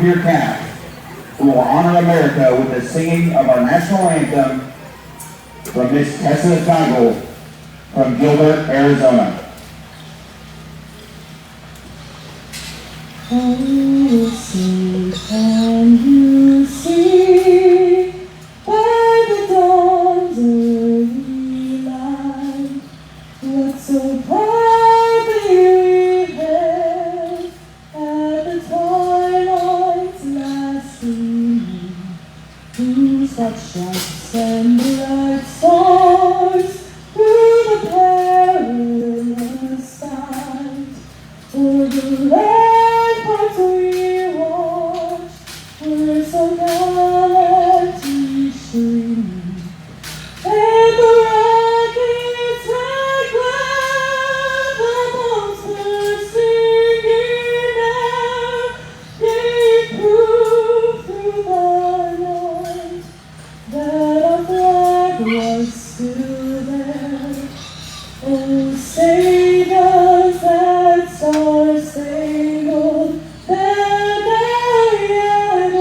your cap, who will honor America with the singing of our national anthem from Miss Tessa Geigel from Gilbert, Arizona. Oh, see, can you see by the dawn's early light what so proudly we hailed at the twilight's last gleaming, whose that shall send bright stars through the perilous skies, for the ramparts we watched were so gallantly streaming, and the rockets that glad the bombs bursting in air gave proof through the night that our flag was still there. Oh, say does that star-spangled banner yet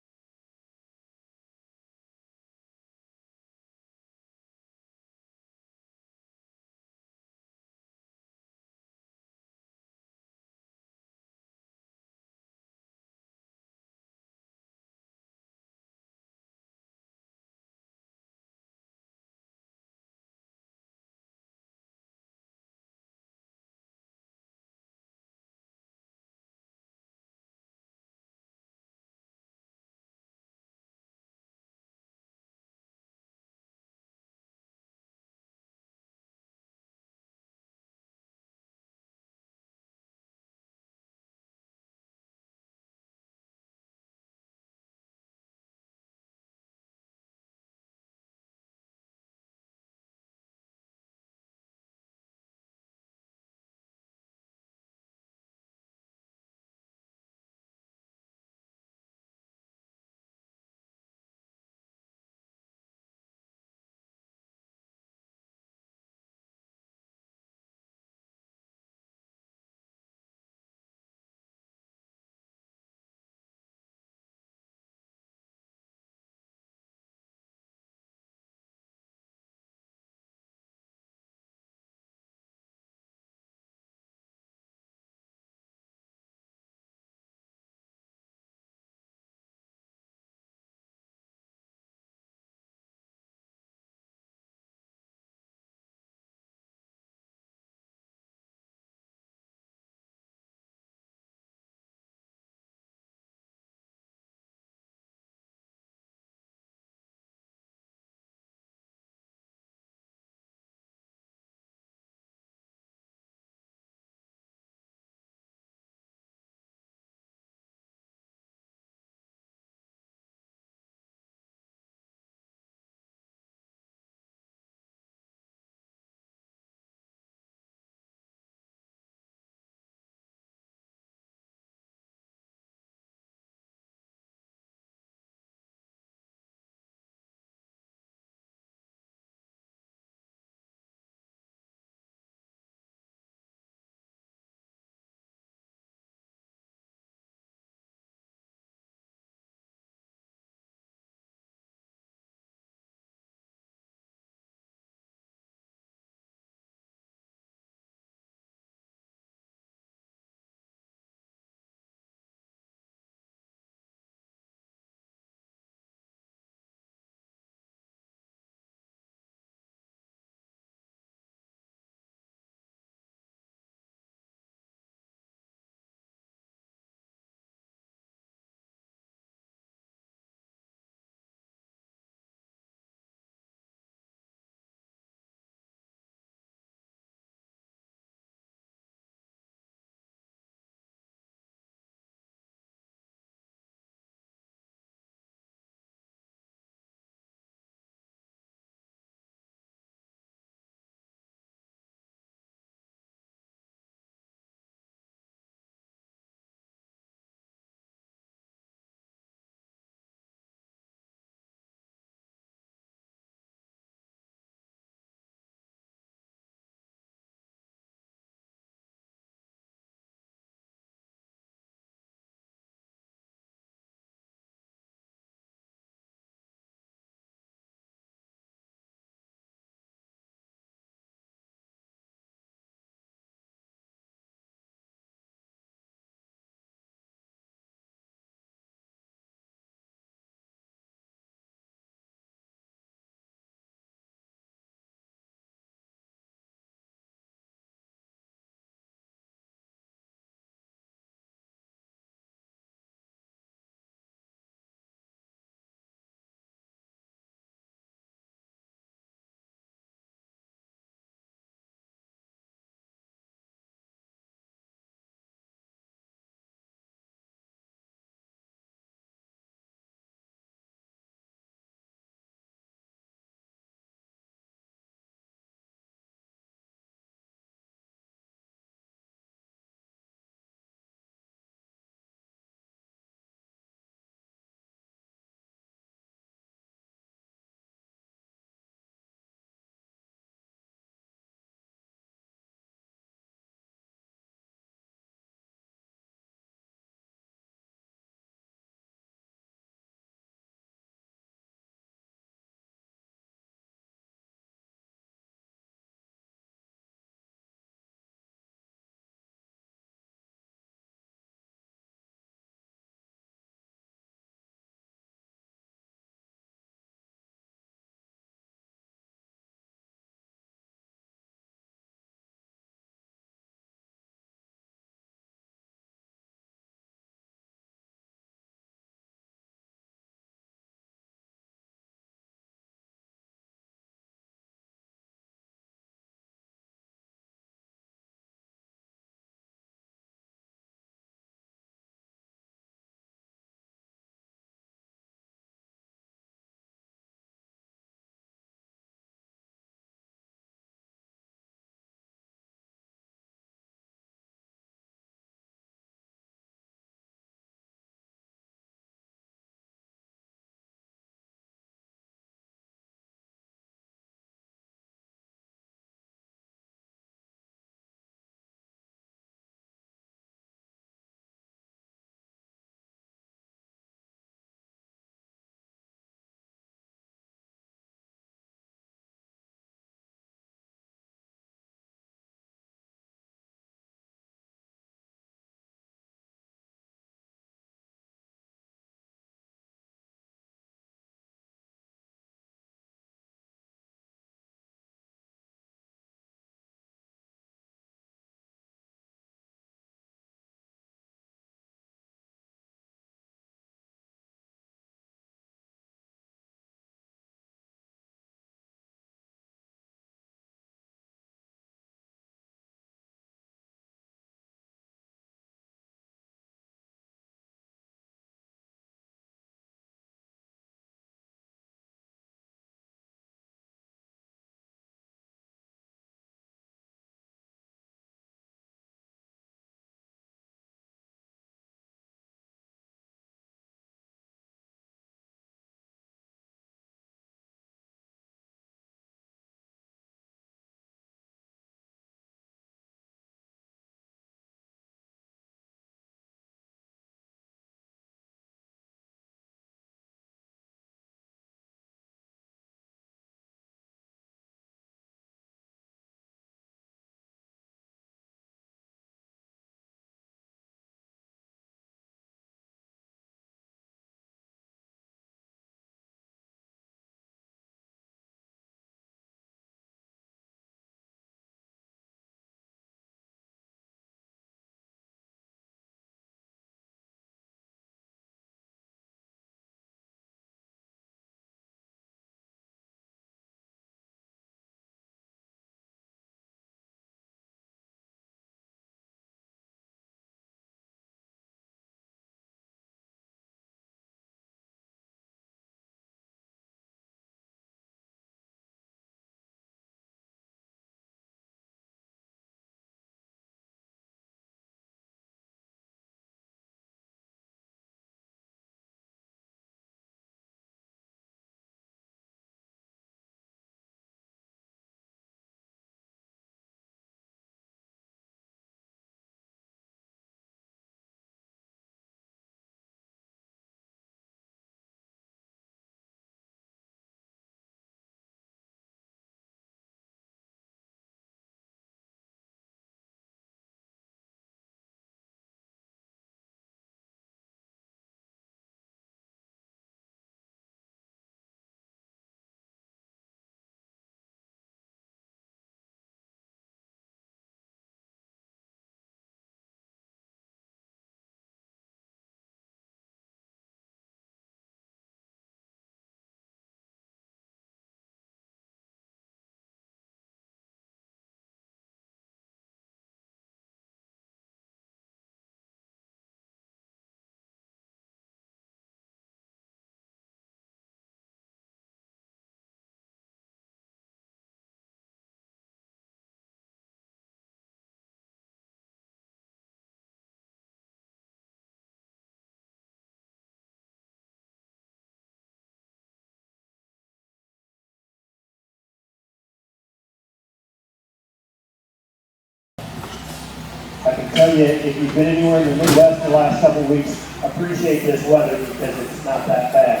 tell you, if you've been anywhere in the Midwest the last couple of weeks, appreciate this weather because it's not that bad.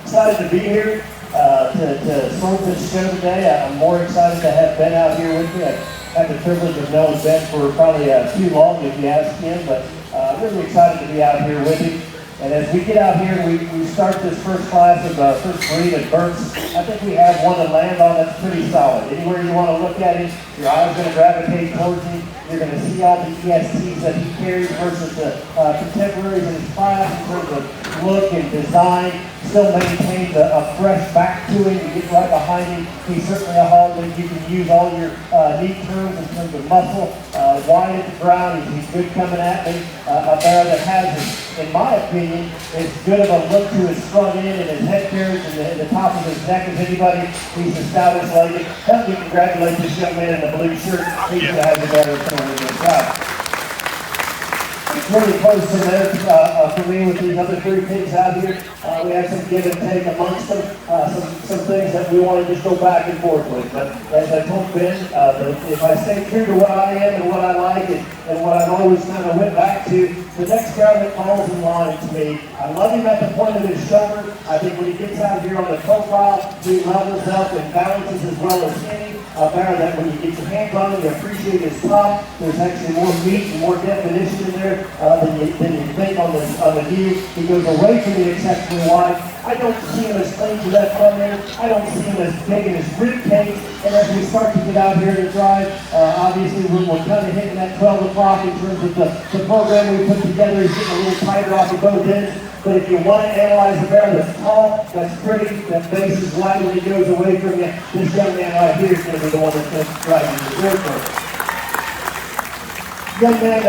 Excited to be here to start this show today. I'm more excited to have Ben out here with me. I've had the privilege of knowing Ben for probably too long, if you ask him, but really excited to be out here with him. And as we get out here and we start this first class of first breed of birds, I think we have one to land on that's pretty solid. Anywhere you want to look at him, your eyes going to gravitate towards him. You're going to see all the ESTs that he carries versus the contemporaries in his class in terms of look and design. Still maintains a fresh back to him. You get right behind him. He's certainly a hog that you can use all your neat terms in terms of muscle. Wide at the ground, he's good coming at me. A bear that has, in my opinion, as good of a look to his front end and his head carriage and the top of his neck as anybody. He's the stoutest lady. Help me congratulate this young man in the blue shirt. He's going to have the better coming in this crowd. It's really close to there for me with these other three pigs out here. We have some give and take amongst them, some things that we want to just go back and forth with. But as I told Ben, if I stay true to what I am and what I like and what I've always kind of went back to, the next guy that falls in line to me, I love him at the point of his shoulder. I think when he gets out here on the profile, he levels up and balances as well as any. Bear that when you get your hands on him, you appreciate his top. There's actually more meat and more definition in there than you think on the view. He goes away from the exceptionally wide. I don't see him as clean to that front end. I don't see him as big in his rib cage. And as we start to get out here to drive, obviously we're kind of hitting that 12 o'clock in terms of the program we put together. He's getting a little tighter off of both ends. But if you want to analyze a bear that's tall, that's pretty, that base is wide when he goes away from you, this young man right here is going to be the one that's going to drive you to the rear first. Young man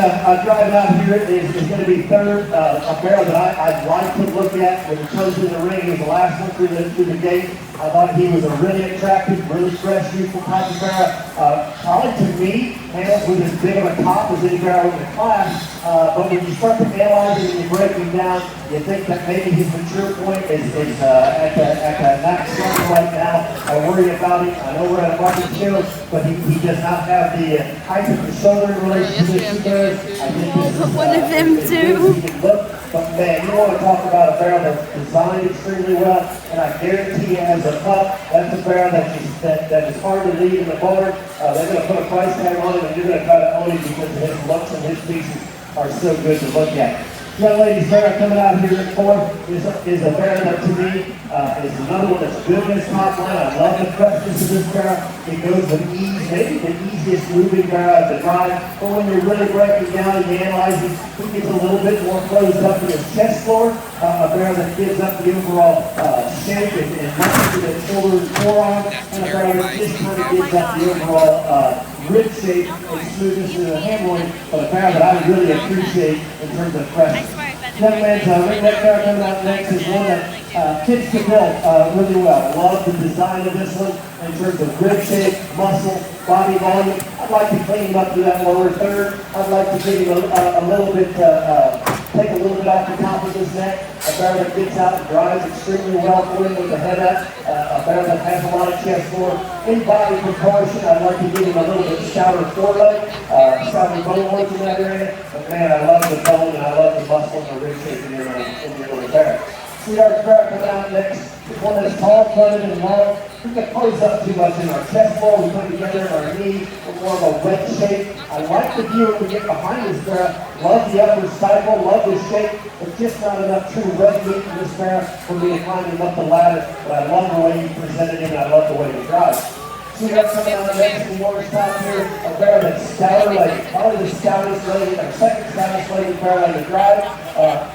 driving out here is going to be third. A bear that I'd like to look at when he comes in the ring. He was the last one through the gate. I thought he was a really attractive, really fresh, youthful type of bear. Probably to me, handles with as big of a top as any bear in the class. But when you start to analyze it and you break him down, you think that maybe his mature point is at the max level right now. I worry about him. I know we're at a market show, but he does not have the height of the shoulder in relation to the two bears. I think this is one of them too. But man, you want to talk about a bear that's designed extremely well, and I guarantee as a pup, that's a bear that is hard to lead in the barn. They're going to put a price tag on him, and you're going to try to own him because of his looks and his pieces are so good to look at. Young lady's bear coming out here at fourth is a bear that to me is another one that's good in his top line. I love the freshness of this bear. It goes with ease, maybe the easiest moving bear out of the drive. But when you're really breaking down and you analyze it, he gets a little bit more closed up in his chest floor. A bear that gives up the overall shape and muscle to the shoulder and forearm. And a bear that just kind of gives up the overall rib shape and smoothness in the handling, but a bear that I really appreciate in terms of freshness. Young man's ring neck bear coming out next is one that fits the bill really well. Love the design of this one in terms of rib shape, muscle, body volume. I'd like to clean him up to that lower third. I'd like to give him a little bit, take a little bit off the top of his neck. A bear that gets out and drives extremely well for him with the head up. A bear that has a lot of chest floor. In body proportion, I'd like to give him a little bit stouter foreleg, stouter bone work in that area. But man, I love the bone and I love the muscle and the rib shape in your little bear. Sweetheart's bear coming out next. One that's tall, fronted, and long. We can close up too much in our chest floor. We put together in our knee for more of a wet shape. I like the view when we get behind this bear. Love the upper stifle, love the shape, but just not enough true red meat in this bear for me to climb him up the ladder. But I love the way he presented him, and I love the way he drives. Sweetheart coming out next in Warner's top here, a bear that's stouter, like probably the stoutest lady, or second stoutest lady bear on the drive.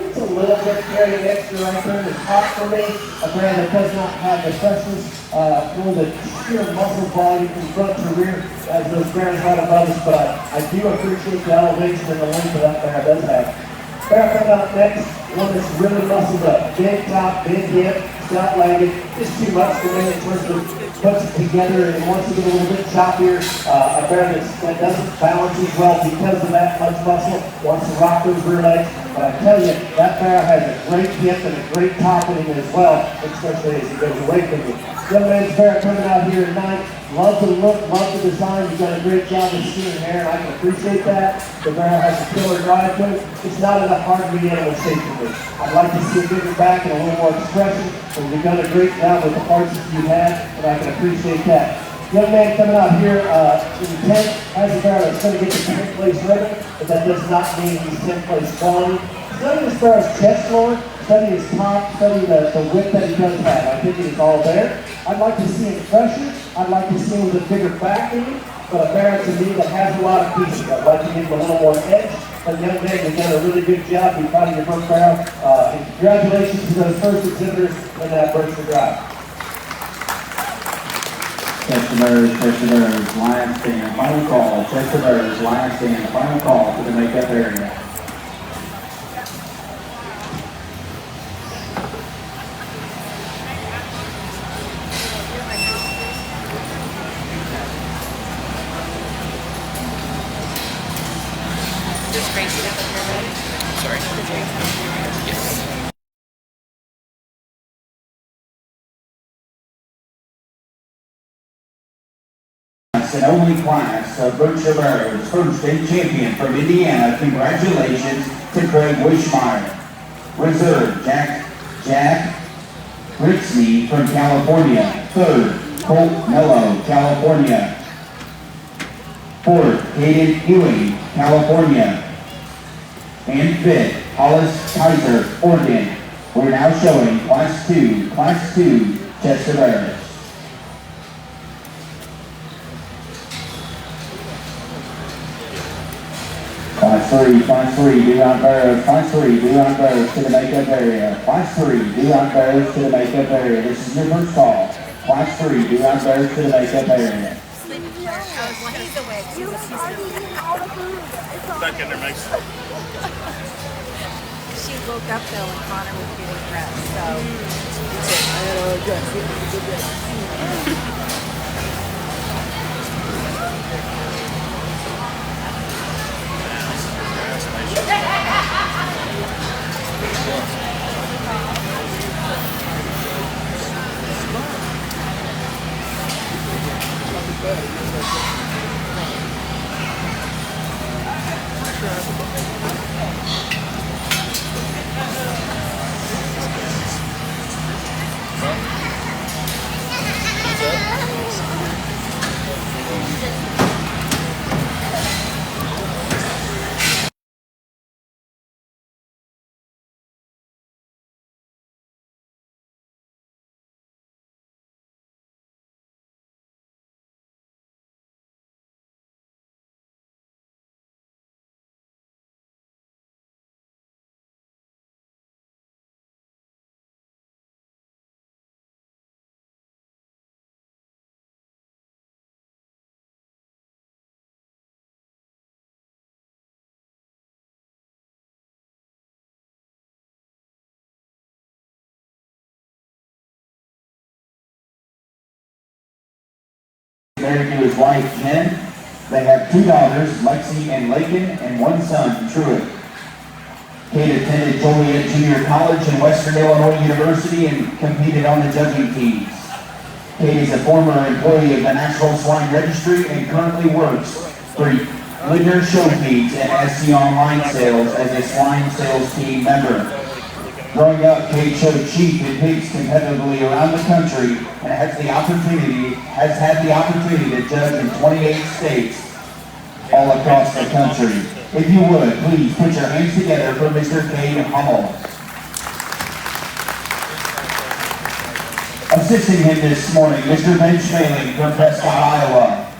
It's a little bit carrying extra right there in the top for me. A bear that does not have the freshness or the sheer muscle volume from front to rear as those bears right above us, but I do appreciate the elevation and the length of that bear does have. Bear coming out next, one that's really muscled up. Big top, big hip, stout-legged, just too much for me in terms of puts it together and wants to get a little bit choppier. A bear that doesn't balance as well because of that much muscle, wants to rock those rear legs. But I tell you, that bear has a great hip and a great top in him as well, especially as he goes away from you. Young man's bear coming out here at 9th. Love the look, love the design. You've done a great job of skin and hair, and I can appreciate that. The Barrow has a killer drive to it. It's not enough hard to be animal safe for me. I'd like to see a bigger back and a little more expression, but you've done a great job with the parts that you've had, and I can appreciate that. Young man coming out here in 10th has a Barrow that's going to get to 10th place ready, but that does not mean he's 10th place quality. Study this Barrow's chest floor, study his top, study the width that he does have. I think it is all there. I'd like to see him fresher. I'd like to see him with a bigger back end, but a Barrow to me that has a lot of pieces. I'd like to give him a little more edge. But young man, you've done a really good job. You're proud of your first Barrow. And congratulations to those first exhibitors in that Berkshire Drive. Chesterburg's line stand, final call. Chesterburg's line stand, final call to the makeup area. Just Gracie up here, sorry. Yes. And only class of Berkshire Barrow's first state champion from Indiana. Congratulations to Craig Wishmeyer. Reserve, Jack Rixney from California. Third, Colt Mello, California. Fourth, Hayden Ewing, California. And fifth, Hollis Kaiser, Oregon. We're now showing Class 2, Chester Barrows. Class 3, Deon Barrows. Class 3, Deon Barrows to the makeup area. Class 3, Deon Barrows to the makeup area. This is your first call. Class 3, Deon Barrows to the makeup area. Back in there, Max. She woke up though and Connor was getting dressed, so. Married to his wife, Jen. They have 2 daughters, Lexi and Lakin, and 1 son, Truett. Kate attended Joliet Junior College and Western Illinois University and competed on the judging teams. Kate is a former employee of the National Swine Registry and currently works for Linear Show Feeds and SC Online Sales as a swine sales team member. Growing up, Kate showed sheep and pigs competitively around the country and has had the opportunity to judge in 28 states all across the country. If you would, please put your hands together for Mr. Cade Hummel. Assisting him this morning, Mr. Ben Schmaling from Prescott, Iowa.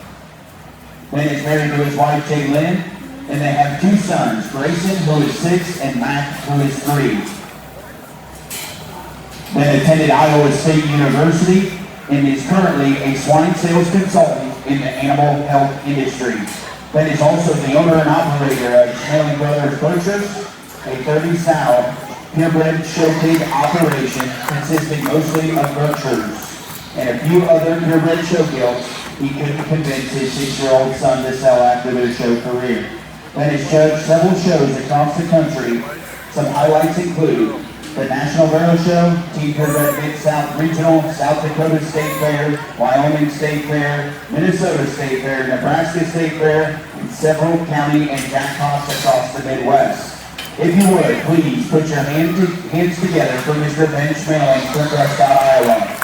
Ben is married to his wife, Jay Lynn, and they have 2 sons, Grayson, who is 6, and Matt, who is 3. Ben attended Iowa State University and is currently a swine sales consultant in the animal health industry. Ben is also the owner and operator of Schmaling Brothers Butchers, a 30-sow purebred show pig operation consisting mostly of Berkshires and a few other purebred show gilts he couldn't convince his 6-year-old son to sell after their show career. Ben has judged several shows across the country. Some highlights include The National Barrow Show, Team Corvette Mid-South Regional, South Dakota State Fair, Wyoming State Fair, Minnesota State Fair, Nebraska State Fair, and several county and jackpots across the Midwest. If you would, please put your hands together for Mr. Ben Schmeling from Prescott, Iowa.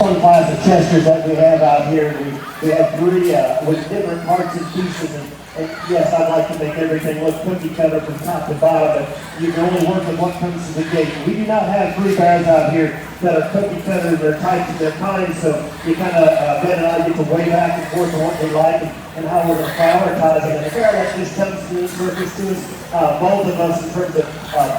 Class of Chesters that we have out here. We have three with different parts and pieces, and yes, I'd like to make everything look cookie cutter from top to bottom, but you can only work with what comes to the gate. We do not have three bears out here that are cookie cutter, they're types of their kind, so you kind of, Ben and I get to weigh back and forth on what they like and how we're going to prioritize it. And the bear that just comes to this surface to us, both of us in terms of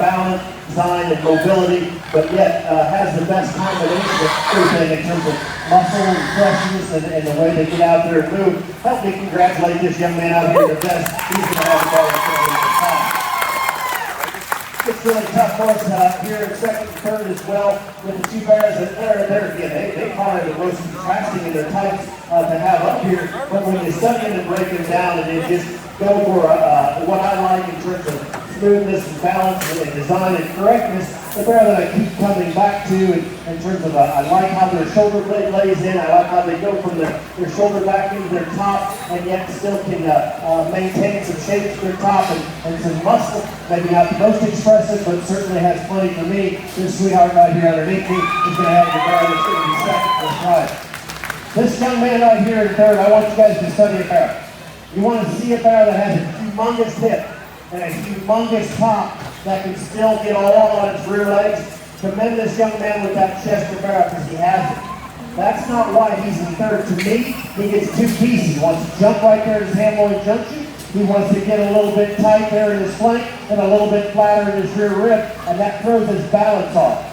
balance, design, and mobility, but yet has the best combination of everything in terms of muscle and freshness and the way they get out there and move. Help me congratulate this young man out here, the best. He's going to have the ball for the time. It's really tough for us here in second and third as well with the two bears that they're again, they probably the most contrasting in their types to have up here, but when you study them and break them down and they just go for what I like in terms of smoothness and balance and design and correctness, the bear that I keep coming back to in terms of I like how their shoulder blade lays in, I like how they go from their shoulder back into their top and yet still can maintain some shape to their top and some muscle, maybe not the most expressive, but certainly has plenty for me. This sweetheart right here underneath me is going to have the bear that's going to be second this time. This young man right here in third, I want you guys to study a bear. You want to see a bear that has a humongous hip and a humongous top that can still get all on its rear legs. Commend this young man with that chest of bear because he has it. That's not why he's in third. To me, he gets two pieces. He wants to jump right there at his hand-loin junction. He wants to get a little bit tight there in his flank and a little bit flatter in his rear rib, and that throws his balance off.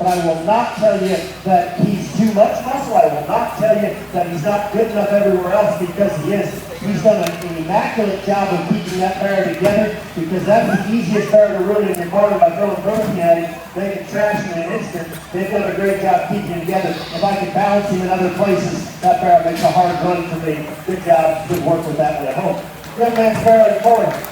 but I will not tell you that he's too much muscle. I will not tell you that he's not good enough everywhere else, because he is. He's done an immaculate job of keeping that barrow together, because that's the easiest barrow to ruin in your barn by throwing broken at him. They can trash him in an instant. They've done a great job keeping him together. If I can balance him in other places, that barrow makes a hard run for me. Good job. Good work with that one at home. Young man's barrow in corner.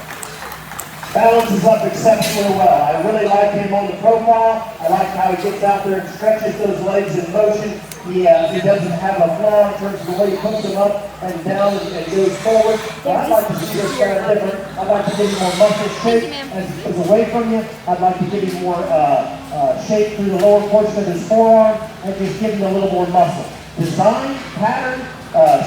Balances up exceptionally well. I really like him on the profile. I like how he gets out there and stretches those legs in motion. He doesn't have a flaw in terms of the way he puts them up and down and goes forward. But I'd like to see this guy different. I'd like to give him more muscle shape as away from you. I'd like to give him more shape through the lower portion of his forearm and just give him a little more muscle. Design, pattern,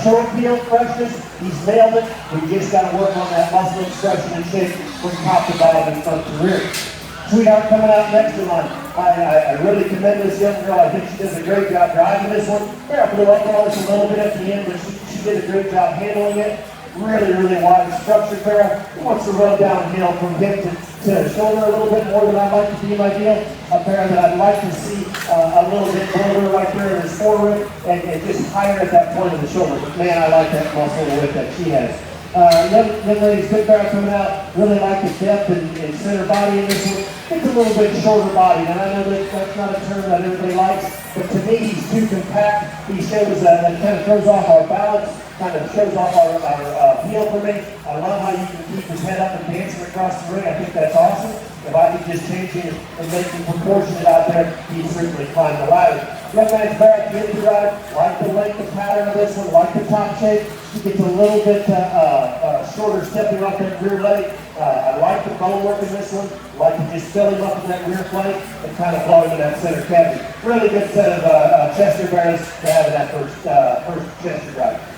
short field freshness, he's nailed it. We just got to work on that muscle expression and shape from top to bottom and front to rear. Sweetheart coming out next to mine. I really commend this young girl. I think she does a great job driving this one. Yeah, blew up on us a little bit at the end, but she did a great job handling it. Really, really wide structured barrel. He wants to run downhill from hip to shoulder a little bit more than I'd like to be in my deal. A barrel that I'd like to see a little bit bolder right there in his forward and just higher at that point of the shoulder. But man, I like that muscle width that she has. Young lady's good barrel coming out. Really like the depth and center body in this one. It's a little bit shorter body, and I know that that's not a term that everybody likes, but to me he's too compact. He shows that kind of throws off our balance, kind of shows off our feel for me. I love how you can keep his head up and dancing across the ring. I think that's awesome. If I could just change him and make him proportionate out there, he'd certainly climb the ladder. Young man's back, the rider, like the length and pattern of this one, like the top shape. He gets a little bit shorter stepping off that rear leg. I like the bone work in this one. Like to just fill him up in that rear flank and kind of blow him in that center cavity. Really good set of Chester barrows to have in that first Chester drive.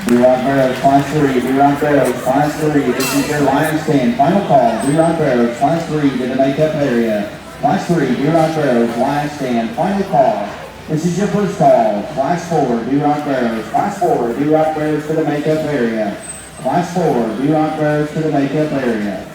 B-Rock Barrows, class 3, B-Rock Barrows, class 3. This is your line stand. Final call, B-Rock Barrows, class 3 to the makeup area. Class 3, B-Rock Barrows, line stand. Final call. This is your first call. Class 4, B-Rock Barrows. Class 4, B-Rock Barrows to the makeup area. Class 4, B-Rock Barrows to the makeup area.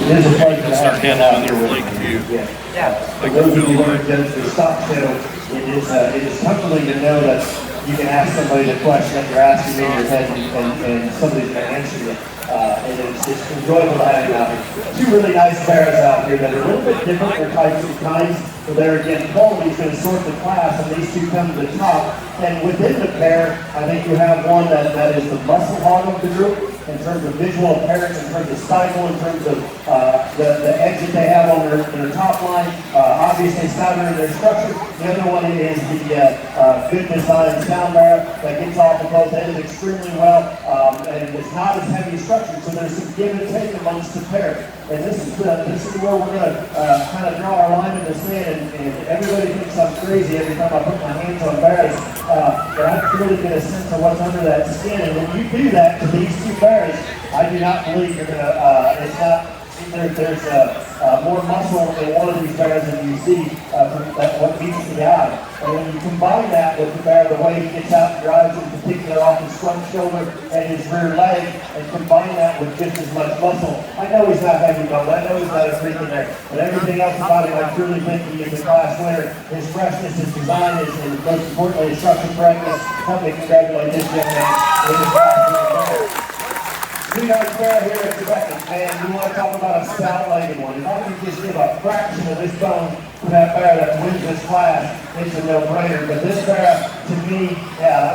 It is a pleasure to have you out here with Thank me. you. Yeah. For those of you who aren't judged the stock show, it is comforting to know that you can ask somebody the question that you're asking in your head and somebody's going to answer you. And it's enjoyable to have you out here. Two really nice pairs out here that are a little bit different. They're types of kinds. So there again, quality is going to sort the class, and these two come to the top. And within the pair, I think you have one that is the muscle hog of the group in terms of visual appearance, in terms of style, in terms of the edge that they have on their top line. Obviously, sounder in their structure. The other one is the good design sound barrel that gets off of both ends extremely well, and it's not as heavy structured, so there's some give and take amongst the pair. And this is where we're going to kind of draw our line in the sand, and everybody thinks I'm crazy every time I put my hands on barrels, but I can really get a sense of what's under that skin. And when you do that to these two barrels, I do not believe you're going to, it's not, there's more muscle in one of these bears than you see from what meets the eye. And when you combine that with the bear, the way he gets out and drives, in particular off his front shoulder and his rear leg, and combine that with just as much muscle, I know he's not heavy boned, I know he's not a freak in there, but everything else about him, I truly think he is a class winner. His freshness, his design, and most importantly, his structural correctness. Help me congratulate this young man with his class winner. Sweetheart fair here at Quebec, and you want to talk about a stout-legged one. If I can just give a fraction of this bone to that bear that wins this class, it's a no-brainer. But this bear, to me,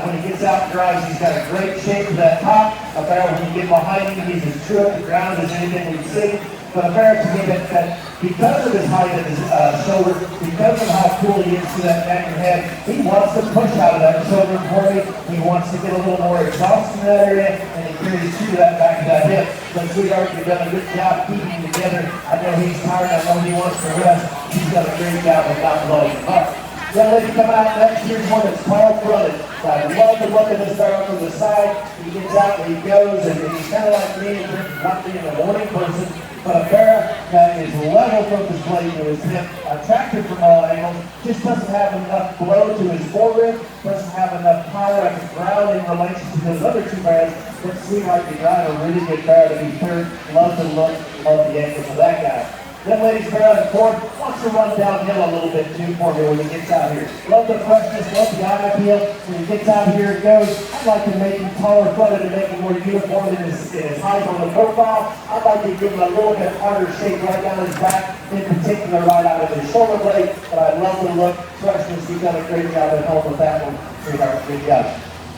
when he gets out and drives, he's got a great shape to that top. A bear, when you get behind him, he's as true at the ground as anything we've seen. But a bear, to me, that because of his height and his shoulder, because of how cool he is to that neck and head, he wants to push out of that shoulder for me. He wants to get a little more exhaust in that area, and he carries through that back to that hip. But sweetheart, you've done a good job keeping them together. I know he's tired. I know he wants to rest. He's done a great job of not blowing him up. Young lady come out next. Here's one that's cold-blooded. I love the look of this barrel from the side. He gets out and he goes, and he's kind of like me in terms of not being a morning person. But a bear that is level from his blade to his hip, attractive from all angles, just doesn't have enough blow to his forearm, doesn't have enough power at the ground in relation to those other two bears. But Sweetheart can drive a really good bear to be third. Love the look of the ankles of that guy. Then ladies bear on the court wants to run downhill a little bit too for me when he gets out here. Love the freshness, love the eye appeal. When he gets out here, it goes. I'd like to make him taller footed and make him more uniform in his height on the profile. I'd like to give him a little bit harder shape right down his back, in particular right out of his shoulder blade. But I love the look, freshness. You've done a great job at home with that one. Sweetheart, good job.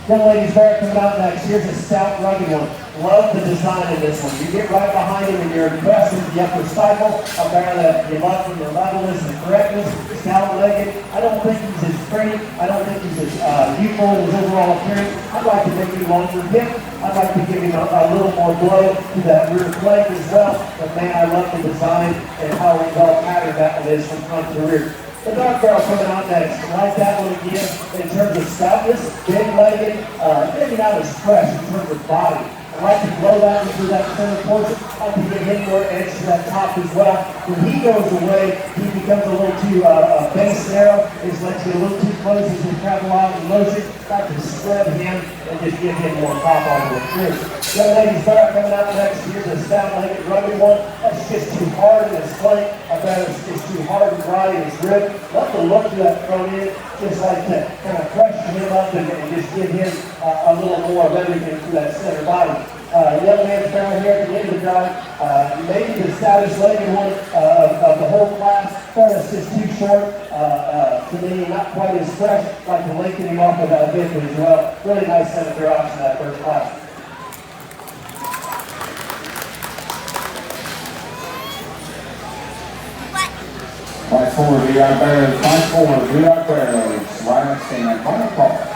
Young ladies bear coming out next. Here's a stout, rugged one. Love the design of this one. You get right behind him and you're impressed with the upper cycle. A bear that you love from the levelness and correctness. Stout-legged. I don't think he's as pretty. I don't think he's as youthful in his overall appearance. I'd like to make him longer hip. I'd like to give him a little more blow to that rear flank as well. But man, I love the design and how well patterned that one is from front to rear. The dark barrel coming out next. I like that one again in terms of stoutness, big-legged, maybe not as fresh in terms of body. I like to blow that into that center portion. I like to give him more edge to that top as well. When he goes away, he becomes a little too base narrow. His legs get a little too close as we travel out in motion. I like to spread him and just give him more pop on the rear. Young ladies bear coming out next. Here's a stout-legged, rugged one. That's just too hard in his flank. I bet it's too hard and dry in his rib. Love the look to that front end. Just like to kind of freshen him up and just give him a little more of everything to that center body. Young man's down here at the end of the drive. Maybe the stoutest legged one of the whole class. That's just too short to me, not quite as fresh. Like to lengthen him off of that hip as well. Really nice set of drops in that first class. Fight forward, we are Barrow. Fight forward, we are Barrow. Right on stand. Final call.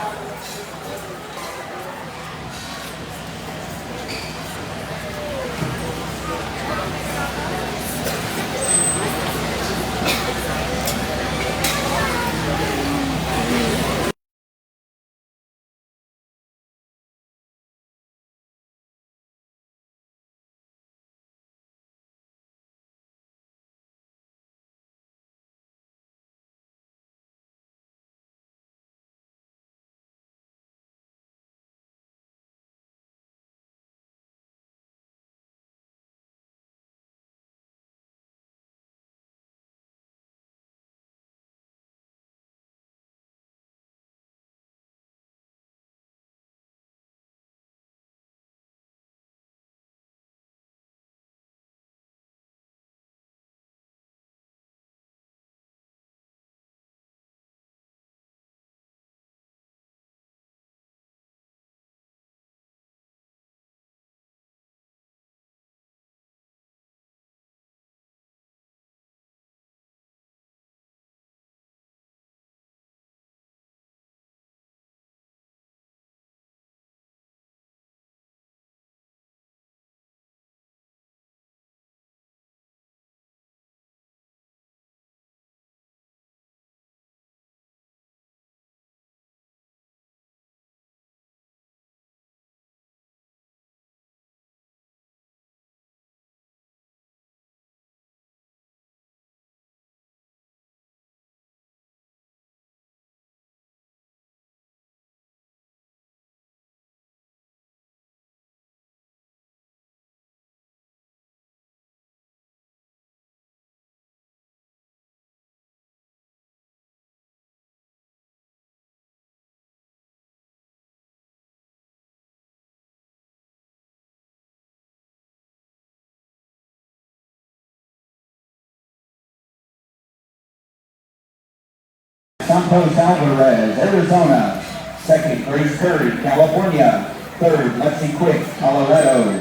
Santos Alvarez, Arizona. Second, Grace Curry, California. Third, Lexi Quick, Colorado.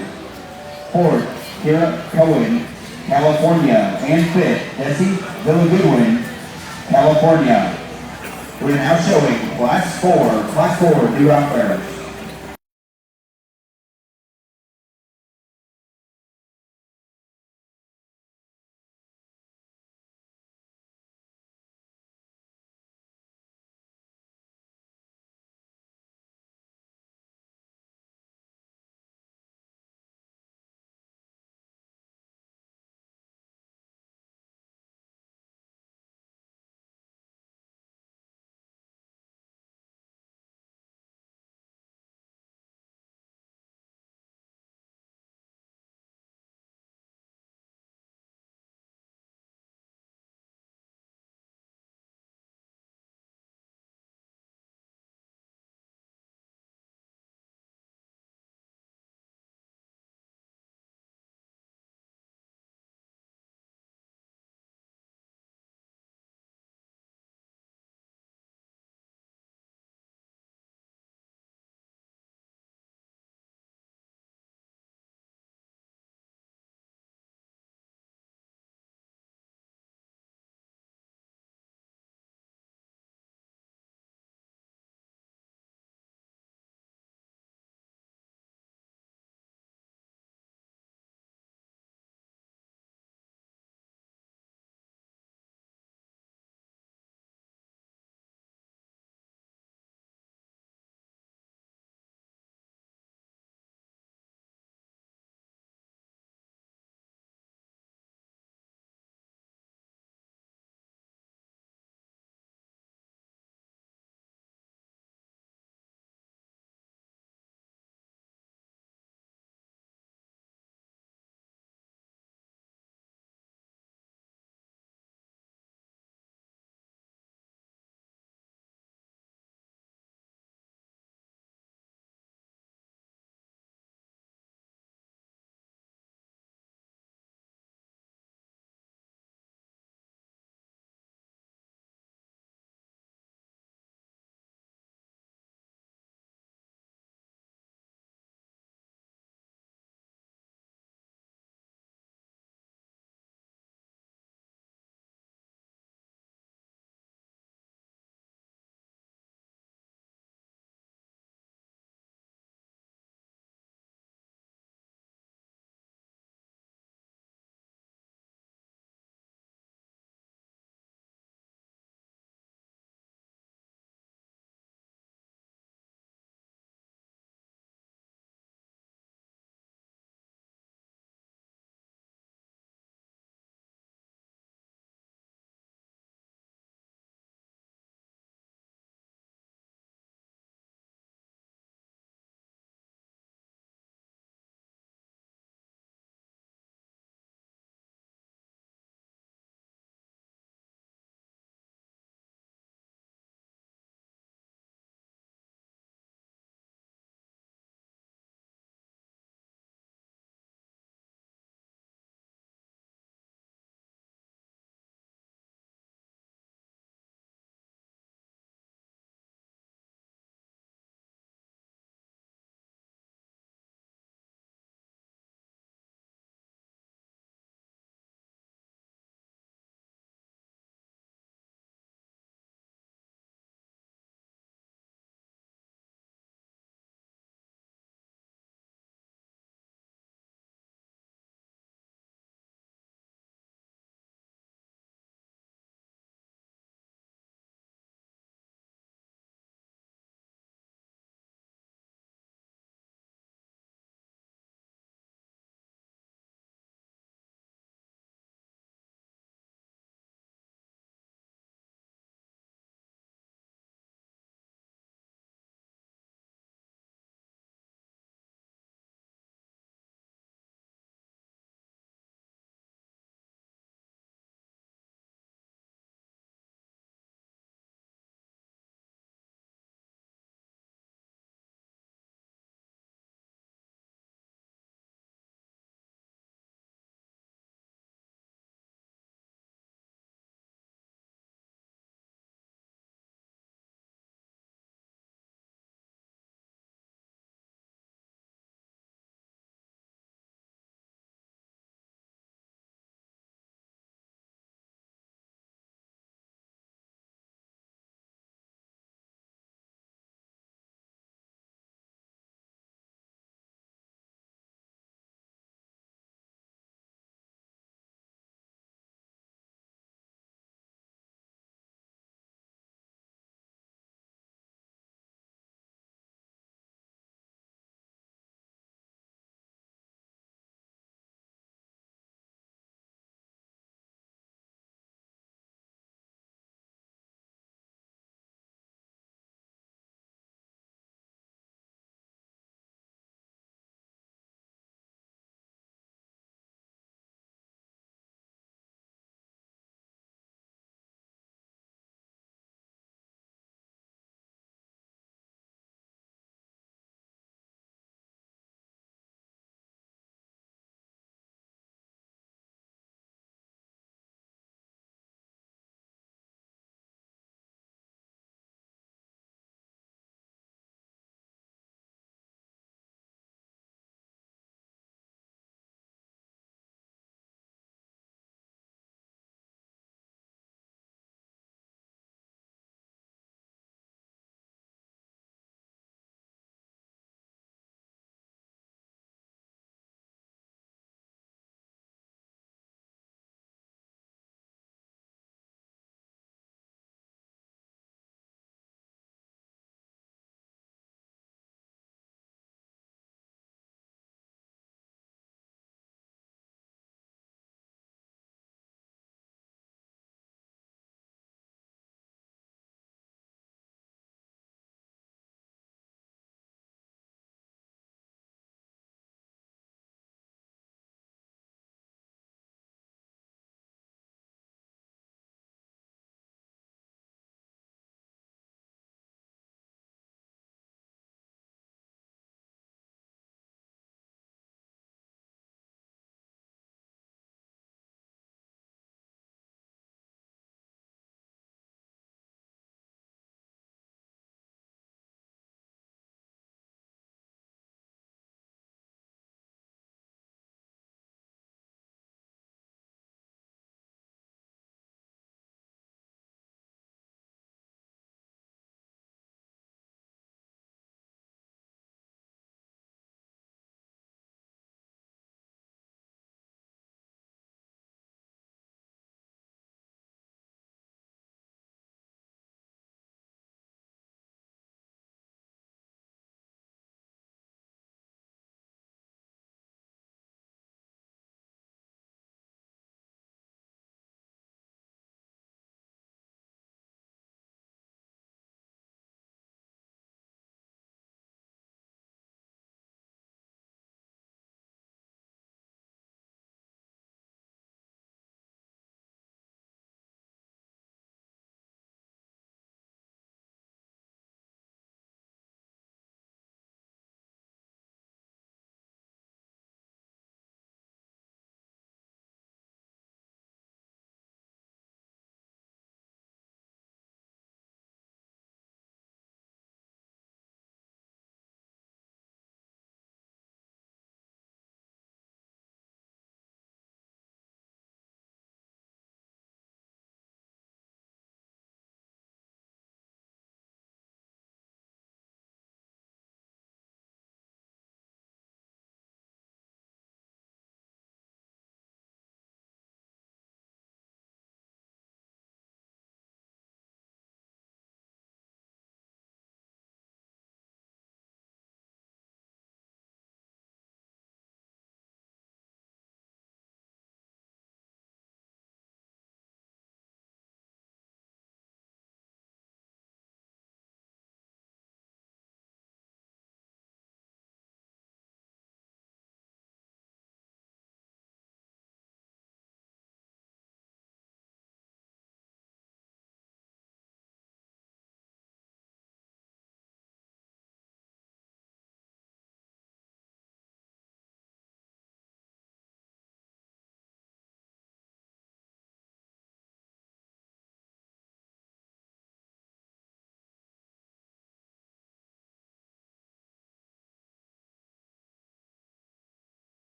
Fourth, Kira Cohen, California. And fifth, Desi Villagoodwin, California. We're now showing Class 4 new route bearers.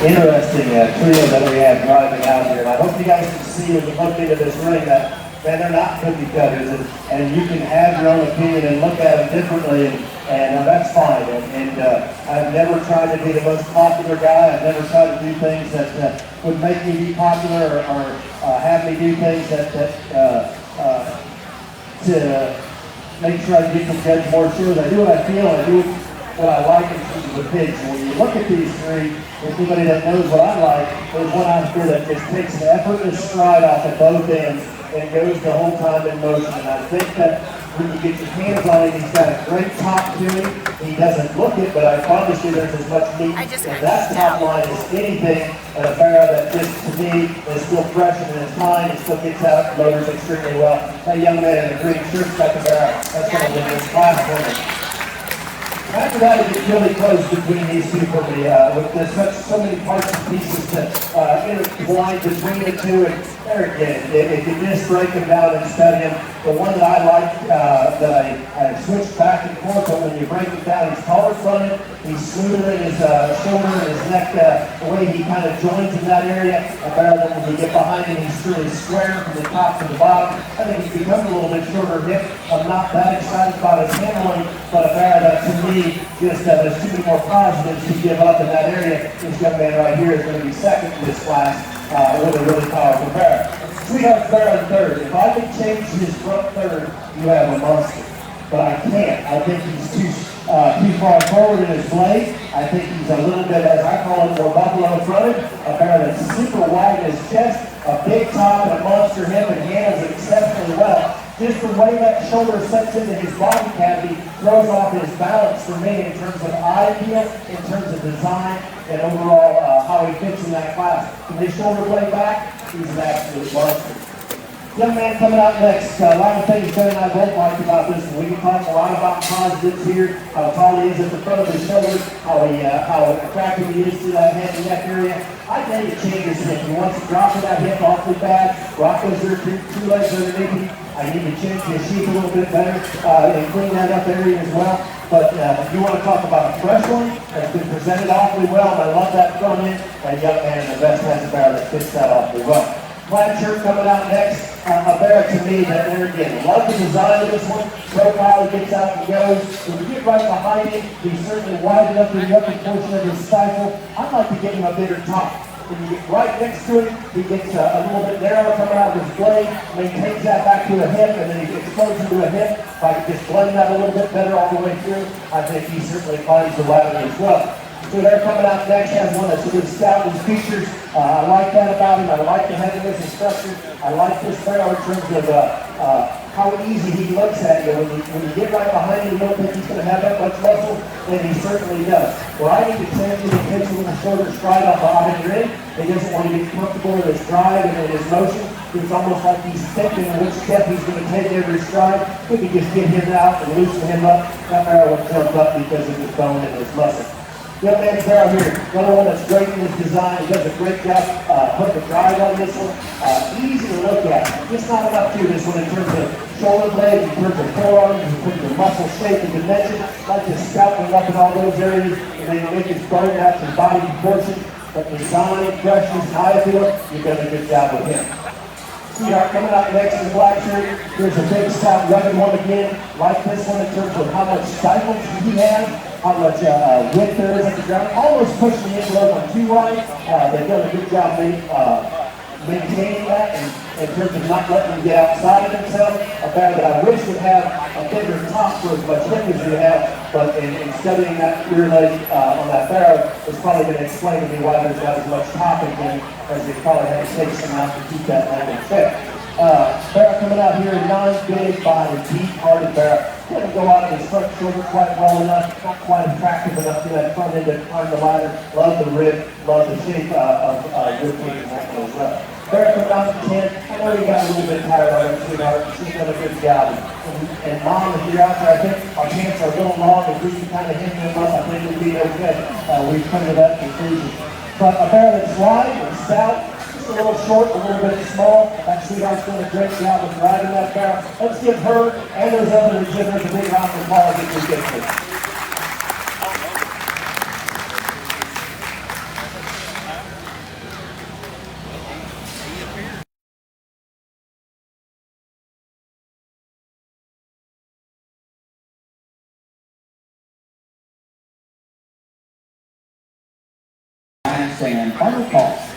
interesting trio that we have driving out here. And I hope you guys can see when you look into this ring that, man, they're not cookie cutters, and you can have your own opinion and look at them differently, and that's fine. And I've never tried to be the most popular guy. I've never tried to do things that would make me be popular or have me do things to make sure I get to judge more shows. I do what I feel, I do what I like in terms of the pigs. And when you look at these three, if anybody that knows what I like, there's one out here that just takes an effortless stride off at both ends and goes the whole time in motion. And I think that when you get your hands on him, he's got a great top to him. He doesn't look it, but I promise you there's as much meat in that top line as anything. And a barrow that just, to me, is still fresh in his mind and still gets out and motors extremely well. That young man in the green shirt's got the barrow. That's going to win this class for me. After that, it gets really close between these two for me. There's so many parts and pieces that intertwine between the two. And there again, if you just break them down and study them, the one that I like, that I switched back and forth, but when you break it down, he's taller fronted, he's smoother in his shoulder and his neck, the way he kind of joins in that area. A barrow that when you get behind him, he's really square from the top to the bottom. I think he's become a little bit shorter hip. I'm not that excited about his handling, but a barrow that to me, just there's too many more positives to give up in that area. This young man right here is going to be second in this class with a really powerful barrow. Sweetheart's barrow in third. If I could change his front third, you have a monster. But I can't. I think he's too far forward in his blade. I think he's a little bit, as I call it, more buffalo fronted. A barrow that's super wide in his chest, a big top and a monster hip, and handles it exceptionally well. Just the way that shoulder sets into his body cavity throws off his balance for me in terms of eye appeal, in terms of design, and overall how he fits in that class. From his shoulder blade back, he's an absolute monster. Young man coming out next, a lot of things Ben and I both like about this one. We can talk a lot about positives here, how tall he is at the front of his shoulders, how attractive he is to that head and neck area. I think it changes him. He wants to drop to that hip awfully bad. Rocco's there, two legs underneath him. I need to change his sheath a little bit better and clean that up area as well. But if you want to talk about a fresh one, that's been presented awfully well, and I love that front end. That young man in the vest has a barrow that fits that awfully well. Plaid shirt coming out next, a barrow to me that there again. Love the design of this one. Profile, he gets out and goes. When you get right behind him, he's certainly wide enough for the upper portion of his stifle. I'd like to give him a bigger top. When you get right next to him, he gets a little bit narrower coming out of his blade, maintains that back to a hip, and then he explodes into a hip. If I could just blend that a little bit better all the way through, I think he certainly finds the ladder as well. So they're coming out next, has one that's a good stout with features. I like that about him. I like the heaviness and structure. I like this barrow in terms of how easy he looks at you. When you get right behind him, you don't think he's going to have that much muscle, and he certainly does. Where I need to change him, he takes a little shorter stride off the behind ring. He doesn't want to get comfortable with his drive and in his motion. It's almost like he's thinking which step he's going to take every stride. If we just get him out and loosen him up, that barrow will jump up because of his bone and his muscle. Young man's barrow here, another one that's great in his design. He does a great job putting the drive on this one. Easy to look at. Just not enough to this one in terms of shoulder blades, in terms of forearms, in terms of muscle shape and dimension. Like to scout him up in all those areas and then make his bone match his body proportion. But design, freshness, and eye appeal, you've done a good job with him. Sweetheart coming out next in the black shirt. Here's a big stout rugged one again. Like this one in terms of how much stifle he has, how much width there is at the ground. Almost pushing the envelope on too wide. They've done a good job maintaining that and in terms of not letting him get outside of himself. A barrow that I wish would have a bigger top for as much hip as you have, but in studying that rear leg on that barrow, it's probably going to explain to me why there's not as much top in him, as they probably had to take some out to keep that leg in check. Barrow coming out here, non-big body, deep-hearted barrow. Doesn't go out of his front shoulder quite well enough, not quite attractive enough to that front end to climb the ladder. Love the rib, love the shape of good feet and that as well. Barrow coming out to 10. I know you got a little bit tired of it, sweetheart. She's done a good job. And Mom, if you're out there, I think our pants are a little long. If we can kind of hit them up, I think we'll be okay. We've come to that conclusion. But a barrow that's wide and stout, a little short, a little bit small. That sweetheart's doing a great job of driving that barrow. Let's give her and those other exhibitors a big round of applause as we get to it. last and final call.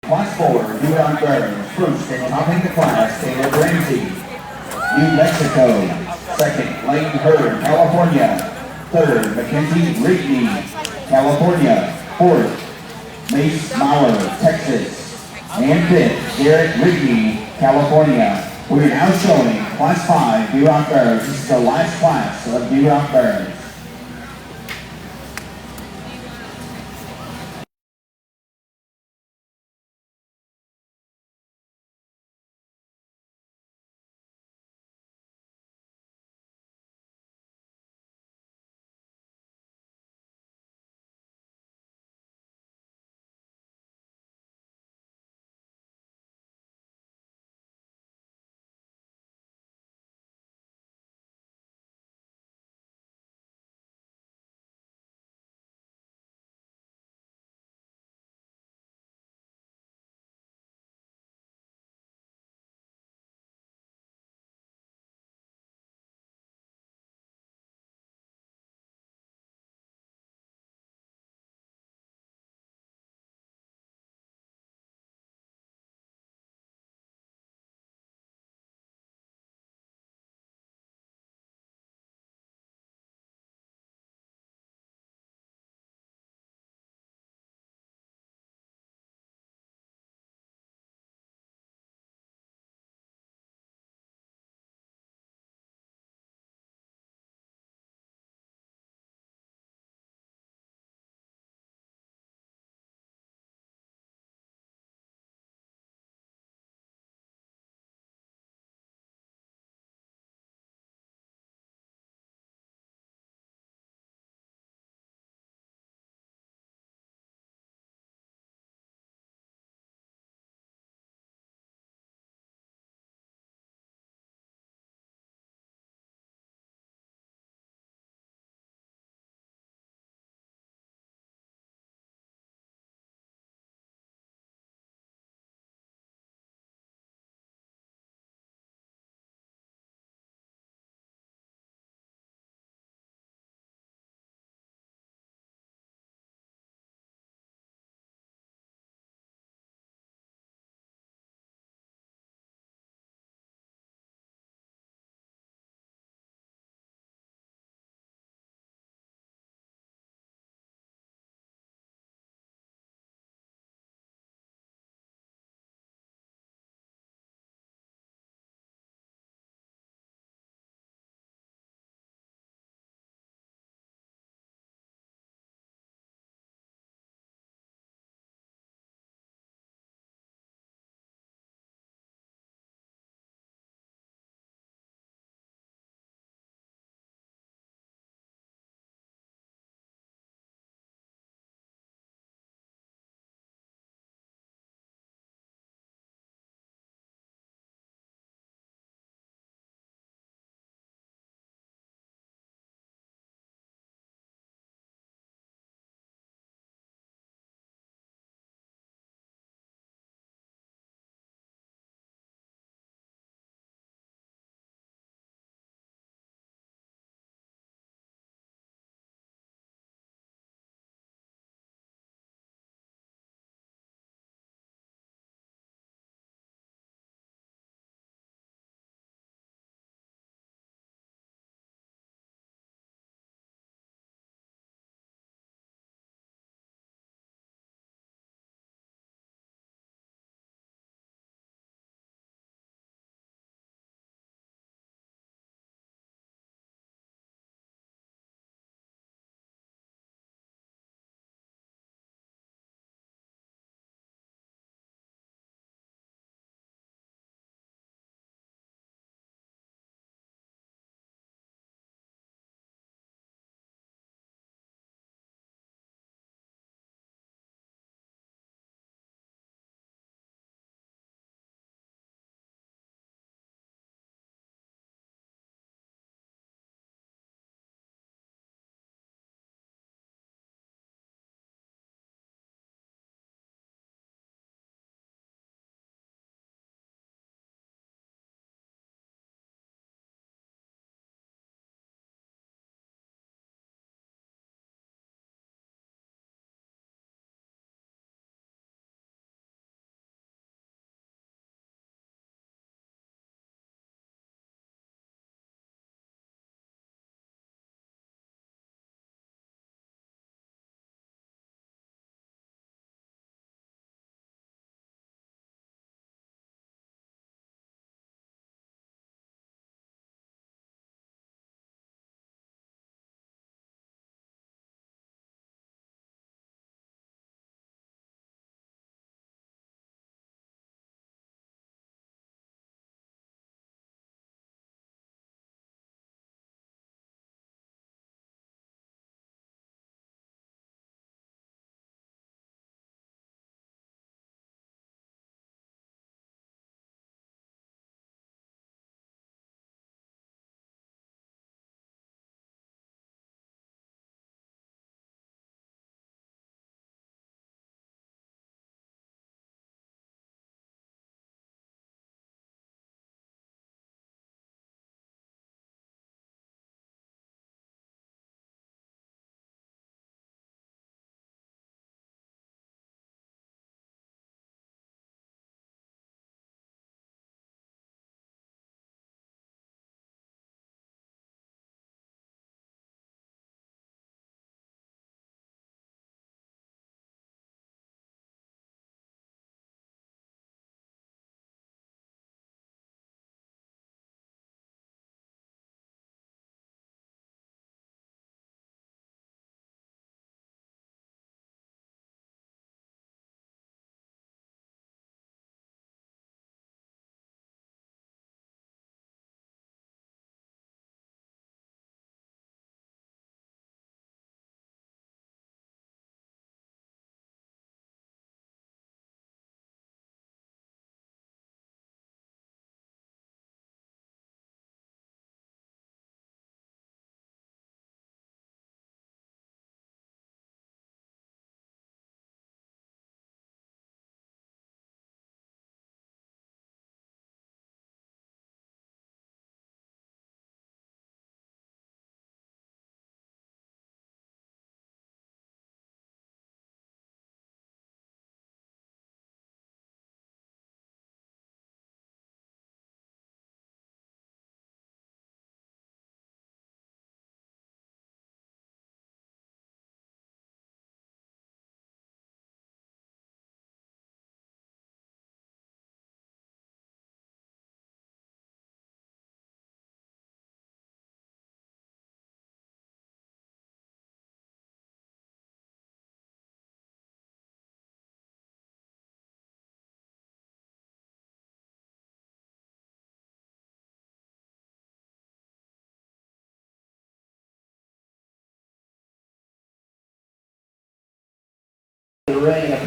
Class 4, New Barrow, first and topping the class, Taylor Ramsey. New Mexico, second, Lane Hurd, California. Third, Mackenzie Rigney, California. Fourth, Mace Mauer, Texas. And fifth, Garrett Rigney, California. We are now showing Class 5 D-Rock Barrows. This is the last class of D-Rock Barrows.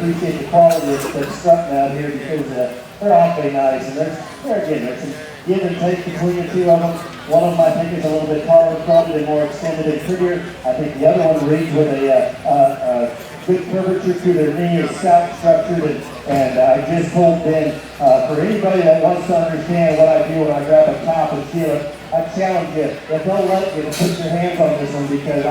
appreciate the quality that's struck out here because they're awfully nice, and there's some give and take between the two of them. One of them I think is a little bit taller, probably more extended and prettier. I think the other one reads with a good curvature to their knee, is stout structured, and I just told Ben, for anybody that wants to understand what I do when I grab a top and feel it, I challenge you, if they'll let you to put your hands on this one, because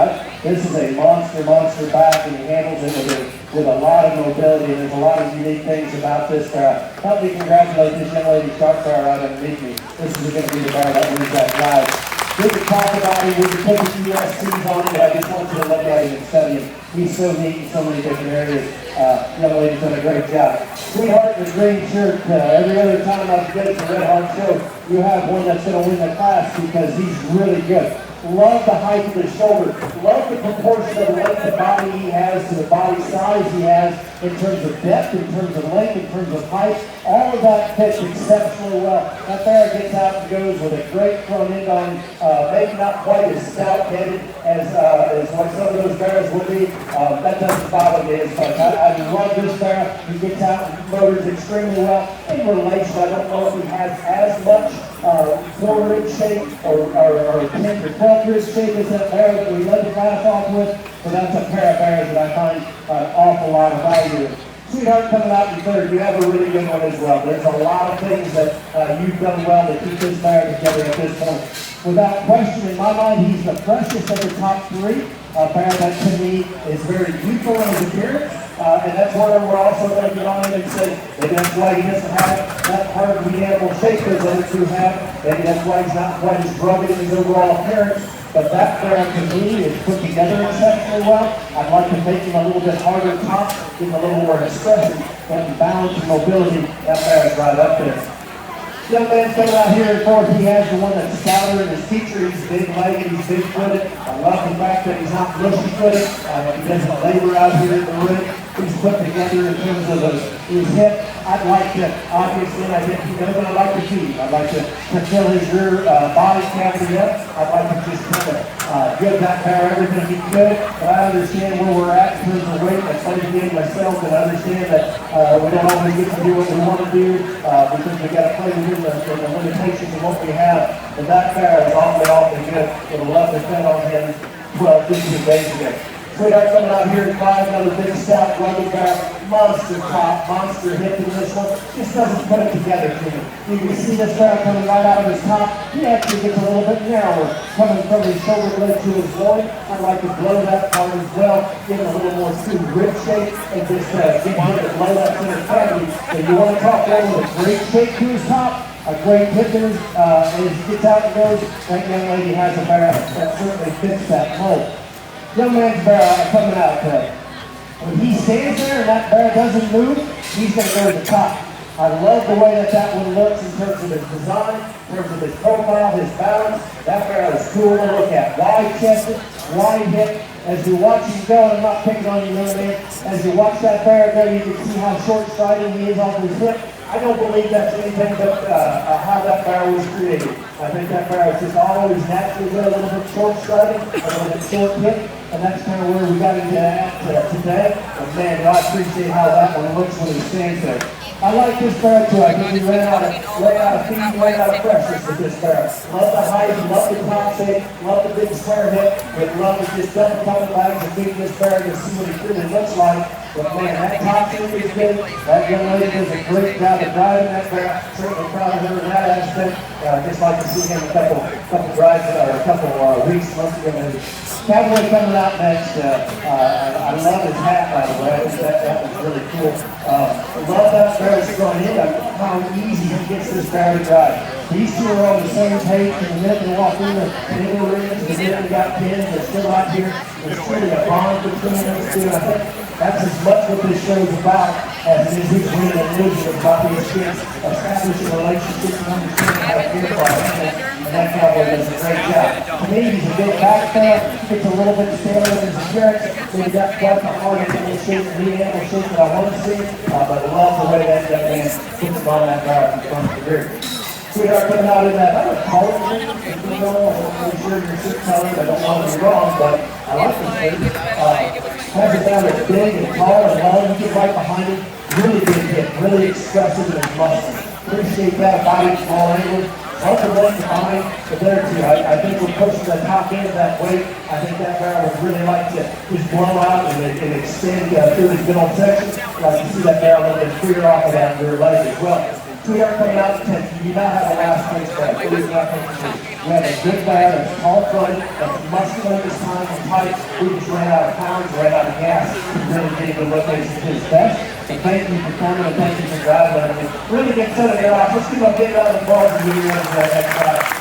this is a monster back, and he handles it with a lot of mobility, and there's a lot of unique things about this bear. Help me congratulate this young lady, Sharp Bear, right underneath me. This is going to be the bear that wins that prize. We could talk about him, we could put the USCs on him, but I just want you to look at him and study him. He's so neat in so many different areas. Young lady's done a great job. Sweetheart in the green shirt, every other time I get to Red Heart Show, you have one that's going to win the class because he's really good. Love the height of his shoulder. Love the proportion of the length of body he has to the body size he has in terms of depth, in terms of length, in terms of height. All of that fits exceptionally well. That bear gets out and goes with a great front end on, maybe not quite as stout-headed as what some of those bears would be. That doesn't bother me as much. I love this bear. He gets out and motors extremely well. In relation, I don't know if he has as much four-rib shape or 10 or 12-rib shape as that bear that we led the class off with, but that's a pair of bears that I find an awful lot of value in. Sweetheart coming out in third, you have a really good one as well. There's a lot of things that you've done well to keep this bear together at this point. Without question, in my mind, he's the freshest of the top three. A bear that to me is very youthful in his appearance. And that's where we're also going to get on him and say, maybe that's why he doesn't have that hard of the animal shape as other two have. Maybe that's why he's not quite as rugged in his overall appearance. But that bear to me is put together exceptionally well. I'd like to make him a little bit harder top, give him a little more expression, but in balance and mobility, that bear is right up there. Young man coming out here in fourth, he has the one that's stouter in his feature. He's big-legged, he's big-footed. I love the fact that he's not mushy-footed. He doesn't labor out here in the ring. He's put together in terms of his hip. I'd like to, obviously, I think he knows what I like to feed. I'd like to fill his rear body cavity up. I'd like to just kind of give that bear everything he could. But I understand where we're at in terms of weight. I studied the game myself, and I understand that we don't always get to do what we want to do because we got to play within the limitations of what we have. But that bear is awfully good. Would have loved to bet on him 12, 15 days ago. Sweetheart coming out here at 5, another big stout rugged bear, monster top, monster hip in this one. Just doesn't put it together to me. You can see this bear coming right out of his top. He actually gets a little bit narrower, coming from his shoulder blade to his loin. I'd like to blow that part as well, give it a little more true rib shape, and just get him to blow that center cavity. If you want to talk one with a great shape to his top, a great hip in his, as he gets out and goes, that young lady has a bear that certainly fits that mold. Young man's bear coming out today. When he stands there and that bear doesn't move, he's going to go to the top. I love the way that one looks in terms of his design, in terms of his profile, his balance. That bear is cool to look at. Wide chested, wide hip. As you watch him go, and I'm not picking on you, young man, as you watch that bear go, you can see how short-sighted he is off his hip. I don't believe that's anything but how that bear was created. I think that bear is just always naturally a little bit short-sighted, a little bit short-hipped, and that's kind of where we got to get at today. But man, I appreciate how that one looks when he stands there. I like this bear too. I think he ran out of feed, ran out of freshness with this bear. Love the height, love the top shape, love the big square hip, but love to just dump a couple bags and feed this bear and see what he really looks like. But man, that top shape is good. That young lady does a great job of driving that bear. Certainly proud of her in that aspect. Just like to see him a couple drives or a couple weeks, months ago. Cowboy coming out next. I love his hat, by the way. I think that was really cool. Love that bear's front end. How easy he gets this bear to drive. These two are on the same page from the minute they walk in the ring to the minute they got pins. They're still out here. There's truly a bond between those two. I think that's as much what this show is about as it is his winning and losing about these kids establishing relationships and understanding how to feel about it. And that cowboy does a great job. To me, he's a big back bear. Gets a little bit stale in his appearance. Maybe got quite the hard animal shape and the animal shape that I want to see. But I love the way that man puts him on that bar in front of the rear. Sweetheart coming out in that, I don't call it ring. If you know, I'm sure you're six colors. I don't want to be wrong, but I like the shape. Has it down as big and tall and long. You get right behind him. Really big hip, really expressive in his muscle. Appreciate that about him, small angle. Also left behind, but there too, I think we're pushing the top end of that weight. I think that barrel would really like to just blow out and extend through his middle section. Like you see that barrel a little bit freer off of that rear leg as well. So we are coming out to 10. You do not have a last place barrel. We have a good barrel that's tall fronted, that's muscular this time and tight. We just ran out of pounds, ran out of gas. We really getting the location to his best. So thank you for coming and thank you for driving. Really get set of your off. Let's give a big round of applause and give you ready for that next ride.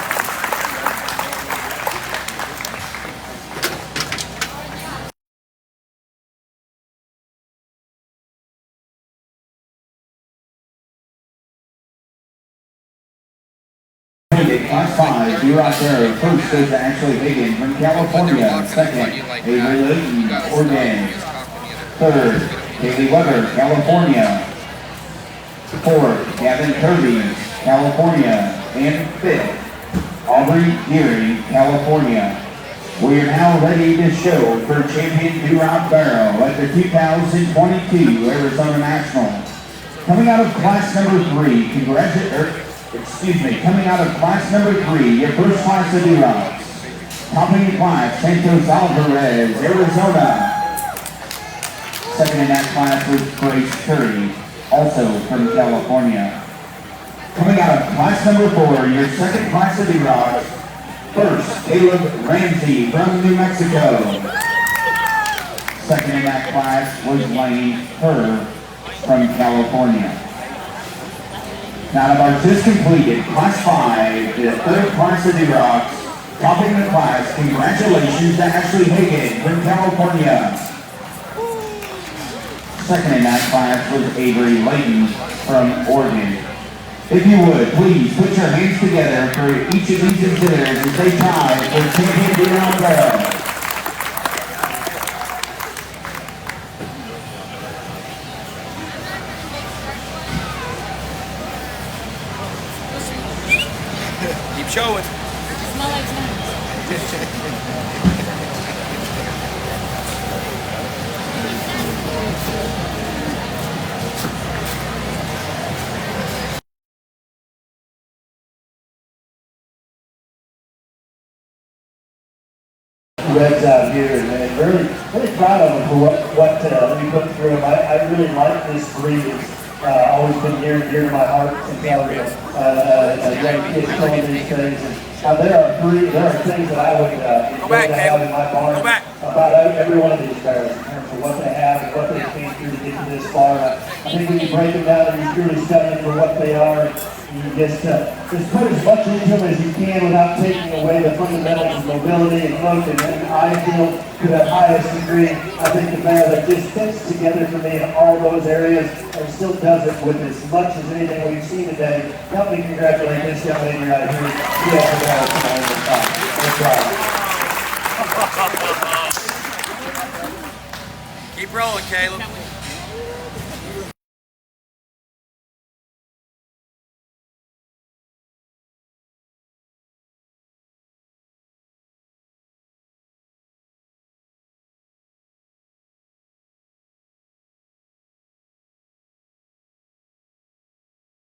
Class 5, D-Rock Barrow. First is Ashley Higgins from California. Second, Avery Layton, Oregon. Third, Kaylee Weber, California. Fourth, Gavin Kirby, California. And fifth, Aubrey Geary, California. We are now ready to show for champion D-Rock Barrow at the 2022 Arizona National. Coming out of class number 3, coming out of class number 3, your first class of D-Rocks. Topping the class, Santos Alvarez, Arizona. Second in that class was Grace Curry, also from California. Coming out of class number 4, your second class of D-Rocks. First, Caleb Ramsey from New Mexico. Second in that class was Lane Kerr from California. Now the march is completed. Class 5, the third class of D-Rocks. Topping the class, congratulations to Ashley Higgins from California. Second in that class was Avery Layton from Oregon. If you would, please put your hands together for each of these exhibitors as they tie for champion D-Rock Barrow. Keep showing. Smell like Reds out here, and really proud of them for what we put through them. I really like this breed. It's always been near and dear to my heart since I was a young kid showing these things. And, there are things that I would enjoy to have in my barn about every one of these barrels in terms of what they have and what they came through to get to this far. I think when you break them down and you truly study them for what they are, you just put as much into them as you can without taking away the fundamentals of mobility and function. And I feel to the highest degree, I think the barrel that just fits together for me in all those areas and still does it with as much as anything we've seen today. Help me congratulate this young lady right here. Yeah, the barrel tonight on the top. That's right. Keep rolling, Caleb.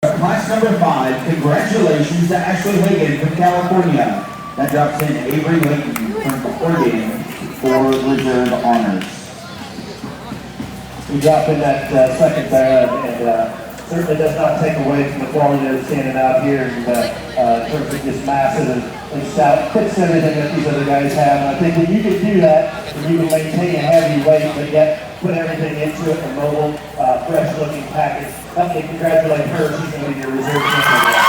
Class number 5, congratulations to Ashley Higgins from California. That drops in Avery Layton from Oregon for reserve honors. We drop in that second barrel and certainly does not take away from the quality that's standing out here and in terms of just massive and stout. Fits everything that these other guys have. And I think when you can do that, and you can maintain a heavy weight, but yet put everything into it, a mobile, fresh looking package. Let me congratulate her. She's going to be your reserve champion.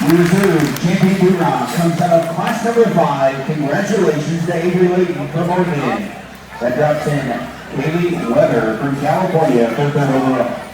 Reserve champion D-Rock comes out of class number 5. Congratulations to Avery Layton from Oregon. That drops in Kaylee Weber from California for third overall.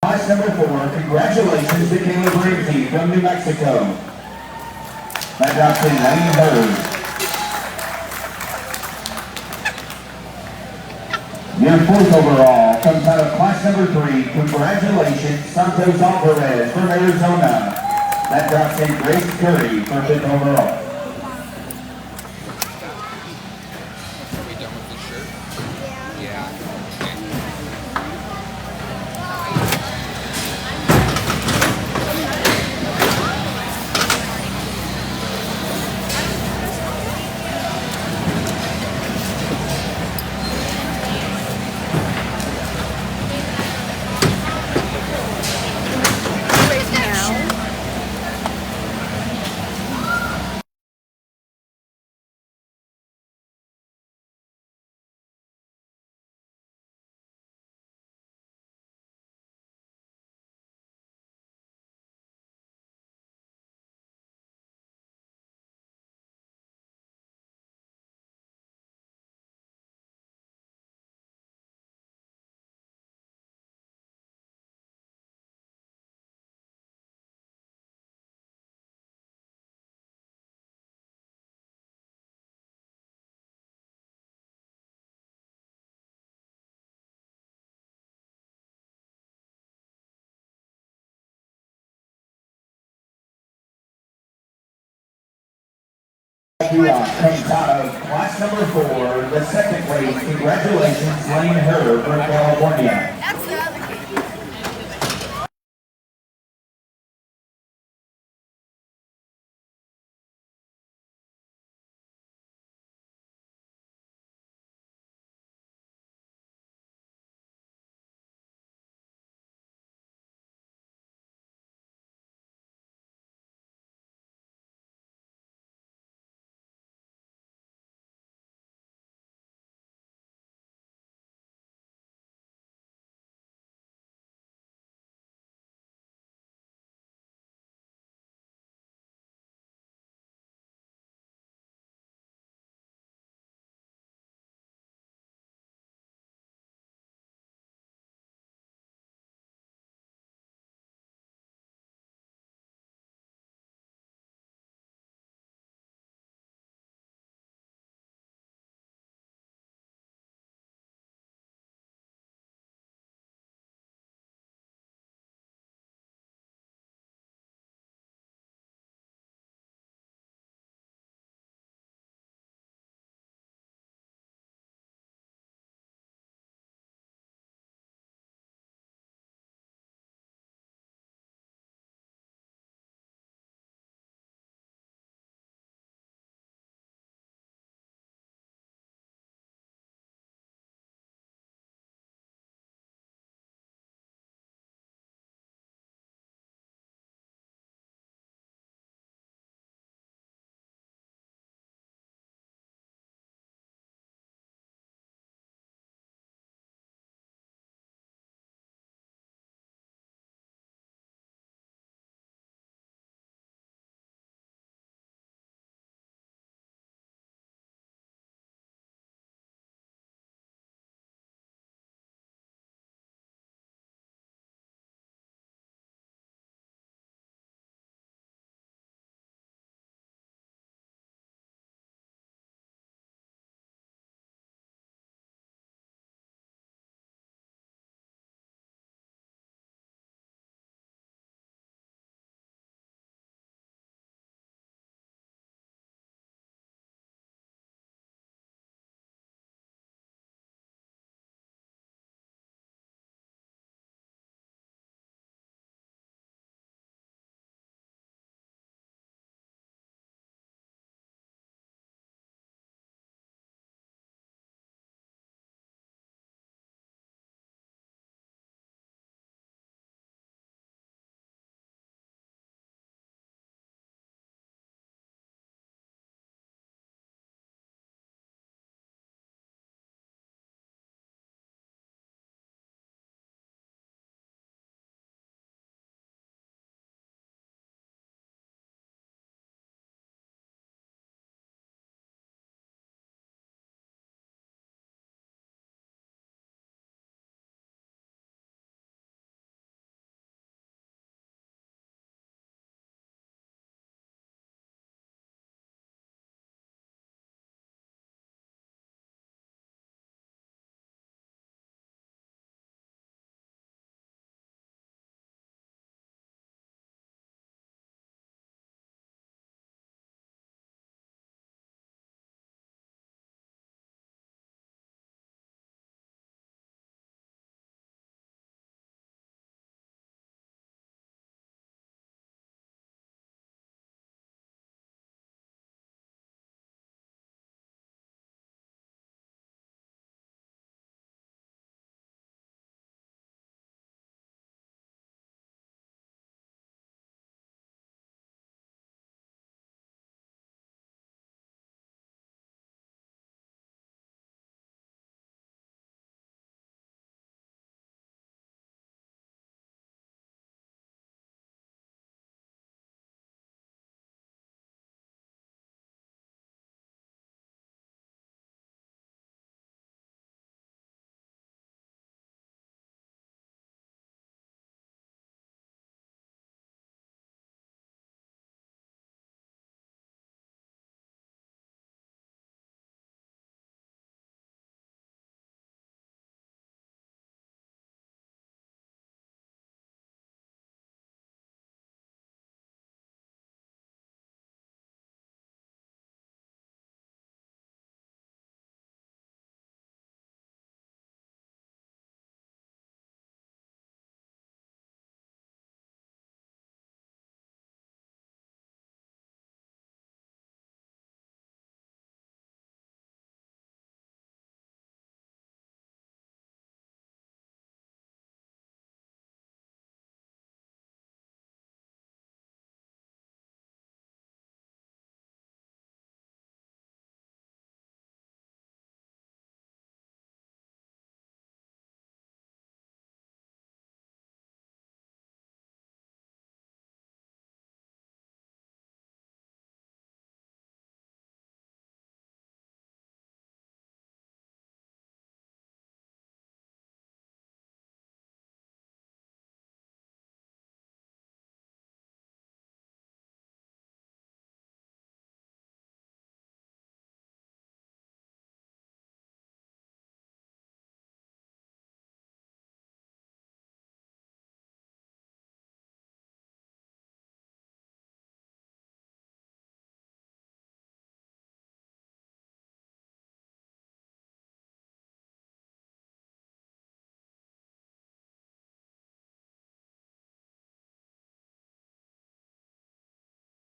Class number 4, congratulations to Caleb Ramsey from New Mexico. That drops in Lane Hurd. Your 4th overall comes out of class number 3. Congratulations, Santos Alvarez from Arizona. That drops in Grace Curry for 5th overall. Are we done with this shirt? Yeah. Comes out of class number 4, the 2nd place. Congratulations, Lane Hurd from California.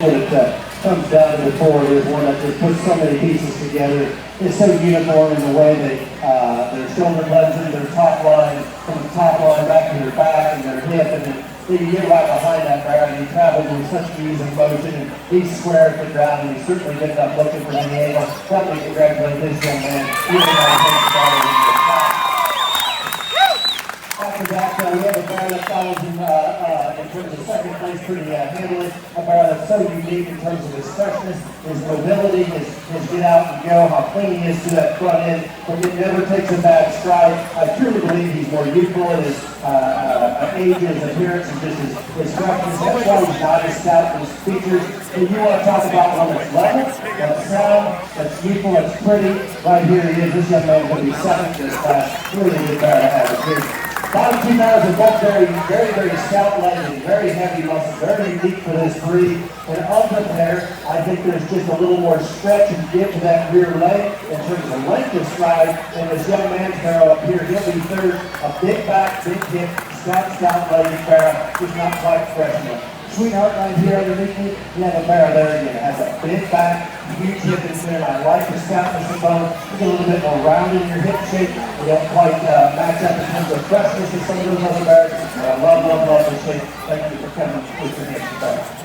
When it comes down to the board, is one that just puts so many pieces together. It's so uniform in the way that their shoulder blends into their top line, from the top line back to their back and their hip, and then you get right behind that barrel, and he travels with such ease and motion, and he's square to the ground, and he certainly did not looking for any angle. Let me congratulate this young man. He really got to take the ball into the top. After that, we have a barrel that follows him in terms of second place pretty handily. A barrel that's so unique in terms of his freshness, his mobility, his get out and go, how clean he is to that front end, but it never takes a bad stride. I truly believe he's more youthful in his age, his appearance, and just his freshness. That's why he's not as stout in his features. If you want to talk about one that's level, that's sound, that's youthful, that's pretty, right here he is. This young man is going to be second in this class. Really good barrel to have a kid. Bottom two barrels are both very stout-legged, very heavy muscle, very unique for this breed. And of the pair, I think there's just a little more stretch and give to that rear leg in terms of length of stride. And this young man's barrel up here, he'll be third. A big back, big hip, stout-legged barrel, just not quite fresh enough. Sweetheart right here underneath me, you have a barrel there again. It has a big back, huge hip in there. I like the stoutness of bone. It's a little bit more rounded in your hip shape. You don't quite match up in terms of freshness with some of those other barrels. But I love the shape. Thank you for coming with your hands together.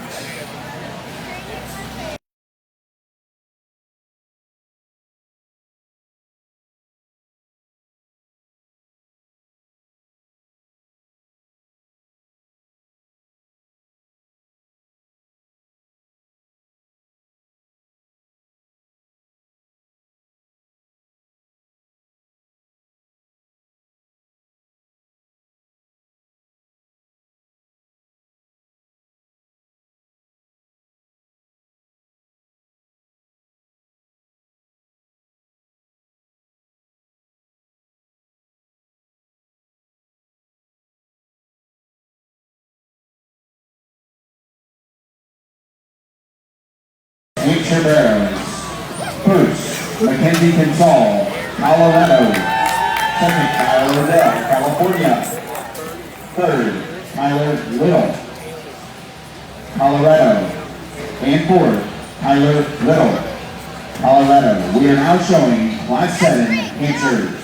Winter Barrows. First, Mackenzie Consol, Colorado. Second, Tyler Liddell, California. Third, Tyler Little, Colorado. And fourth, Tyler Little, Colorado. We are now showing Class 7 Hampshires.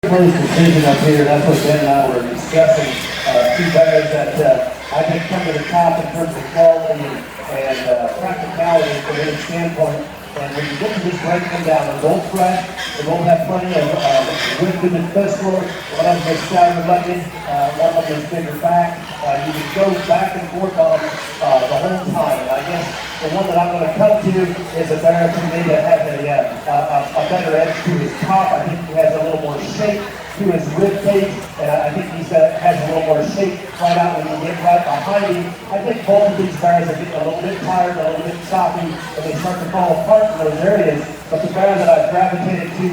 close decision up here. That's what Ben and I were discussing. Two bears that I think come to the top in terms of quality and practicality from his standpoint. And when you get to this break them down, they're both fresh. They both have plenty of wisdom and physical. One of them is stouter looking. One of them is bigger back. You can go back and forth on the whole time. And I guess the one that I'm going to come to is a bear to me that has a better edge to his top. I think he has a little more shape to his rib cage, and I think he has a little more shape right out when you get right behind him. I think both of these bears are getting a little bit tired, a little bit choppy, and they start to fall apart in those areas. But the bear that I've gravitated to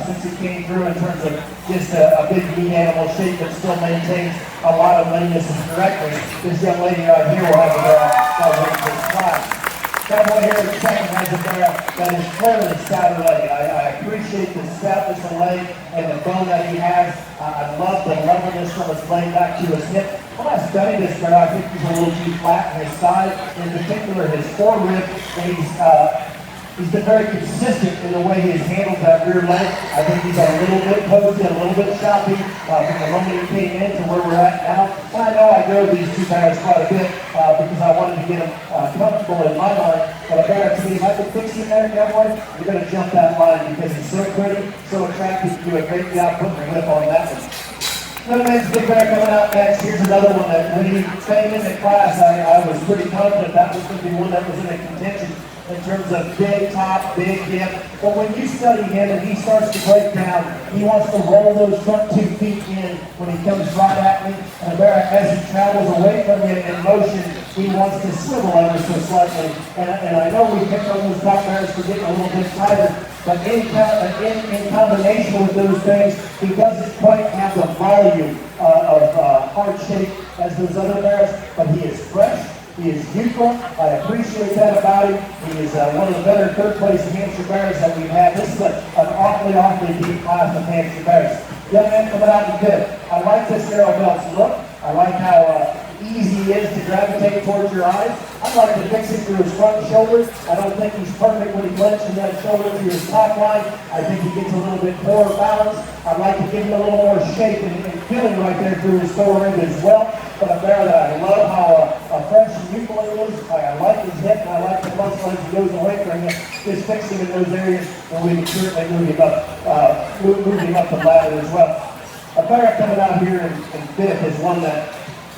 since he came through in terms of just a big meat animal shape that still maintains a lot of leanness and correctness, this young lady right here will have a winning this class. That one here in the second has a bear that is clearly stouter leg. I appreciate the stoutness of leg and the bone that he has. I love the levelness from his leg back to his hip. When I study this bear, I think he's a little too flat in his side, in particular his forerib, and he's been very consistent in the way he has handled that rear leg. I think he's a little bit posy, a little bit choppy from the moment he came in to where we're at now. And I know I drove these two bears quite a bit because I wanted to get them comfortable in my mind. But a bear to me, if I can fix him there, cowboy, you're going to jump that line because he's so pretty, so attractive. You do a great job putting the whip on that one. Another man's big bear coming out next. Here's another one that when he came in the class, I was pretty confident that was going to be one that was in a contention in terms of big top, big hip. But when you study him and he starts to break down, he wants to roll those front 2 feet in when he comes right at me. And the bear, as he travels away from him in motion, he wants to swivel ever so slightly. And I know we picked on those top bears for getting a little bit tighter, but in combination with those things, he doesn't quite have the volume of hard shape as those other bears, but he is fresh. He is youthful. I appreciate that about him. He is one of the better third-place Hampshire Bears that we've had. This is an awfully deep class of Hampshire Bears. Young man coming out and good. I like this Arrow Belt's look. I like how easy he is to gravitate towards your eyes. I'd like to fix him through his front shoulders. I don't think he's perfect when he clenches that shoulder to his top line. I think he gets a little bit more balance. I'd like to give him a little more shape and feeling right there through his forward end as well. But a bear that I love how fresh and youthful he is. I like his hip and I like the muscle as he goes away from him. Just fix him in those areas where we can certainly move him up the ladder as well. A bear coming out here in fifth is one that,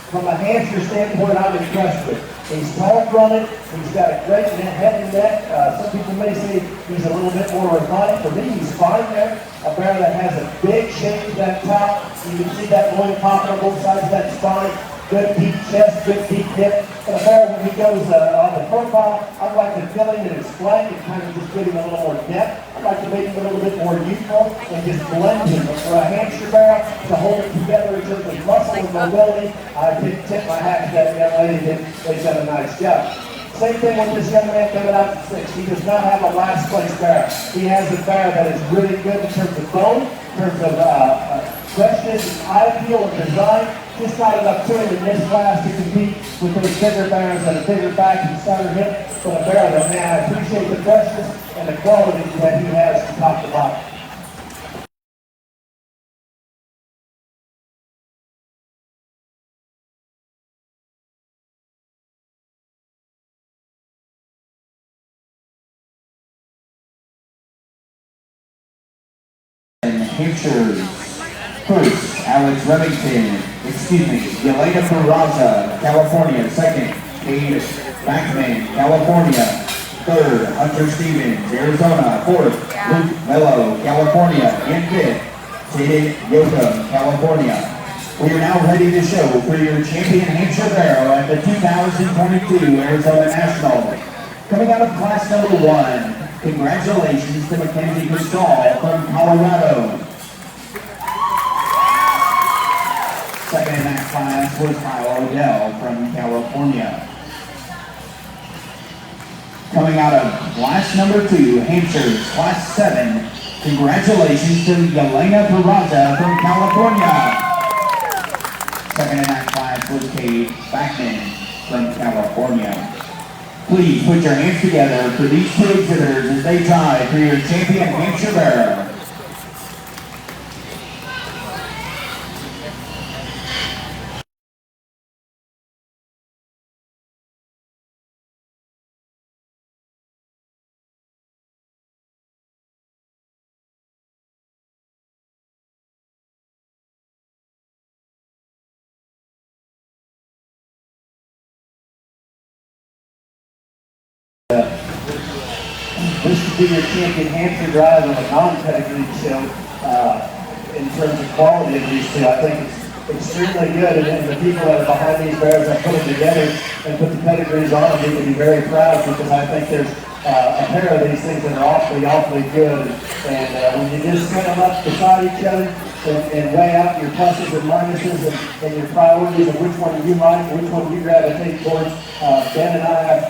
from a Hampshire standpoint, I'm impressed with. He's tall fronted, he's got a great head and neck. Some people may say he's a little bit more refined. For me, he's fine there. A bear that has a big shape to that top. You can see that loin popping on both sides of that spine. Good deep chest, good deep hip. But a bear, when he goes on the profile, I'd like to fill him in his flank and kind of just give him a little more depth. I'd like to make him a little bit more youthful and just blend him. But for a Hampshire bear to hold it together in terms of muscle and mobility, I did tip my hat to that young lady. They've done a nice job. Same thing with this young man coming out at 6. He does not have a last place bear. He has a bear that is really good in terms of bone, in terms of freshness, eye appeal, and design. Just not enough to him in this class to compete with those bigger bears that are bigger back and stouter hip. But a bear that, man, I appreciate the freshness and the quality that he has from top to bottom. Hampshire's first, Alex Remington, Yelena Peraza, California. Second, Cade Backman, California. Third, Hunter Stevens, Arizona. Fourth, Luke Mello, California. And fifth, Jaden Yoakum, California. We are now ready to show for your champion Hampshire Barrow at the 2022 Arizona National. Coming out of class number 1, congratulations to Mackenzie Gustall from Colorado. Second in that class was Kyle Odell from California. Coming out of class number 2, Hampshire's class 7, congratulations to Yelena Peraza from California. Second in that class was Cade Backman from California. Please put your hands together for these two exhibitors as they tie for your champion Hampshire Barrow. This should be your champion Hampshire drive on a non-pedigree show in terms of quality of these two. I think it's extremely good, and the people that are behind these bears that put them together and put the pedigrees on them need to be very proud, because I think there's a pair of these things that are awfully good. And when you just set them up beside each other and weigh out your pluses and minuses and your priorities of which one you like, which one you gravitate towards, Ben and I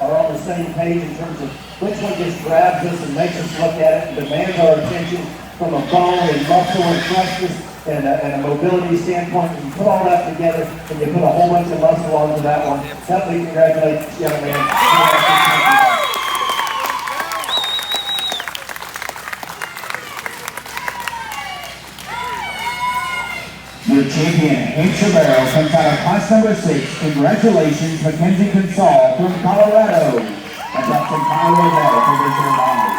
are on the same page in terms of which one just grabs us and makes us look at it and demands our attention from a bone and muscle and freshness and a mobility standpoint. And you put all that together and you put a whole bunch of muscle onto that one. Help me congratulate this young man. Your champion, Hampshire Barrow, comes out of class number 6. Congratulations, Mackenzie Consall from Colorado. And Dr. Kyle Odell for Visitor Honors.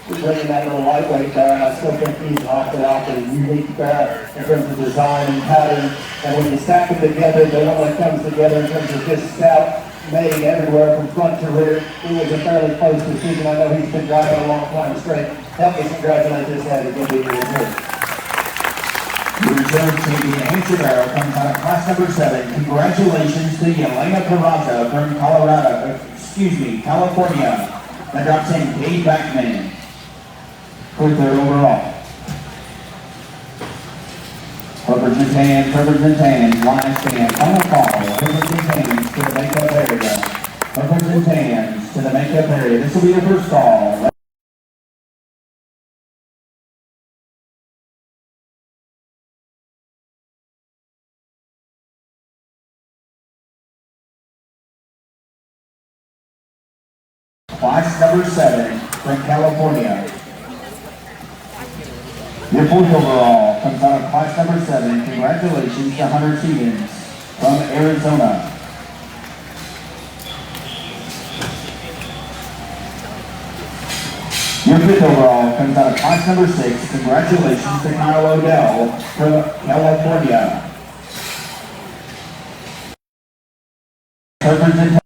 We're bringing that little lightweight bear, and I still think he's an awfully unique bear in terms of design and pattern. And when you stack them together, the one that comes together in terms of just stout, mating everywhere from front to rear. It was a fairly close decision. I know he's been driving a long time straight. Help me congratulate this head. It's going to be here. Your reserve champion, Hampshire Barrow, comes out of class number 7. Congratulations to Yelena Peraza from California. That drops in Kate Backman for 3rd overall. Herbert and Tan, last stand, final call. Herbert and Tans to the makeup area. Herbert and Tans to the makeup area. This will be your first call. Class number 7 from California. Your 4th overall comes out of class number 7. Congratulations to Hunter Stevens from Arizona. Your 5th overall comes out of class number 6. Congratulations to Kyle Odell from California. Representative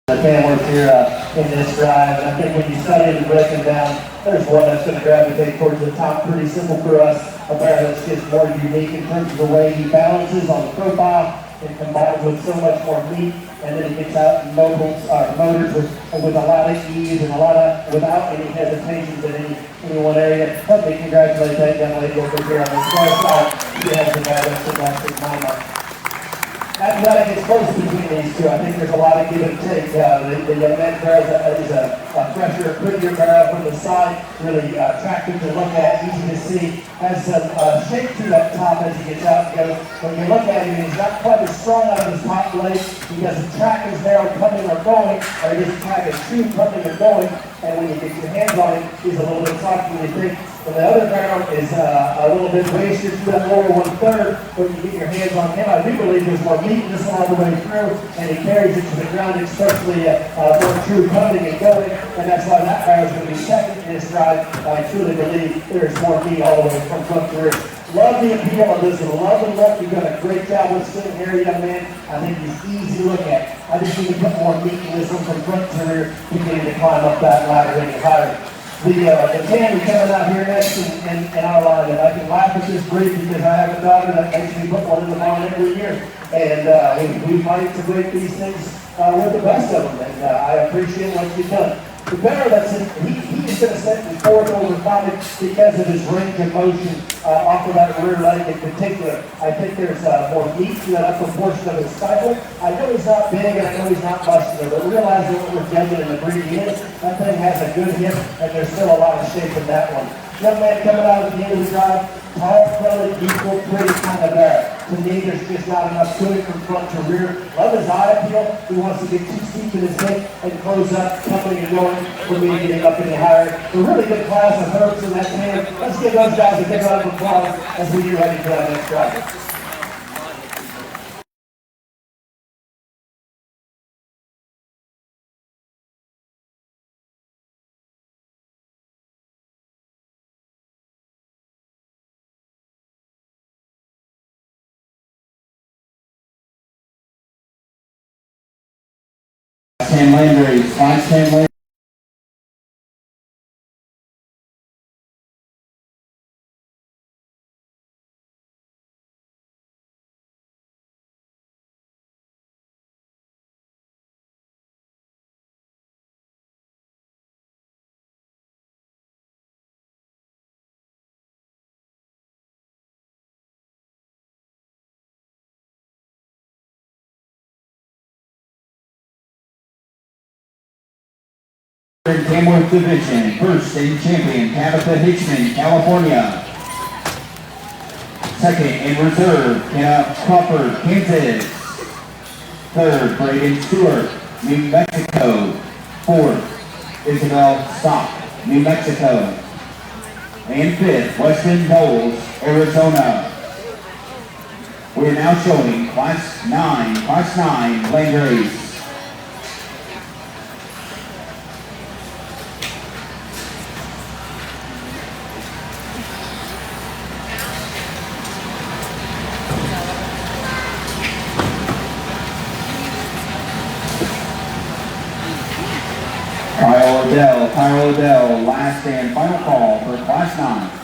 The families here in this drive, and I think when you study it and break them down, there's one that's going to gravitate towards the top. Pretty simple for us. A bear that's just more unique in terms of the way he balances on the profile and combines with so much more meat, and then he gets out and motors with a lot of ease and without any hesitations in any one area. Let me congratulate that young lady over here on the far side. She has the guy that's fantastic mama. Athletic is close between these two. I think there's a lot of give and take. The young man Barrow is a fresher, prettier Barrow from the side, really attractive to look at, easy to see. Has some shape to that top as he gets out and goes. When you look at him, he's not quite as strong out of his top leg. He doesn't track his barrel coming or going, or he doesn't track his shoe coming or going. And when you get your hands on him, he's a little bit softer than you think. And the other barrel is a little bit wasted to that lower 1/3. When you get your hands on him, I do believe there's more meat in this one all the way through, and he carries it to the ground, especially more true coming and going, and that's why that barrel is going to be second in this drive. I truly believe there's more meat all the way from front to rear. Love the appeal of this, and love the look. You've done a great job with sitting here, young man. I think he's easy to look at. I just need to put more meat in this one from front to rear, beginning to climb up that ladder any higher. The candy coming out here next in our line, and I can laugh at this breed because I have a daughter that makes me put one in the barn every year, and we fight to break these things with the best of them, and I appreciate what you've done. The Barrow he is going to set the fourth over 5 because of his range of motion off of that rear leg in particular. I think there's more meat to that upper portion of his stifle. I know he's not big and I know he's not muscular, but realizing what we're judging in the breed is, that thing has a good hip and there's still a lot of shape in that one. Young man coming out at the end of the drive, tall, belly, equal, pretty kind of Barrow. To me, there's just not enough to it from front to rear. Love his eye appeal. He wants to get too steep in his hip and close up, coming and going for me getting up any higher. A really good class of herbs in that can. Let's give those guys a big round of applause as we get ready for that next drive. Class 10 land race, class 10 land. Tamworth Division, first state champion Tabitha Hitchman, California. Second in reserve, Crawford, Kansas. Third, Braden Stewart, New Mexico. Fourth, Isabel Stock, New Mexico. And fifth, Weston Knowles, Arizona. We are now showing Class 9 land race. Kyle Odell, last and final call for Class 9.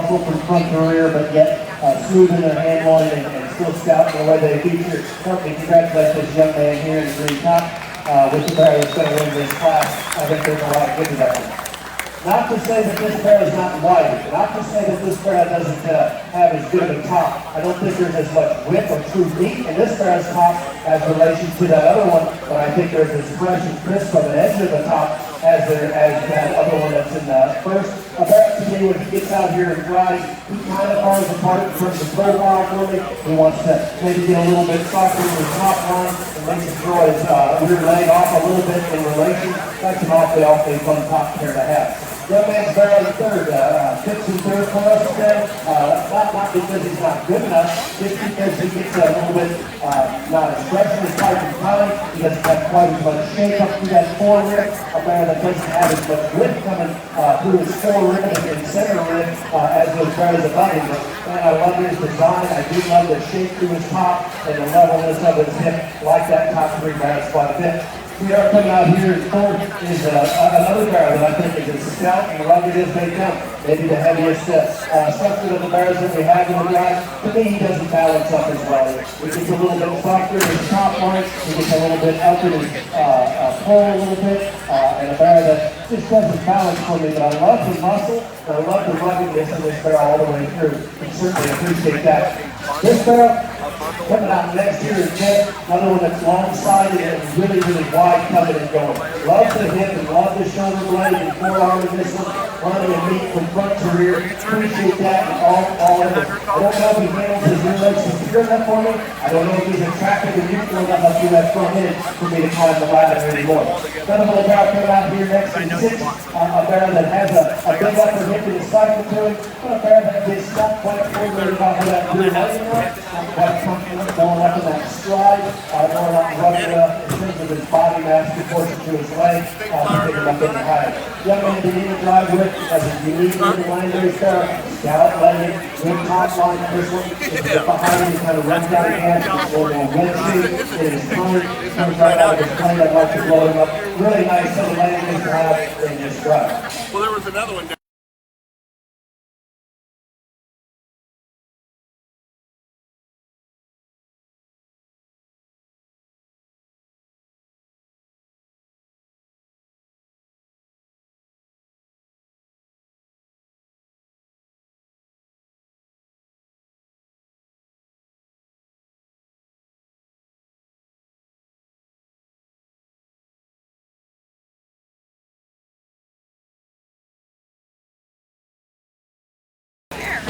muscle from front to rear, but yet smooth in their handling and still scout in the way they feature. Help me congratulate this young man here in the green top with the Barrow that's going to win this class. I think there's a lot of good to that one. Not to say that this Barrow is not wide, not to say that this Barrow doesn't have as good of a top. I don't think there's as much width or true meat in this Barrow's top as relation to that other one, but I think there's as fresh and crisp of an edge of the top as that other one that's in the first. A Barrow to me, when he gets out here and rides, he kind of falls apart in terms of profile for me. He wants to maybe get a little bit softer in the top line and makes him throw his rear leg off a little bit in relation. That's an awfully fun top pair to have. Young man's Barrow the third, fits in third for us today. Not because he's not good enough, just because he gets a little bit not as fresh as tight and time. He doesn't have quite as much shake up through that fore rib. A Barrow that doesn't have as much width coming through his fore rib and center rib as those Barrows above him. But man, I love his design. I do love the shape through his top and the levelness of his hip. Like that top three Barrows quite a bit. We are coming out here in fourth is another Barrow that I think is as stout and rugged as they come. Maybe the heaviest structure of the Barrows that we have in the drive. To me, he doesn't balance up as well. He gets a little bit softer in his top line. He gets a little bit up in his pull a little bit. And a Barrow that just doesn't balance for me. But I love the muscle and I love the ruggedness of this Barrow all the way through. I certainly appreciate that. This Barrow coming out next year is Jet, another one that's long-sided and really wide coming and going. Love the hip and love the shoulder blade and forearm in this one. Running and meat from front to rear. Appreciate that and all of it. I don't know if he handles his rear legs secure enough for me. I don't know if he's attractive and useful enough up through that front end for me to climb the ladder anymore. Another little Barrow coming out here next in sixth. A Barrow that has a big upper hip in his cycle to him. But a Barrow that gets not quite coordinated off of that rear leg enough. Not quite comfortable, going up in that stride, going up rugged enough in terms of his body mass proportion to his leg, to pick him up in the height. Young man to need to drive with as a unique little line race there. Scout legged, good top line for this one. If you get behind him, he kind of runs down again, or a wind shoot in his tongue, comes right out of his plane. I'd like to blow him up. Really nice little line race to have in this drive. Well, there was another one.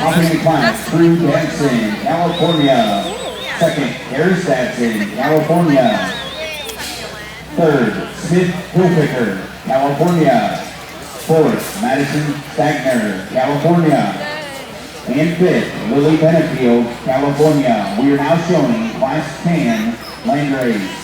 Offensive class, Drew Danson, California. Second, Harris Statson, California. Third, Smith Hilfiger, California. Fourth, Madison Stagner, California. And fifth, Lily Benefield, California. We are now showing Class 10 land race.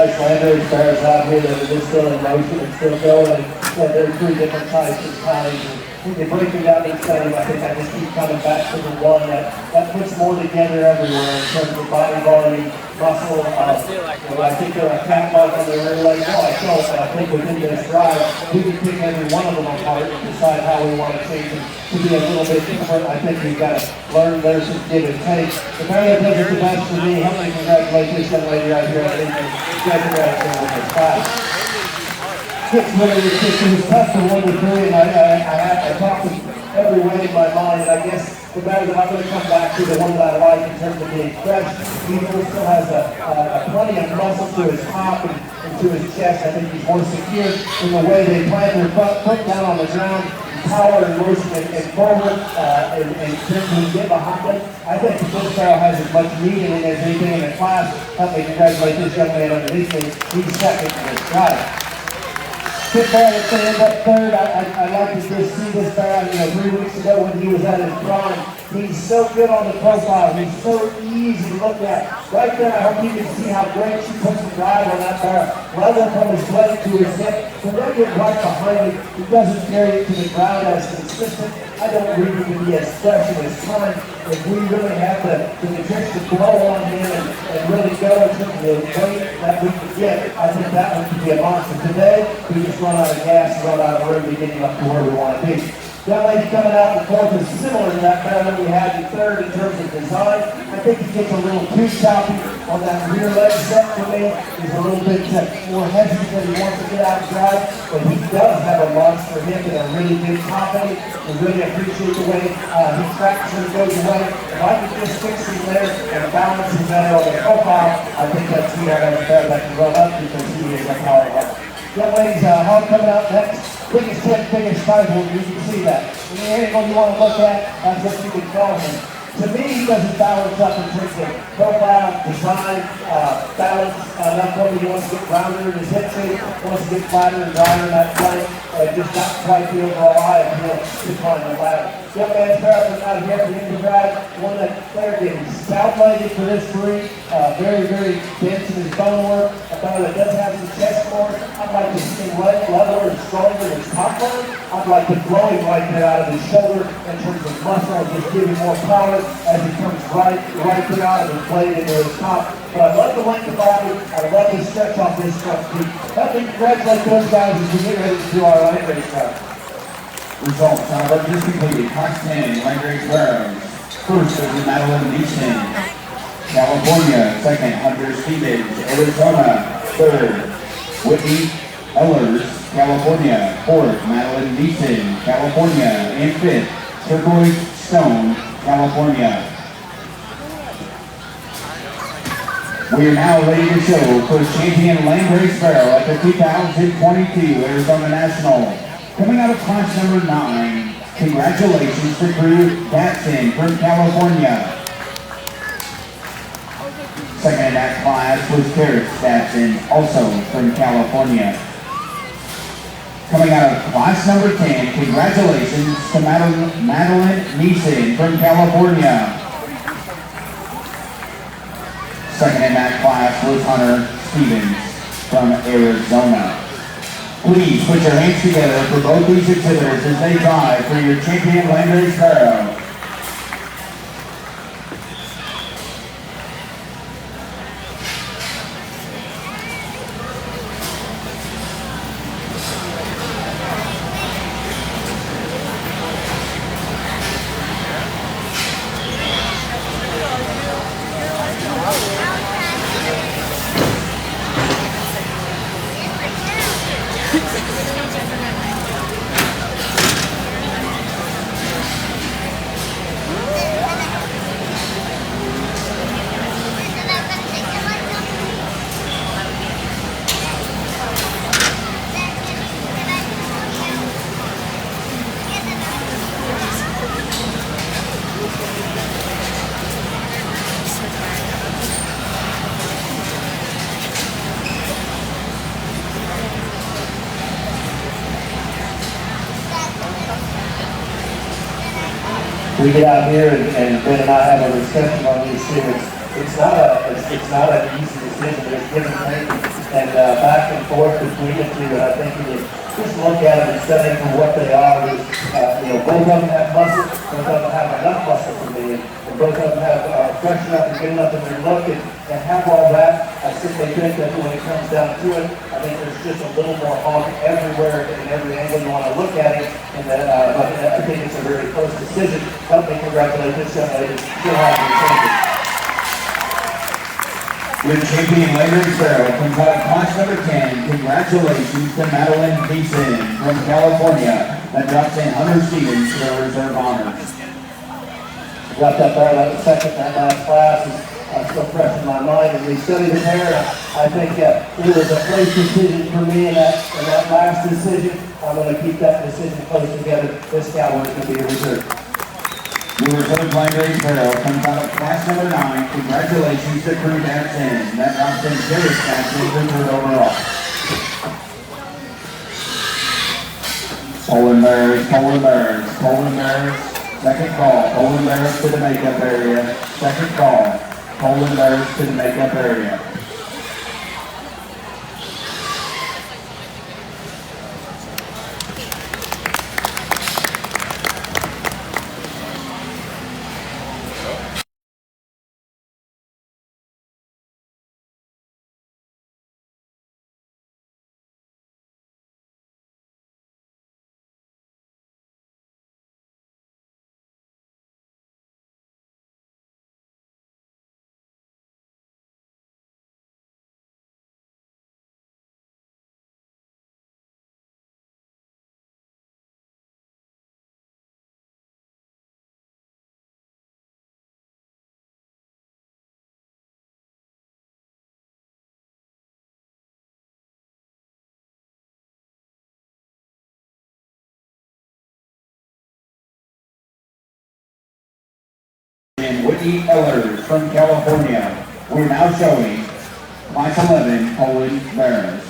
Landers Barrows out here that are still in motion and still going. And there are three different types and kinds. And when you break them down each time, I think I just keep coming back to the one that puts more together everywhere in terms of body volume, muscle. I think they're a catalog on their rear leg. No, I don't, but I think within this drive, we can pick every one of them apart and decide how we want to change them to be a little bit different. I think we've got to learn there's some give and take. The guy that does it the best for me, help me congratulate this young lady right here. I think congratulations on this class. It's really tough to 1 to 3, and I talk to every way in my mind, and I guess the guy that I'm going to come back to, the one that I like in terms of being fresh, he still has plenty of muscle to his top and to his chest. I think he's more secure in the way they plant their foot down on the ground, power and motion and forward, and certainly get behind it. I think this barrel has as much meat in it as anything in the class. Help me congratulate this young man underneath me. He's second in this drive. Kit Barrow is going to end up third. I like to just see this Barrow, 3 weeks ago when he was at his prime. He's so good on the profile. He's so easy to look at. Right there, I hope you can see how great she puts the drive on that Barrow. Level from his leg to his hip. So they get right behind it. He doesn't carry it to the ground as consistent. I don't believe he can be as fresh in his time. If we really have the nutrition to blow on him and really go into the weight that we can get, I think that one could be a monster. Today, we just run out of gas and run out of room to get him up to where we want to be. Young lady coming out in fourth is similar to that barrel that we had in third in terms of design. I think he gets a little too choppy on that rear leg set for me. He's a little bit more heavy than he wants to get out and drive, but he does have a monster hip and a really big top end. We really appreciate the way he tracks when he goes away. If I can just fix him there and balance him better on the profile, I think that's the barrel that can run up because he is a power level. Young ladies, Hog coming out next. Biggest tip, biggest title, you can see that. Any angle you want to look at, that's what you can call him. To me, he doesn't balance up in terms of profile, design, balance. Not only he wants to get rounder in his hip shape, wants to get flatter and drier in that flank, just not quite the overall eye appeal to climb the ladder. Young man's Barrow out here at the end of the drive, one that Claire gave him stout-legged for this breed, very, very dense in his bone work. A fellow that does have some chest force. I'd like to see him leveler and stronger in his top line. I'd like to blow him right there out of his shoulder in terms of muscle and just give him more power as he comes right there out of his blade into his top. But I love the length of body. I love the stretch off this front feet. Let me congratulate those guys as we get ready to do our light race route. Results on our just completed. Class 10, Landgrace Barrows. First is Madeline Neeson, California. Second, Hunter Stevens, Arizona. Third, Whitney Ellers, California. Fourth, Madeline Neeson, California. And fifth, Turquoise Stone, California. We are now ready to show first champion Landgrace Barrow at the 2022 Arizona National. Coming out of class number 9, congratulations to Drew Gatson from California. Second in that class was Garrett Gatson, also from California. Coming out of class number 10, congratulations to Madeline Neeson from California. Second in that class was Hunter Stevens from Arizona. Please put your hands together for both these exhibitors as they vie for your champion Landgrace Barrow. We get out here and Ben and I have a discussion on these two. It's not an easy decision. There's give and take. and back and forth between the two. And I think you just look at them and study for what they are. Both of them have muscle, both of them have enough muscle for me, and both of them have fresh enough and good enough in their look and have all that. I simply think that when it comes down to it, I think there's just a little more honk everywhere in every angle you want to look at it, and that, but I think it's a very close decision. Help me congratulate this young lady. She'll have the changes. With champion Landry Barrow comes out of class number 10. Congratulations to Madeline Beeson from California. That drops in Hunter Stevens to the reserve honors. Left up there, that was second, that last class is still fresh in my mind. And we studied the pair. I think it was a close decision for me in that last decision. I'm going to keep that decision close together. This cowboy is going to be a reserve. Your reserve Landry Barrow comes out of class number 9. Congratulations to Crew Jackson. That drops in Jerry Jackson to the third overall. Poland Bears. Second call. Poland Bears to the makeup area. Second call. Poland Bears to the makeup area. And Whitney Ellers from California. We're now showing class 11 Poland Bears.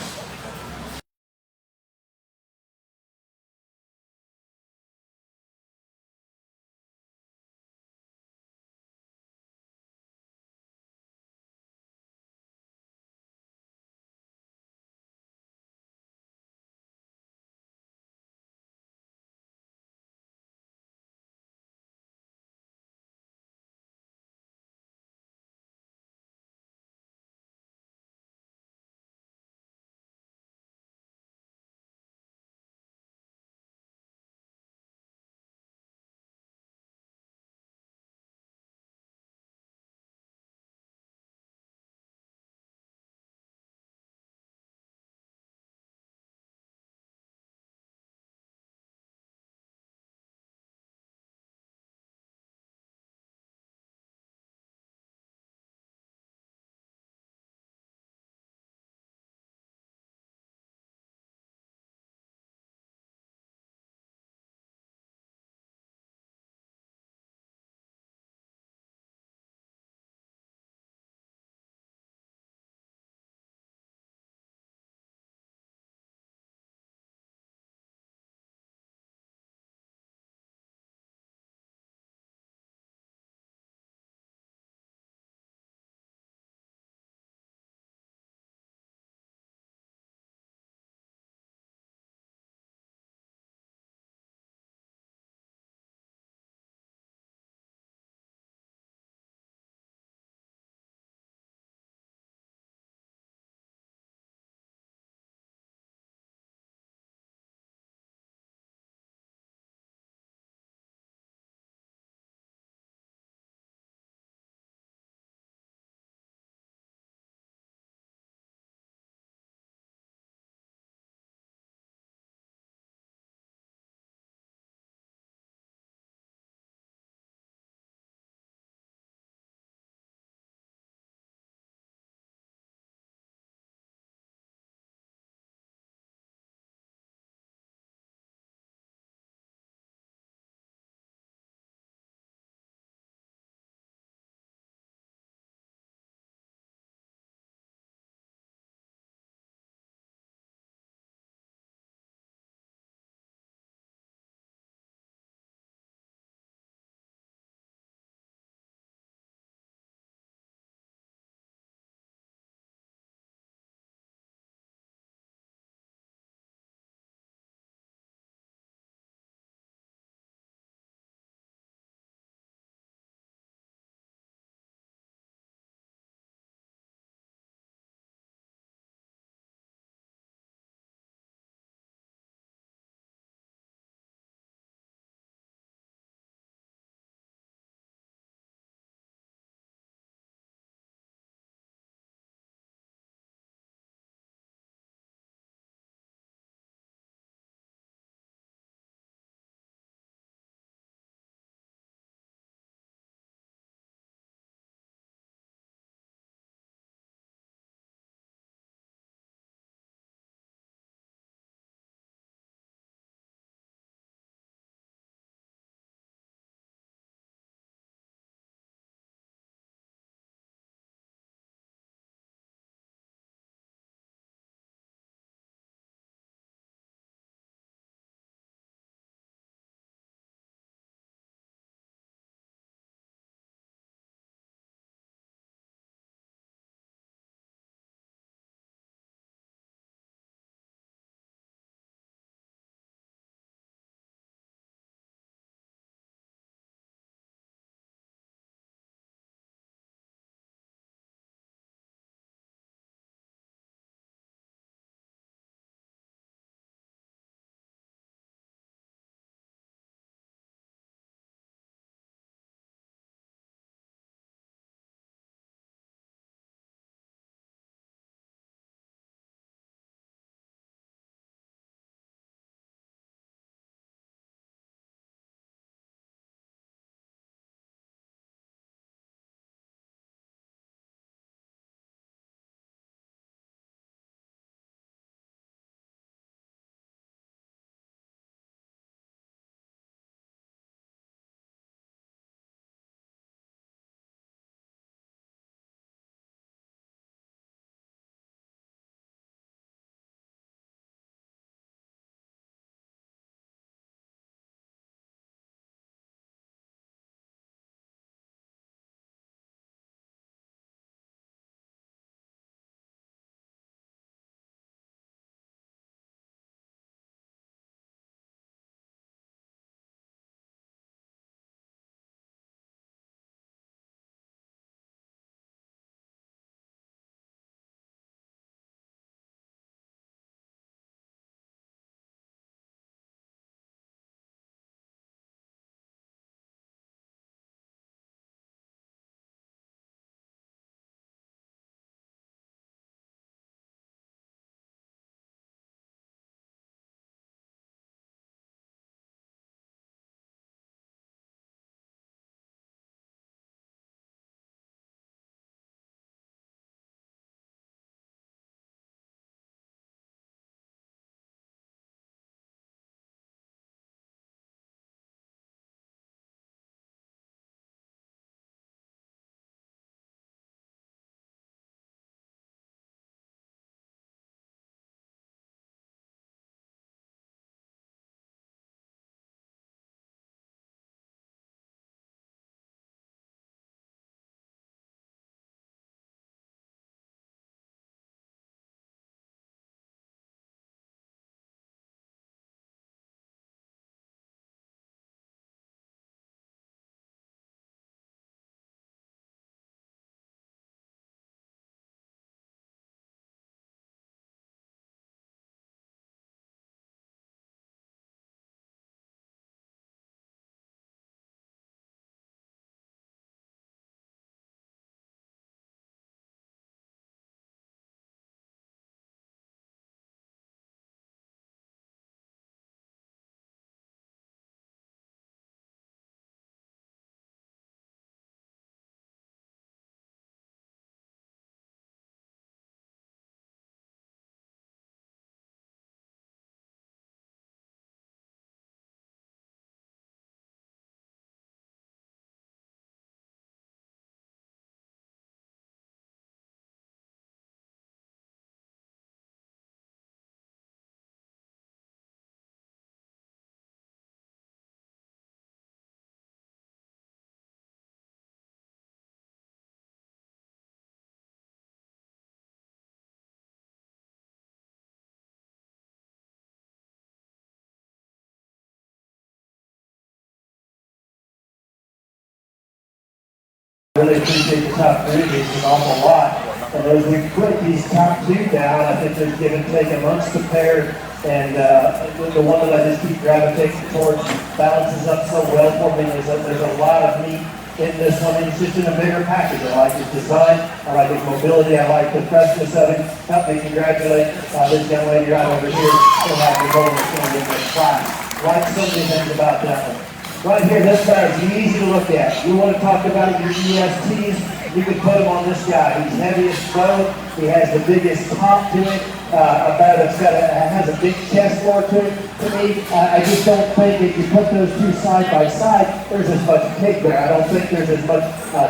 really appreciate the top three. It's an awful lot. And as we put these top two down, I think there's give and take amongst the pair. And the one that I just keep gravitating towards balances up so well for me is that there's a lot of meat in this one. It's just in a bigger package. I like its design. I like its mobility. I like the freshness of it. Help me congratulate this young lady right over here. She'll have the gold that's going to get this class. Like so many things about that one. Right here, this guy is easy to look at. You want to talk about your ESTs, you can put him on this guy. He's heaviest bone. He has the biggest top to it. Has a big chest more to it. To me, I just don't think if you put those two side by side, there's as much kick there. I don't think there's as much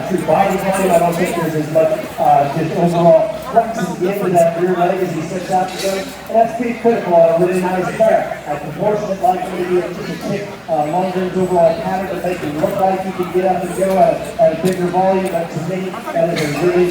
true body volume. I don't think there's as much just overall flexing into that rear leg as he sits out together. And that's pretty critical on a really nice pair. A proportionate like maybe just a tick longer his overall pattern to make him look like he can get up and go at a bigger volume. But to me, that is a really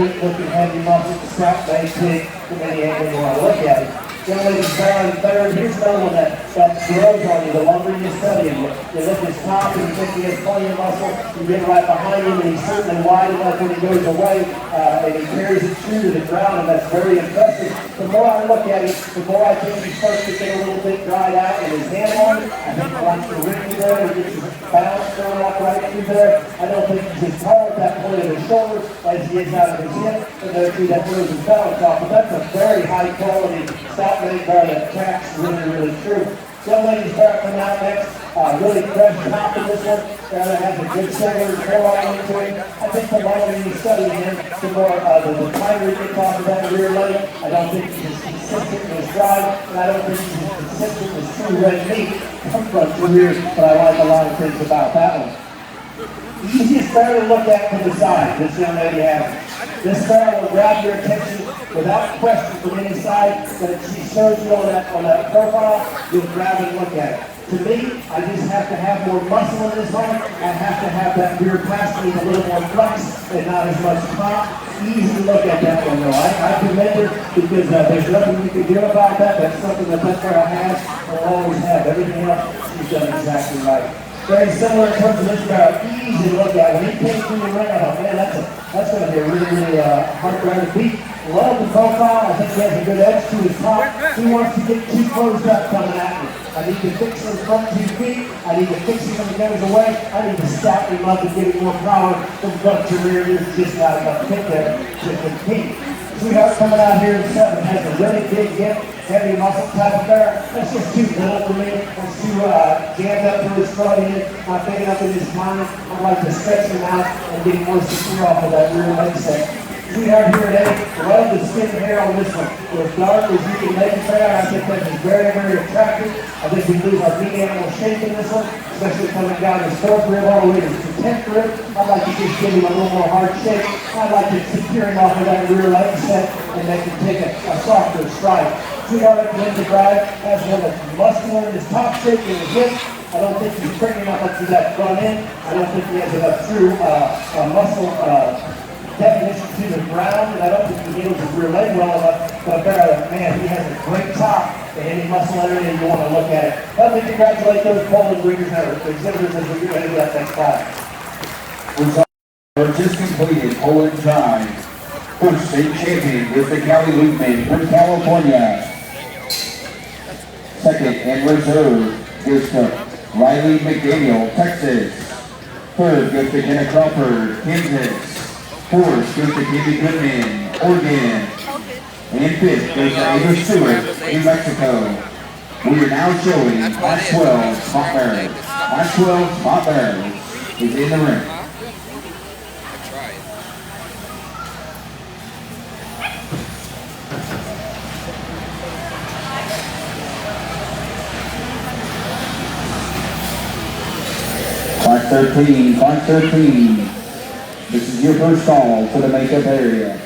neat looking heavy muscle, strap base pig, from any angle you want to look at it. Young lady's Barrow in third. Here's another one that grows on you the longer you study him. You look at his top and you think he has plenty of muscle. You get right behind him and he's certainly wide enough when he goes away and he carries it true to the ground, and that's very impressive. The more I look at him, the more I think he starts to get a little bit dried out in his hand on it. I think he likes the rhythm there. He gets his balance going up right through there. I don't think he's as tall at that point of his shoulder as he is out of his hip. And there's that throws his balance off. But that's a very high quality stop leg bar that tracks really, really true. Young lady's bar coming out next. Really fresh top in this one. That has a good cellular hairline into it. I think the longer you study him, the more the tighter he gets off of that rear leg. I don't think he's as consistent in his drive, and I don't think he's as consistent as true red meat come from career, but I like a lot of things about that one. Easiest bear to look at from the side, this young lady has. This bear will grab your attention without question from any side that she shows you on that profile. You'll grab and look at it. To me, I just have to have more muscle in this arm. I have to have that rear plastic a little more flex and not as much pop. Easy to look at that one though. I commend her because there's nothing you can do about that. That's something that bear has and will always have. Everything else, she's done exactly right. Very similar in terms of this guy, easy to look at. When he came through the ring, I thought, man, that's going to be a really, really hard guy to beat. Love the profile. I think he has a good edge to his top. He wants to get too closed up coming at me. I need to fix him front 2 feet. I need to fix him when he goes away. I need to stack him up and give him more power from front to rear. There's just not enough kick there to compete. Sweetheart coming out here in 7 has a really big hip, heavy muscle type of bear. That's just too little for me. It's too jammed up through his front end, not big enough in his mind. I'd like to stretch him out and get more secure off of that rear leg set. Sweetheart here today, love the skin hair on this one. As dark as you can make it there, I think that is very, very attractive. I think we lose our big animal shape in this one, especially coming down his 4th rib all the way to his 10th rib. I'd like to just give him a little more hard shape. I'd like to secure him off of that rear leg set and make him take a softer stride. Sweetheart at the end of the drive has one that's muscular in his top shape and his hip. I don't think he's bringing enough up to that front end. I don't think he has enough true muscle definition to the ground, and I don't think he handles his rear leg well enough. But man, he has a great top and any muscle area you want to look at it. Let me congratulate those Poland breeders and exhibitors as we get ready for that next class. We're just completed Poland Drive. First state champion is the Cali Loopman from California. Second and reserve goes to Riley McDaniel, Texas. Third goes to Jenna Crawford, Kansas. Fourth goes to Katie Goodman, Oregon. And fifth goes to Ava Stewart, New Mexico. We are now showing Class 12 Spot Barrow. Class 12 Spot Barrow is in the ring. Class 13, Class 13. This is your first call for the makeup area.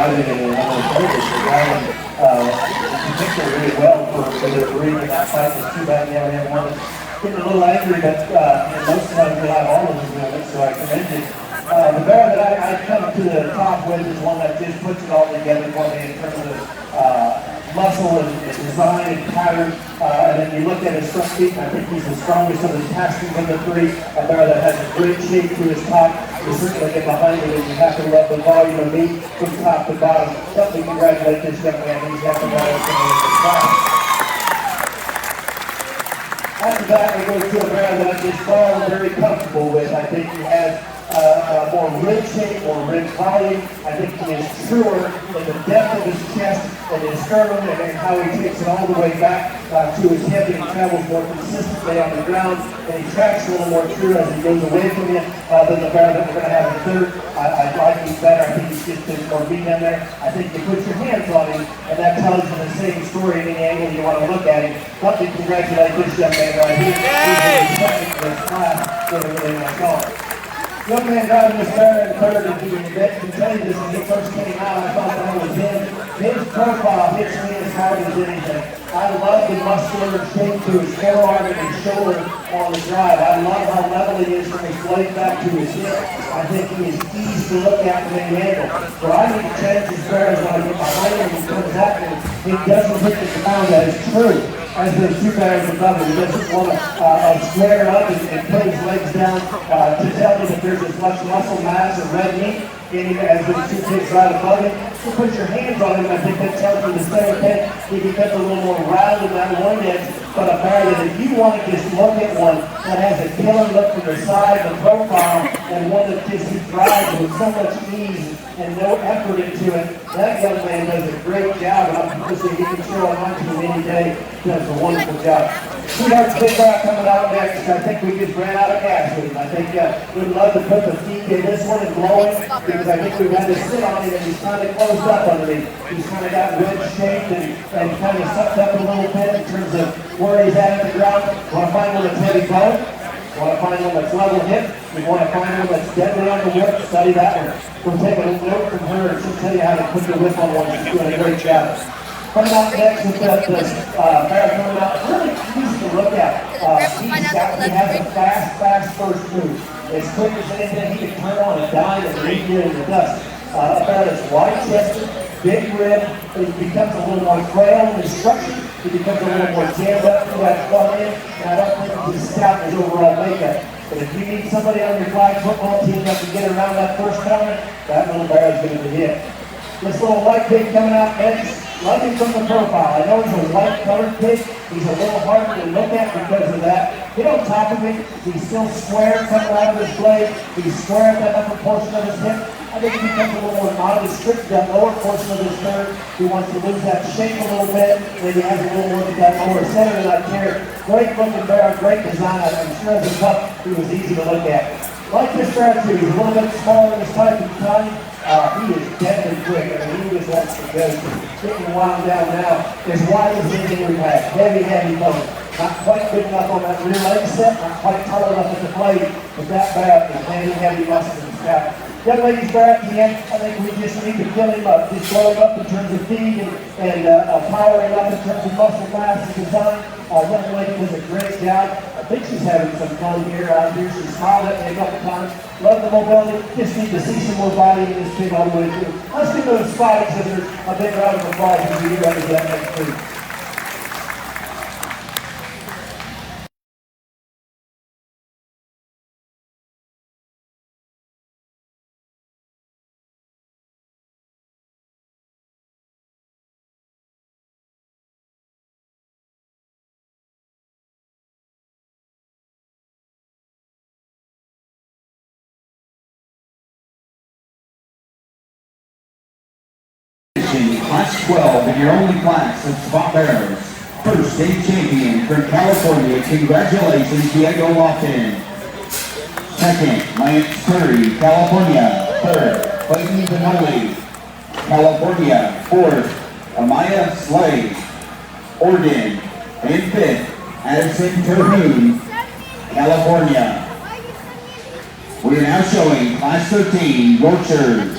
driving in another service. They're driving particularly really well for their breed in that fight. It's too bad they haven't had one that's getting a little angry, but most of the time they have all of them doing it, so I commend you. The bear that I come to the top with is one that just puts it all together for me in terms of muscle and design and pattern. And then you look at his front feet, and I think he's the strongest of his pastures of the three. A bear that has a great shape to his top. You certainly get behind it, and you have to love the volume of meat from top to bottom. Let me congratulate this young man. He's got the better in his class. After that, we go to a bear that I'm just all very comfortable with. I think he has more rib shape, more rib volume. I think he is truer in the depth of his chest and his sternum, and how he takes it all the way back to his hip, and he travels more consistently on the ground, and he tracks a little more true as he goes away from you than the bear that we're going to have in third. I like him better. I think he's just more meat in there. I think you put your hands on him, and that tells you the same story in any angle you want to look at him. Let me congratulate this young man right here. He's second in this class with a really nice arm. Young man driving this bear in third, and he can tell you this when he first came out, I thought that was him. His profile hits me as hard as anything. I love the muscular shape to his forearm and his shoulder on the drive. I love how level he is from his blade back to his hip. I think he is easy to look at from any angle. Where I need to change his bear is when I get behind him and he comes at me, he doesn't hit the ground that is true. As those two bears above him, he doesn't want to square up and put his legs down to tell me that there's as much muscle mass or red meat in him as those two pigs right above him. You put your hands on him, I think that tells you the same thing. He becomes a little more rounded on one edge, but a bear that if you want to just look at one that has a killer look from the side, the profile, and one that just he drives with so much ease and no effort into it, that young man does a great job, and I'm sure he can show on to him any day. Does a wonderful job. Sweetheart's big guy coming out next. I think we just ran out of gas with him. I think we'd love to put the feet in this one and blow him, because I think we've had to sit on him and he's kind of closed up underneath. He's kind of got rib shaped and kind of sucked up a little bit in terms of where he's at the ground. Want to find one that's heavy bone? Want to find one that's level hip? We want to find one that's deadly on the whip? Study that one. We'll take a note from her and she'll tell you how to put the whip on one. She's doing a great job. Coming out next with this bear coming out, really easy to look at. He has a fast first move. As quick as anything, he can turn on a dime and leave you in the dust. A bear that's wide-chested, big rib, but he becomes a little more frail in his structure. He becomes a little more jammed up to that front end, and I don't think he's stout in his overall makeup. But if you need somebody on your flag football team that can get around that first corner, that little bear is going to be hit. This little white pig coming out next. Love him from the profile. I know he's a white-colored pig. He's a little harder to look at because of that. Get on top of him. He's still square coming out of his blade. He's square at that upper portion of his hip. I think he becomes a little more nondescript, that lower portion of his third. He wants to lose that shape a little bit. Maybe has a little more of that lower center of that carrot. Great looking bear, great design. I'm sure as a pup, he was easy to look at. Like this bear too, he's a little bit smaller in his type of time. He is deadly quick. I mean, he just wants to go. Getting wound down now. As wide as anything we've had. Heavy bone. Not quite good enough on that rear leg set. Not quite tall enough at the blade. But that bear is heavy muscle in his scalp. Young ladies bear at the end, I think we just need to fill him up. Just blow him up in terms of feed and power him up in terms of muscle mass and design. Young lady does a great job. I think she's having some fun here out here. She smiled at me a couple times. Love the mobility. Just need to see some more body in this pig all the way through. Let's give those spikes as there's a big round of applause as we get ready to that next week. Class 12 in your only class of spot bearers. First state champion from California, congratulations, Diego Lofton. Second, Lance Curry, California. Third, Clayton Benoli, California. Fourth, Amaya Slade, Oregon. And fifth, Addison Terhune, California. We are now showing Class 13 Yorkshire.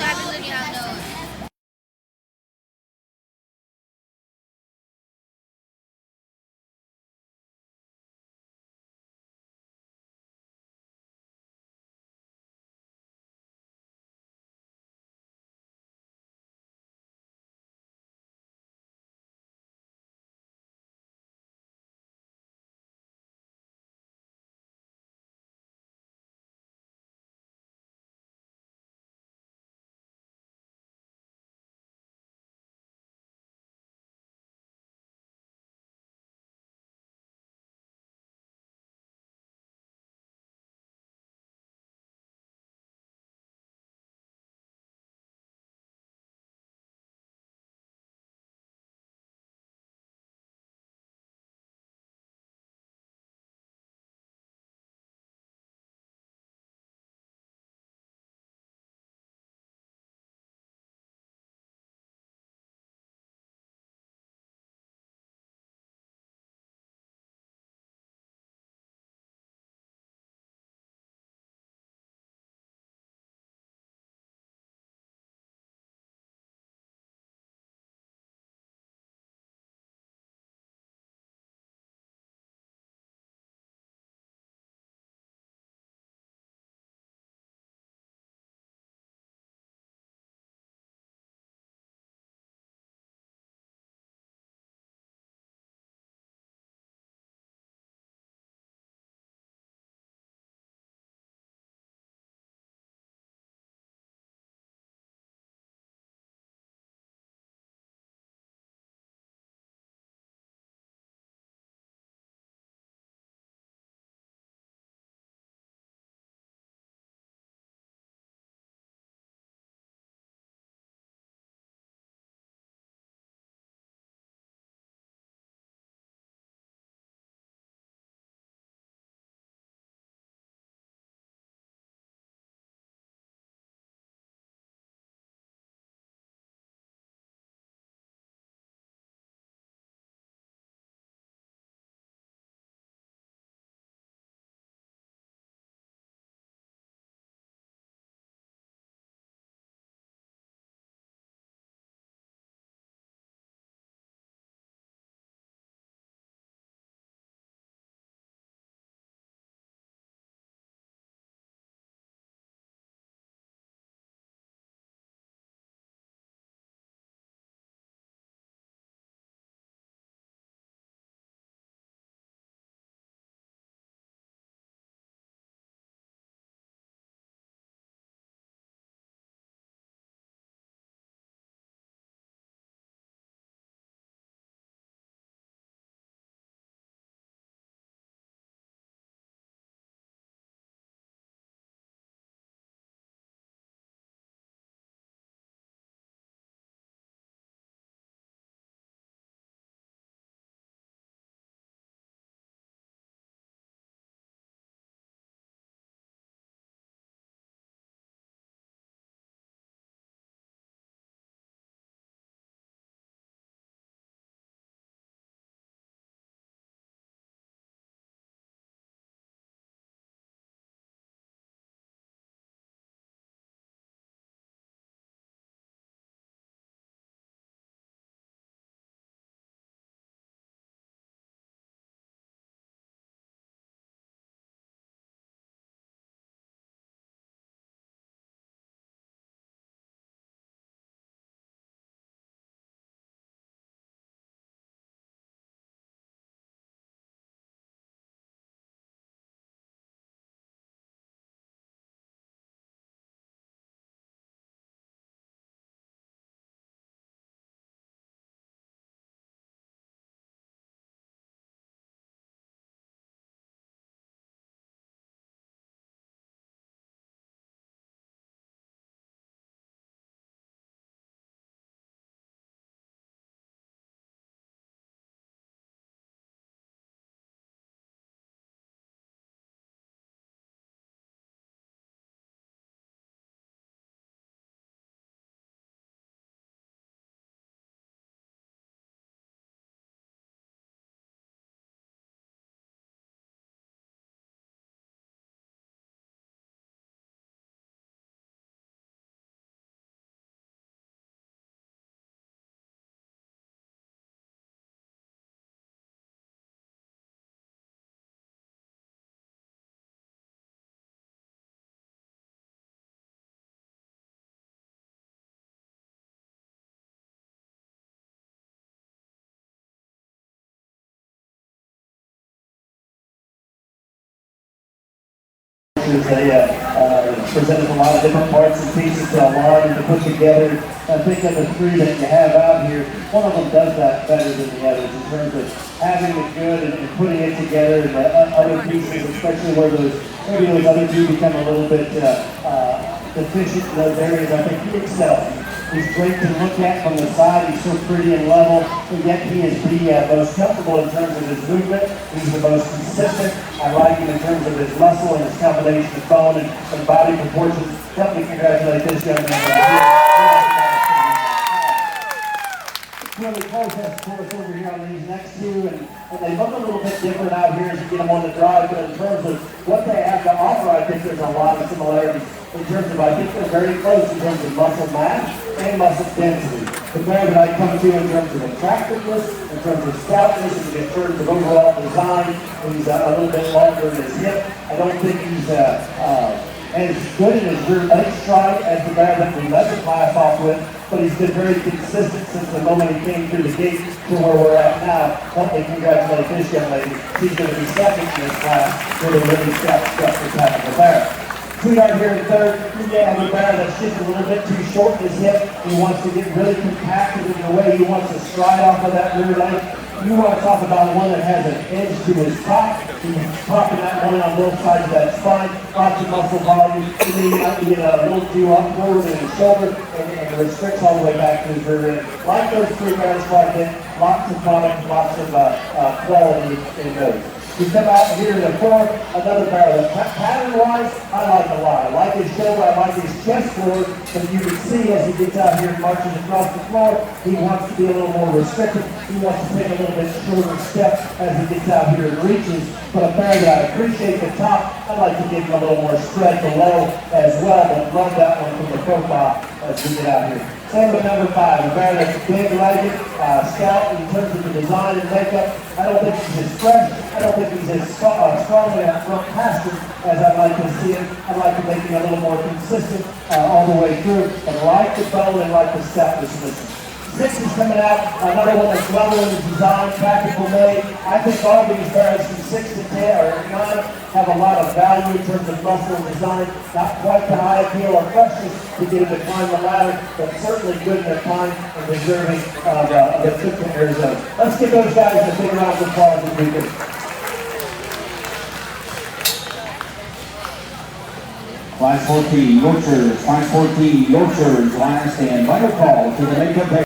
as they presented a lot of different parts and pieces to align and to put together. I think of the three that you have out here, one of them does that better than the others in terms of having it good and putting it together, and the other pieces, especially where maybe those other two become a little bit deficient in those areas. I think he excels. He's great to look at from the side. He's so pretty and level, and yet he is the most comfortable in terms of his movement. He's the most consistent. I like him in terms of his muscle and his combination of bone and body proportions. Help me congratulate this young man right here. Really close has course over here on these next two, and they look a little bit different out here as you get them on the drive, but in terms of what they have to offer, I think there's a lot of similarities in terms of, I think they're very close in terms of muscle mass and muscle density. The pair that I come to in terms of attractiveness, in terms of stoutness, and in terms of overall design, he's a little bit longer in his hip. I don't think he's as good in his rear leg stride as the guy that we led the class off with, but he's been very consistent since the moment he came through the gate to where we're at now. Let me congratulate this young lady. She's going to be second in this class with a really stout structure type of a Barrow. Sweetheart here in third, you have a Barrow that's just a little bit too short in his hip. He wants to get really compacted in the way he wants to stride off of that rear leg. You want to talk about one that has an edge to his top. He's popping that one on both sides of that spine, lots of muscle volume. And then you might get a little too up forward in his shoulder and restricts all the way back to his rear end. Like those three guys like it, lots of product, lots of quality in those. We come out here in the fourth, another Barrow. Pattern-wise, I like a lot. I like his shoulder, I like his chest forward, but you can see as he gets out here and marches across the floor, he wants to be a little more restrictive. He wants to take a little bit shorter step as he gets out here and reaches. But a Barrow that I appreciate the top, I'd like to give him a little more spread below as well, but love that one from the profile as we get out here. Same with number 5, a Barrow that's big-legged, stout in terms of the design and makeup. I don't think he's as fresh. I don't think he's as strong in that front pasture as I'd like to see him. I'd like to make him a little more consistent all the way through. But like the bone and like the stoutness of this. 6 is coming out, another one that's level in the design, practical made. I think all of these Barrows from 6 to 10 or 9 have a lot of value in terms of muscle and design. Not quite the high appeal or freshness to get him to climb the ladder, but certainly good in their time and deserving of the 5th in Arizona. Let's give those guys a big round of applause as we do. Class 14 Yorkshires, Class 14 Yorkshires, last and final call to the makeup.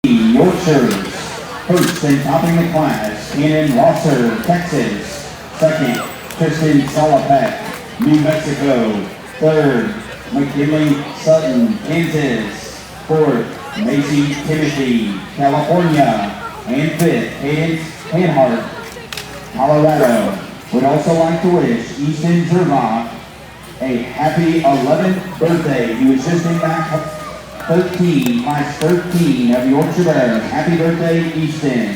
Yorkshires, first and topping the class in Rosser, Texas. Second, Tristan Salopek, New Mexico. Third, McKinley Sutton, Kansas. Fourth, Macy Timothy, California. And fifth, Cadence Hanhart, Colorado. Would also like to wish Easton Zermatt a happy 11th birthday. He was just in that 13, class 13 of Yorkshire Barrows. Happy birthday, Easton.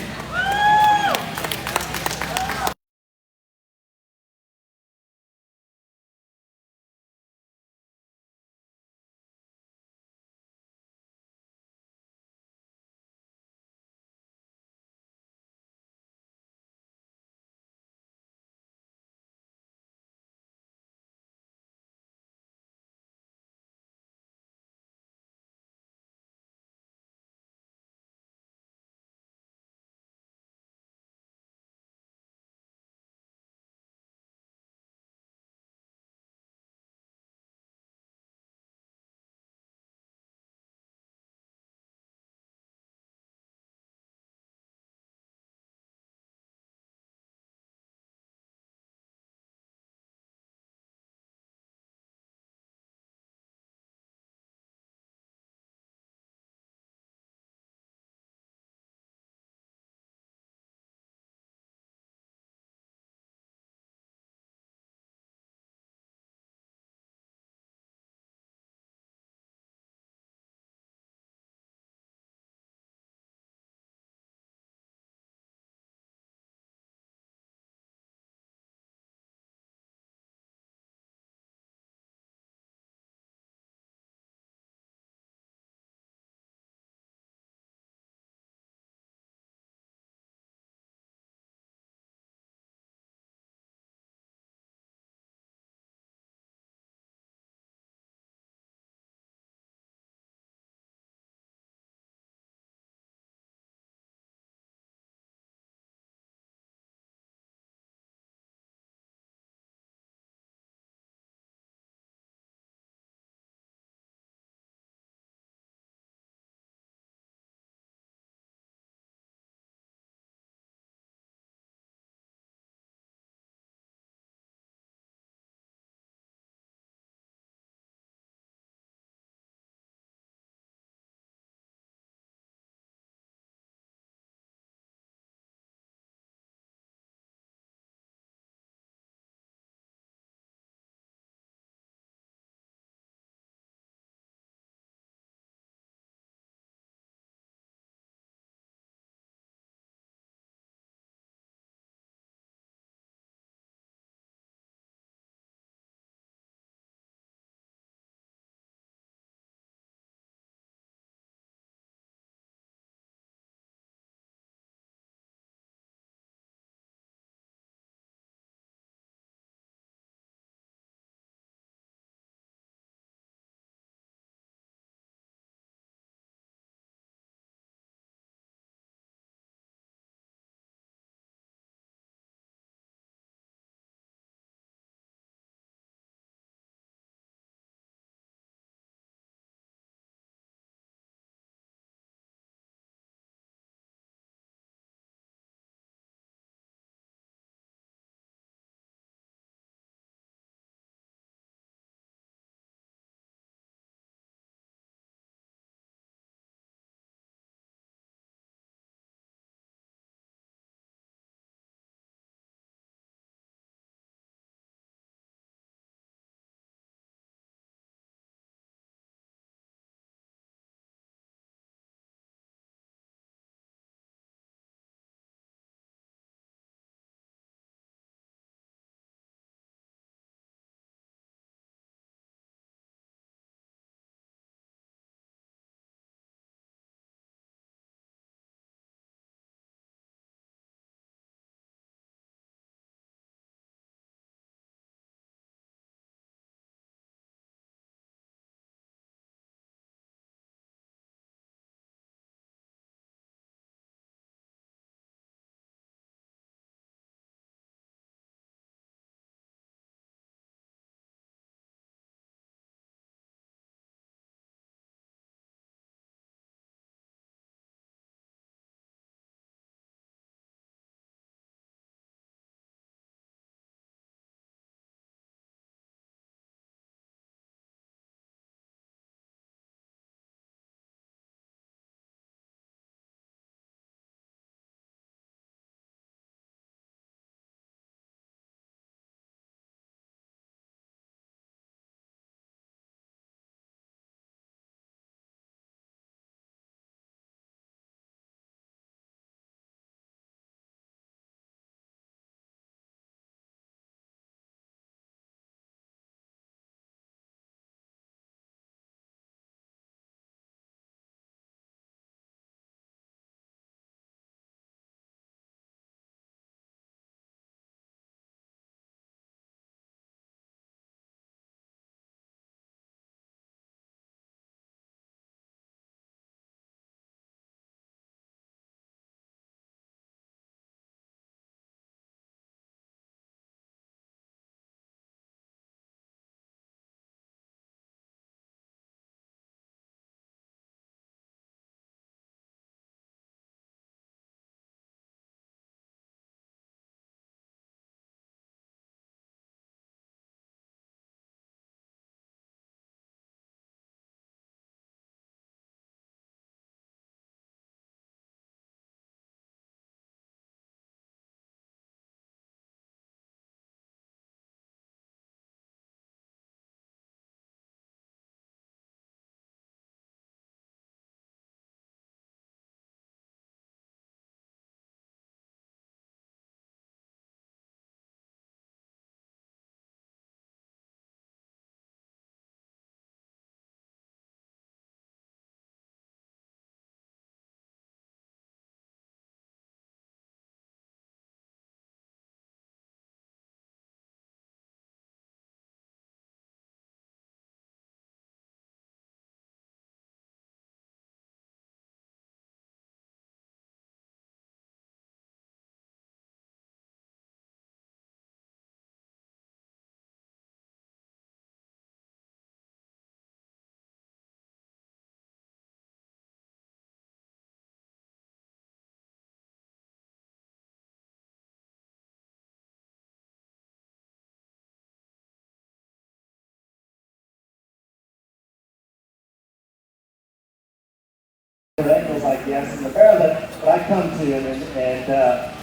like yes. And the bear that I come to and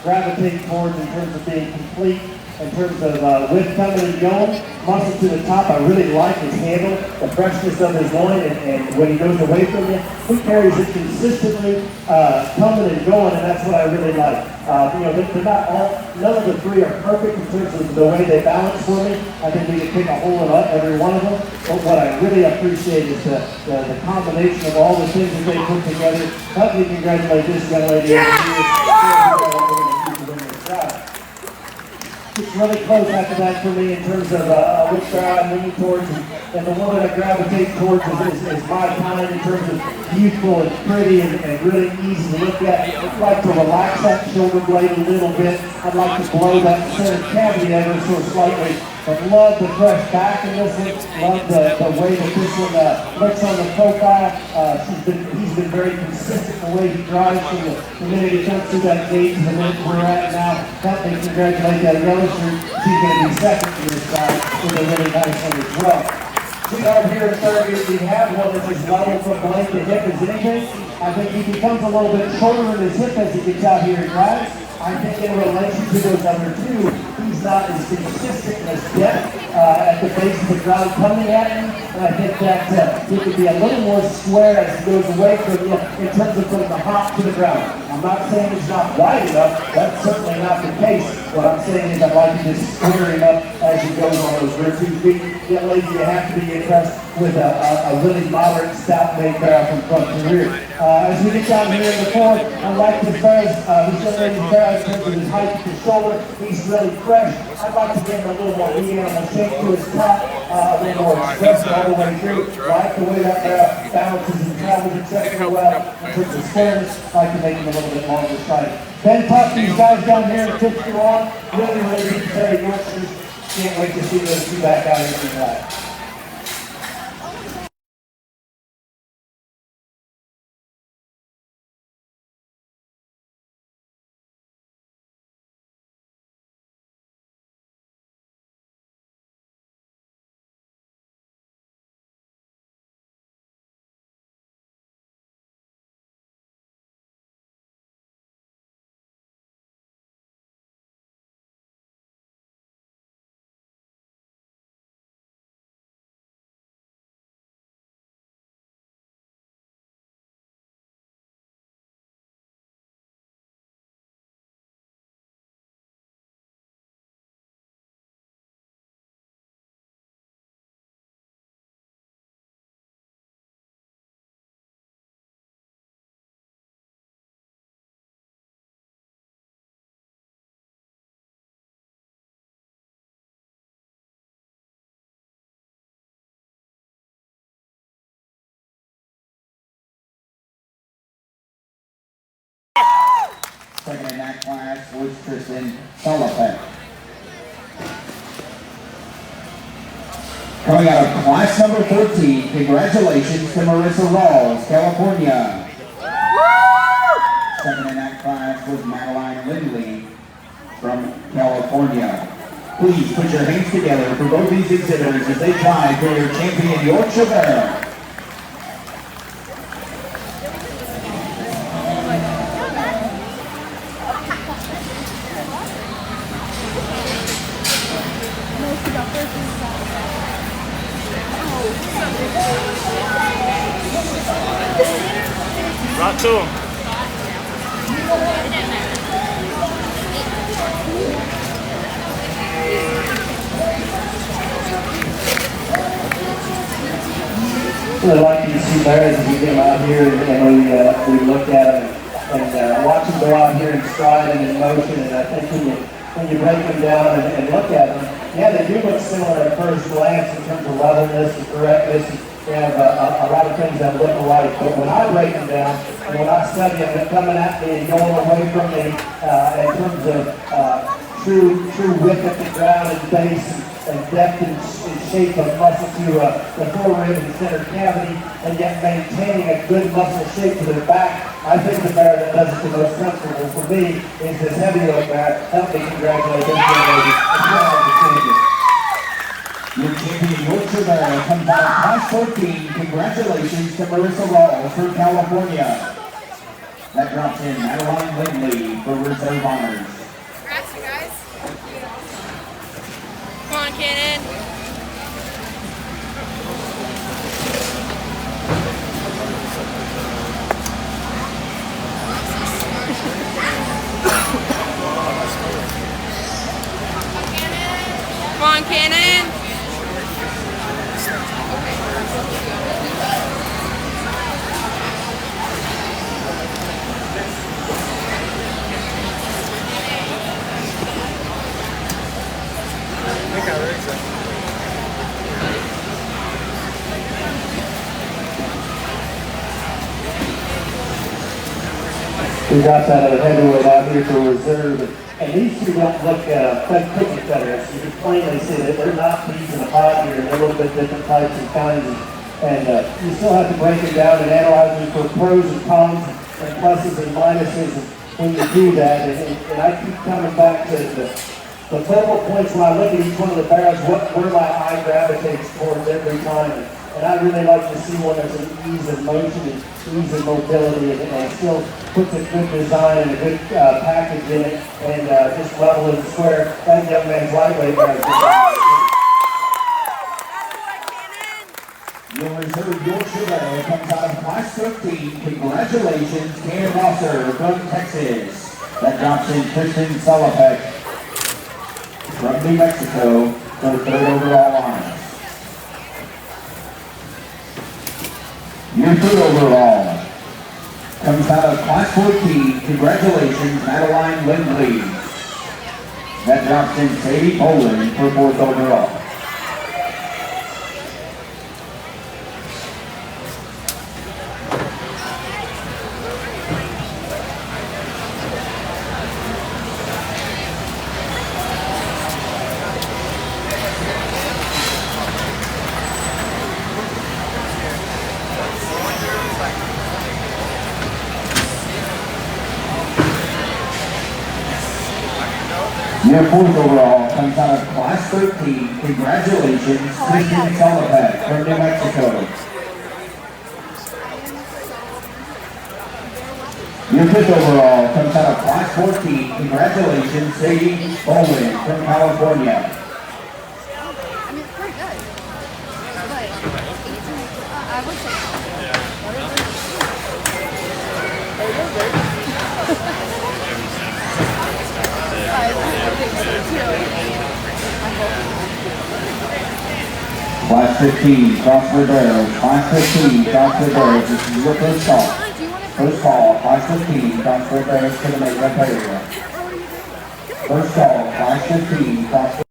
gravitate towards in terms of being complete, in terms of width coming and going, muscle to the top. I really like his handle, the freshness of his loin, and when he goes away from you, he carries it consistently coming and going, and that's what I really like. They're not all, none of the three are perfect in terms of the way they balance for me. I think we can pick a hole in every one of them, but what I really appreciate is the combination of all the things that they put together. Help me congratulate this young lady. It's really close after that for me in terms of which bear I'm leaning towards, and the one that I gravitate towards is my kind in terms of youthful and pretty and really easy to look at. I'd like to relax that shoulder blade a little bit. I'd like to blow that center cavity ever so slightly. But love the fresh back in this one. Love the way that this one looks on the profile. He's been very consistent in the way he drives from the minute he comes through that gate to the minute we're at now. Help me congratulate that yellow shirt. She's going to be second to this guy with a really nice one as well. We are here in third year. We have one that's as level from blade to hip as anything. I think he becomes a little bit shorter in his hip as he gets out here and drives. I think in relation to those other two, he's not as consistent as depth at the base of the ground coming at him. And I think that he could be a little more square as he goes away from you in terms of putting the hop to the ground. I'm not saying he's not wide enough. That's certainly not the case. What I'm saying is I'd like to just square him up as he goes on those rear 2 feet. Young lady, you have to be impressed with a really moderate stout made bear from front to rear. As we get down here in the fourth, I like this bear's, this young lady's bear in terms of his height to his shoulder. He's really fresh. I'd like to give him a little more lean animal shape to his top, a little more expressive all the way through. Like the way that bear balances and travels exceptionally well in terms of squareness. I'd like to make him a little bit longer sighted. Ben Tuck, these guys down here in 51, really deep Terry Yorkshires. Can't wait to see those two back out here tonight. Second in that class was Tristan Sullivan. Coming out of class number 13, congratulations to Marissa Rawls, California. Second in that class was Madeline Lindley from California. Please put your hands together for both these exhibitors as they try for your champion Yorkshire Barrow. Right to him. Really like to see bears as we get them out here and we look at them and watch them go out here and stride and in motion. And I think when you break them down and look at them, yeah, they do look similar at first glance in terms of levelness and correctness. They have a lot of things that look alike, but when I break them down and when I study them, they're coming at me and going away from me in terms of true width at the ground and base and depth and shape of muscle to the forearm and center cavity, and yet maintaining a good muscle shape to their back. I think the bear that does it the most comfortable for me is this heavyweight bear. Help me congratulate this young lady. Your champion Yorkshire Barrow comes out of class 14. Congratulations to Marissa Rawls from California. That drops in Madeline Lindley for reserve honors. Congrats, you guys. Come on, Cannon. Come on, Cannon. We got that other heavyweight out here for reserve, and these two don't look fed cookie cutters. You can plainly see that they're not peas in a pod here, and they're a little bit different types and kinds, and you still have to break it down and analyze them for pros and cons and pluses and minuses when you do that. And I keep coming back to the focal points when I look at each one of the barrels, where my eye gravitates towards every time. And I really like to see one that's an ease of motion and ease of mobility and still puts a good design and a good package in it and just level and square. That young man's lightweight guy. Your reserve Yorkshire Barrow comes out of class 13. Congratulations, Cannon Rosser from Texas. That drops in Kristen Solopek from New Mexico for third overall honors. Your third overall comes out of class 14. Congratulations, Madeline Lindley. That drops in Sadie Poland for fourth overall. Your fourth overall comes out of class 13. Congratulations, Kristen Solopek from New Mexico. Your fifth overall comes out of class 14. Congratulations, Sadie Bowman from California. I mean, it's pretty good. But I would say Class 15, Crossword Barrow. Class 15, Crossword Barrow. This is your first call. First call, Class 15, Crossword Barrow to the makeup area. First call, Class 15, Crossword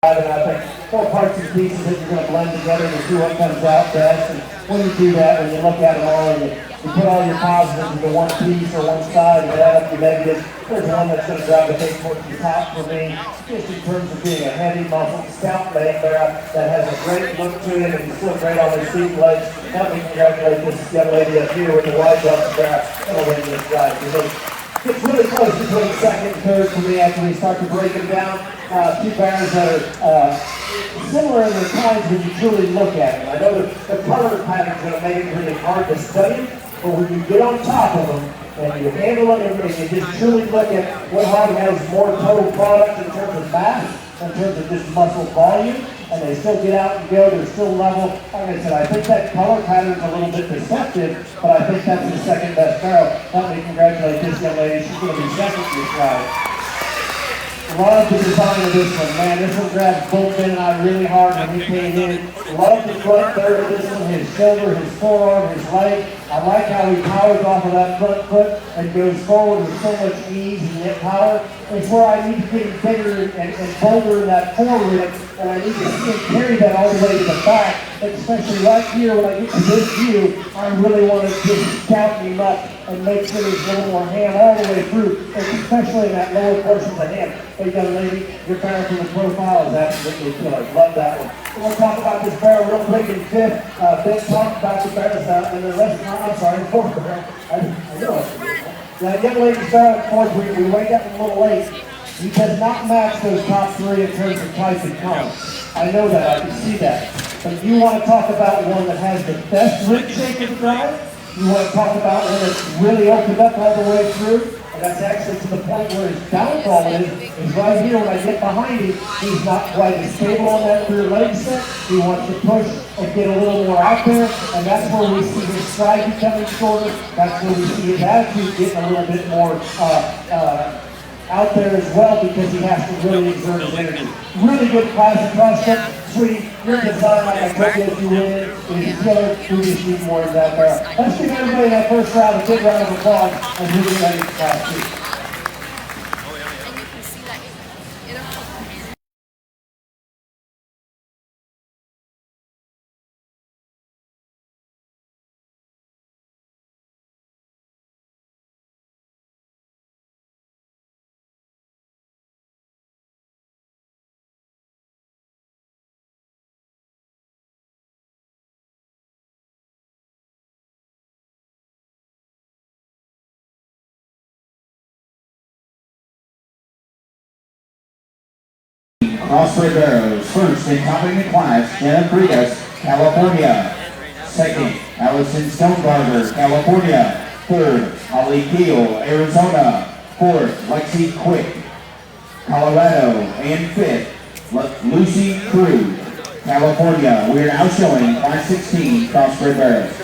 And I think four parts and pieces that you're going to blend together to see what comes out best. And when you do that, when you look at them all and you put all your positives into one piece or one side and add up your negatives, there's one that's going to gravitate towards the top for me, just in terms of being a heavy, muscled, stout-made bear that has a great look to it and is still great on his feet and legs. Help me congratulate this young lady up here with the wide belt bear and a win this ride. It's really close between second and third for me after we start to break them down. Two bears that are similar in their kinds when you truly look at them. I know the color pattern's going to make it really hard to study, but when you get on top of them and you handle it and you just truly look at what hog has more total product in terms of mass, in terms of just muscle volume, and they still get out and go, they're still level. Like I said, I think that color pattern's a little bit deceptive, but I think that's the second best barrel. Let me congratulate this young lady. She's going to be second this ride. Love the design of this one, man. This one grabs both Ben and I really hard when he came in. Love the front third of this one, his shoulder, his forearm, his leg. I like how he powers off of that front foot and goes forward with so much ease and yet power. It's where I need to get bigger and bolder in that forward, and I need to see him carry that all the way to the back, especially right here when I get to this view. I really want to just scout him up and make sure there's a little more ham all the way through, especially in that lower portion of the ham. Hey, young lady, your barrel from the profile is absolutely killer. Love that one. We're going to talk about this barrel real quick in fifth. Ben talked about the barrels and the rest. I'm sorry, the fourth barrel. I know it. That young lady's barrel in fourth, we wake up a little late. He does not match those top three in terms of type and color. I know that, I can see that. But you want to talk about one that has the best rib shape of the drive. You want to talk about one that's really opened up all the way through. And that's actually to the point where his downfall is right here when I get behind him. He's not quite as stable on that rear leg set. He wants to push and get a little more out there. And that's where we see his stride becoming shorter. That's where we see his attitude getting a little bit more out there as well, because he has to really exert his energy. Really good class across step. Sweetie, your design, like I told you as you win, is killer. We just need more of that barrel. Let's give everybody that first round a big round of applause as we get ready for class 2. Crossbred Barrows. First in topping the class, Jenna Frias, California. Second, Allison Stonebarger, California. Third, Holly Keel, Arizona. Fourth, Lexi Quick, Colorado. And fifth, Lucy Crew, California. We are now showing class 16 Crossbred Barrows.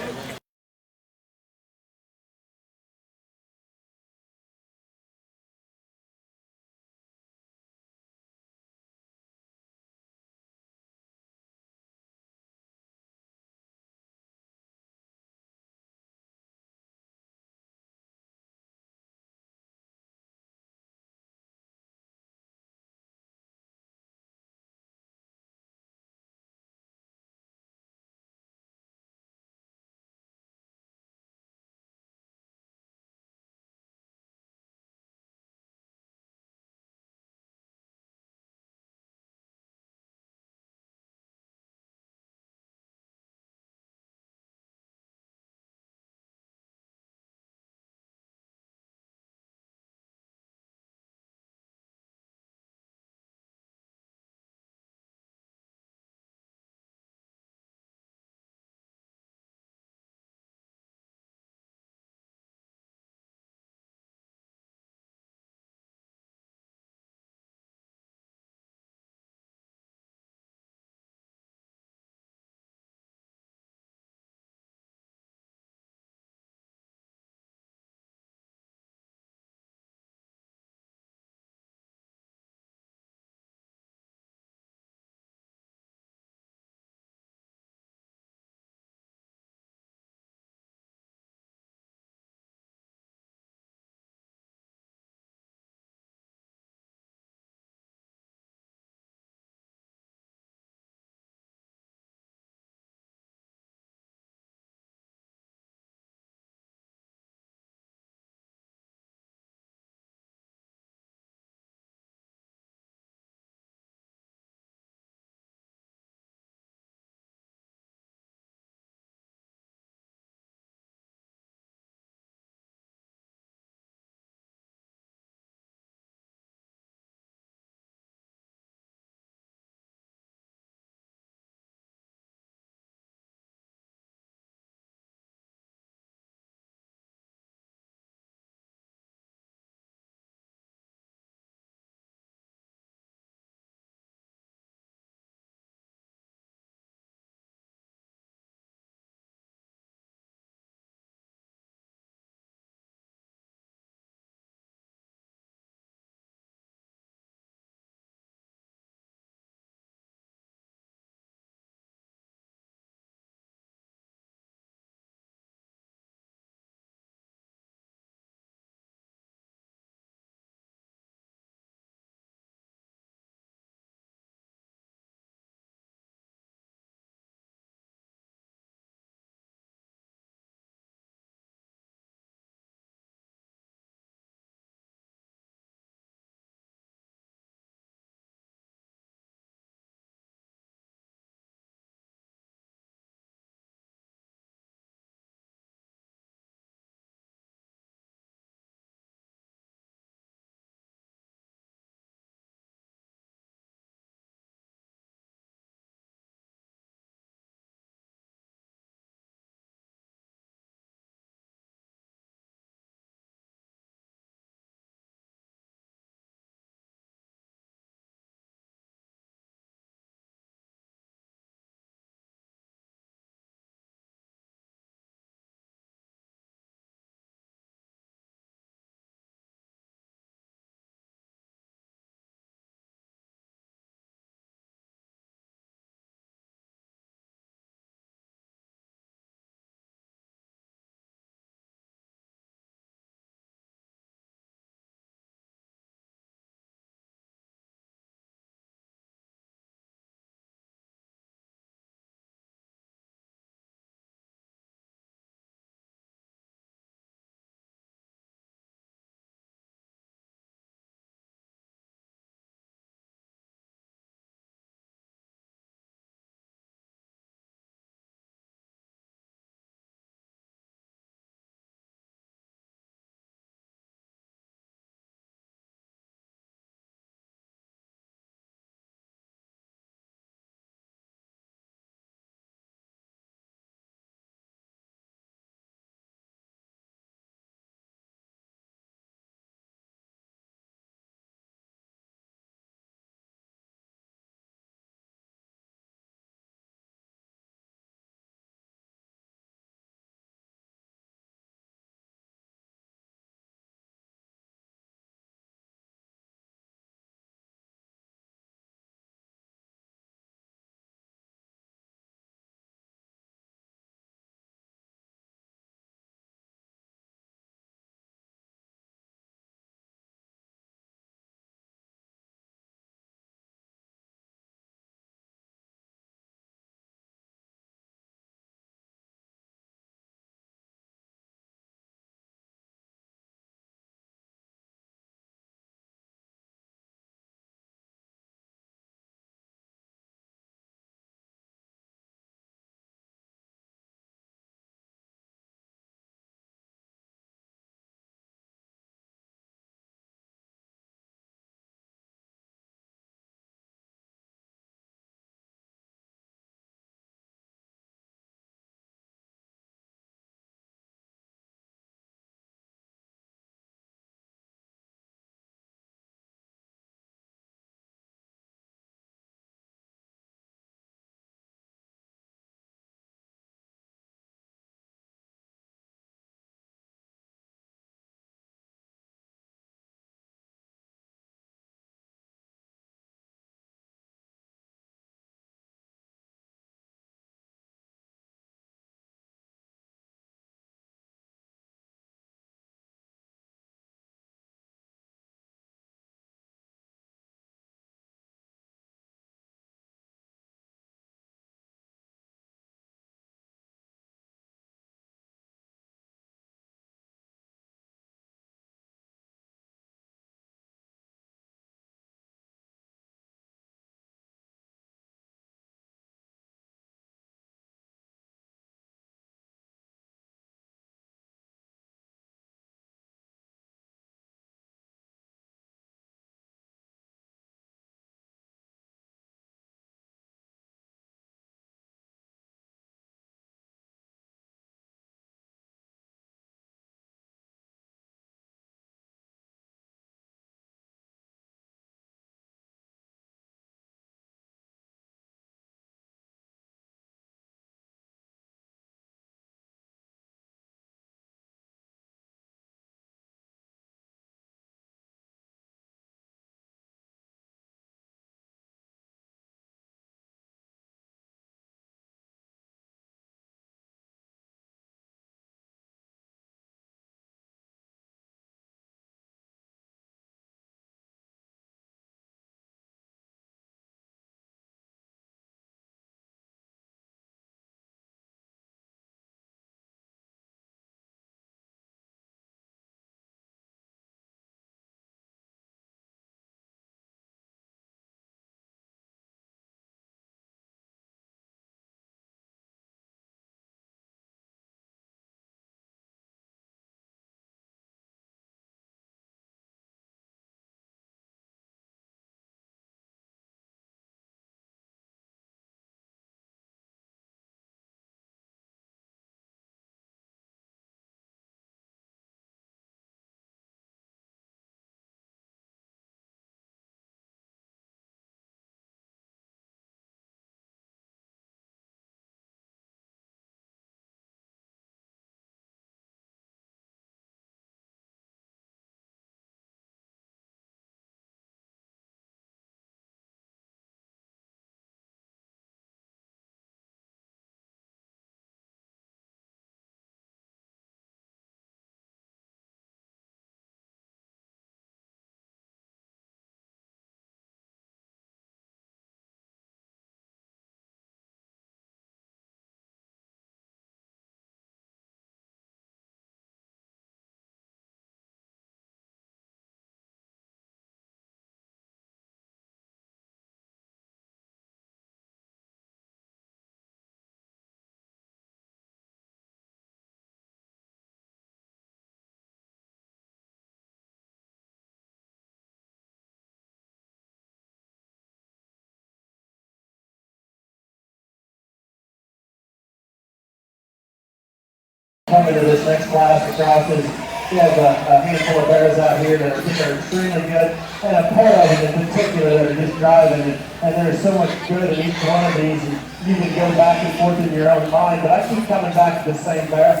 Coming to this next class across is we have a handful of bears out here that are extremely good, and a pair of them in particular that are just driving, and there's so much good in each one of these, and you can go back and forth in your own mind, but I keep coming back to the same bear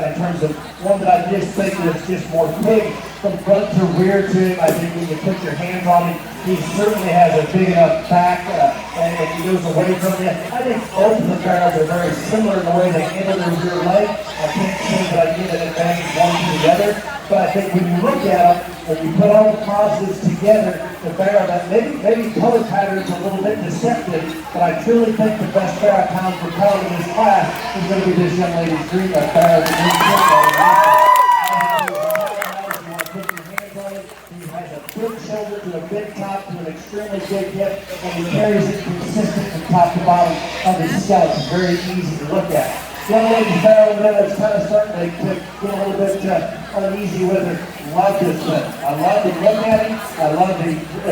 in terms of one that I just think is just more big from front to rear to him. I think when you put your hands on him, he certainly has a big enough back, and he goes away from you. I think both of the bears are very similar in the way they enter your leg. I can't say that I get an advantage one to the other, but I think when you look at them, when you put all the positives together, the bear that maybe color pattern is a little bit deceptive, but I truly think the best bear pound for pound in this class is going to be this young lady's dream, a bear that needs He has a big shoulder to a big top to an extremely big hip, and he carries it consistent from top to bottom of his skeleton. Very easy to look at. Young lady Barrow over there that's kind of starting to get a little bit uneasy with her. Love this thing. I love to look at him. I love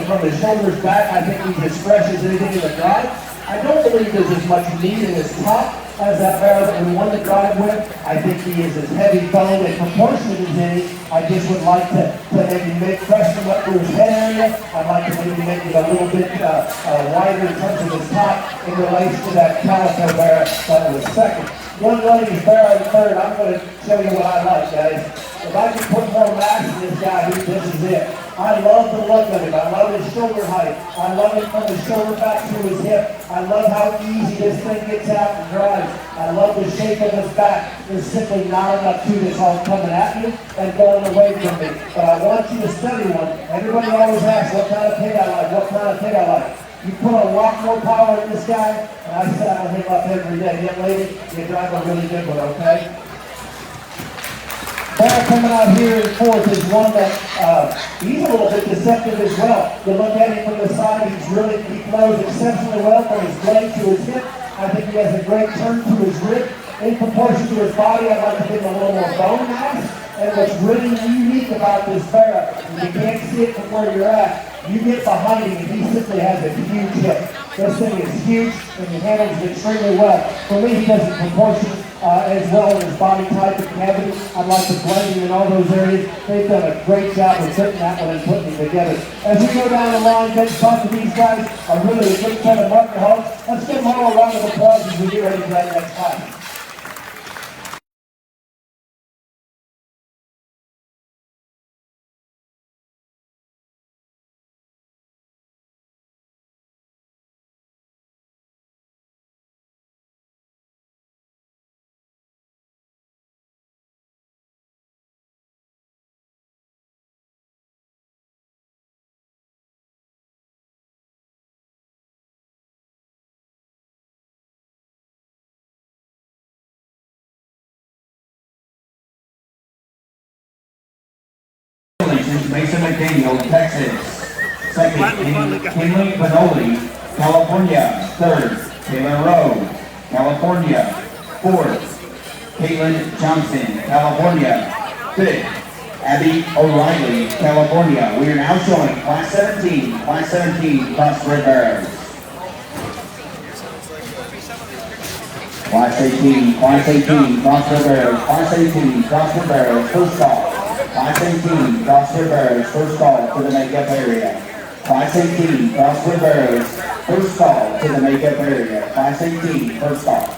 from his shoulders back. I think he's as fresh as anything in the drive. I don't believe there's as much meat in his top as that Barrow that we won the drive with. I think he is as heavy boned and proportionate as any. I just would like to maybe press him up to his head area. I'd like to maybe make it a little bit wider in terms of his top in relation to that calico bear that was second. One lady's Barrow third. I'm going to show you what I like, guys. If I can put more mass in this guy, this is it. I love the look of him. I love his shoulder height. I love it from his shoulder back to his hip. I love how easy this thing gets out and drives. I love the shape of his back. There's simply not enough to this all coming at me and going away from me. But I want you to study one. Everybody always asks what kind of pig I like, what kind of pig I like. You put a lot more power in this guy, and I saddle him up every day. Young lady, you drive a really good one, okay? Barrow coming out here in fourth is one that he's a little bit deceptive as well. You look at him from the side, he flows exceptionally well from his blade to his hip. I think he has a great turn to his rib. In proportion to his body, I'd like to give him a little more bone mass. And what's really unique about this Barrow, and you can't see it from where you're at, you get behind him and he simply has a huge hip. This thing is huge and he handles it extremely well. For me, he does it proportion as well in his body type and cavity. I'd like to blend him in all those areas. They've done a great job of fitting that one and putting it together. As we go down the line, bench talk to these guys are really a good set of market hogs. Let's give them all a round of applause as we get ready for that next class. Mason McDaniel, Texas. Second, Kinley Panoli, California. Third, Taylor Rowe, California. Fourth, Caitlin Johnson, California. Fifth, Abby O'Reilly, California. We are now showing Class 17 crossbred barrows. Class 18 crossbred barrows. Class 18 crossbred barrows. First call. Class 18 crossbred barrows. First call to the makeup area. Class 18 crossbred barrows. First call to the makeup area. Class 18 first call.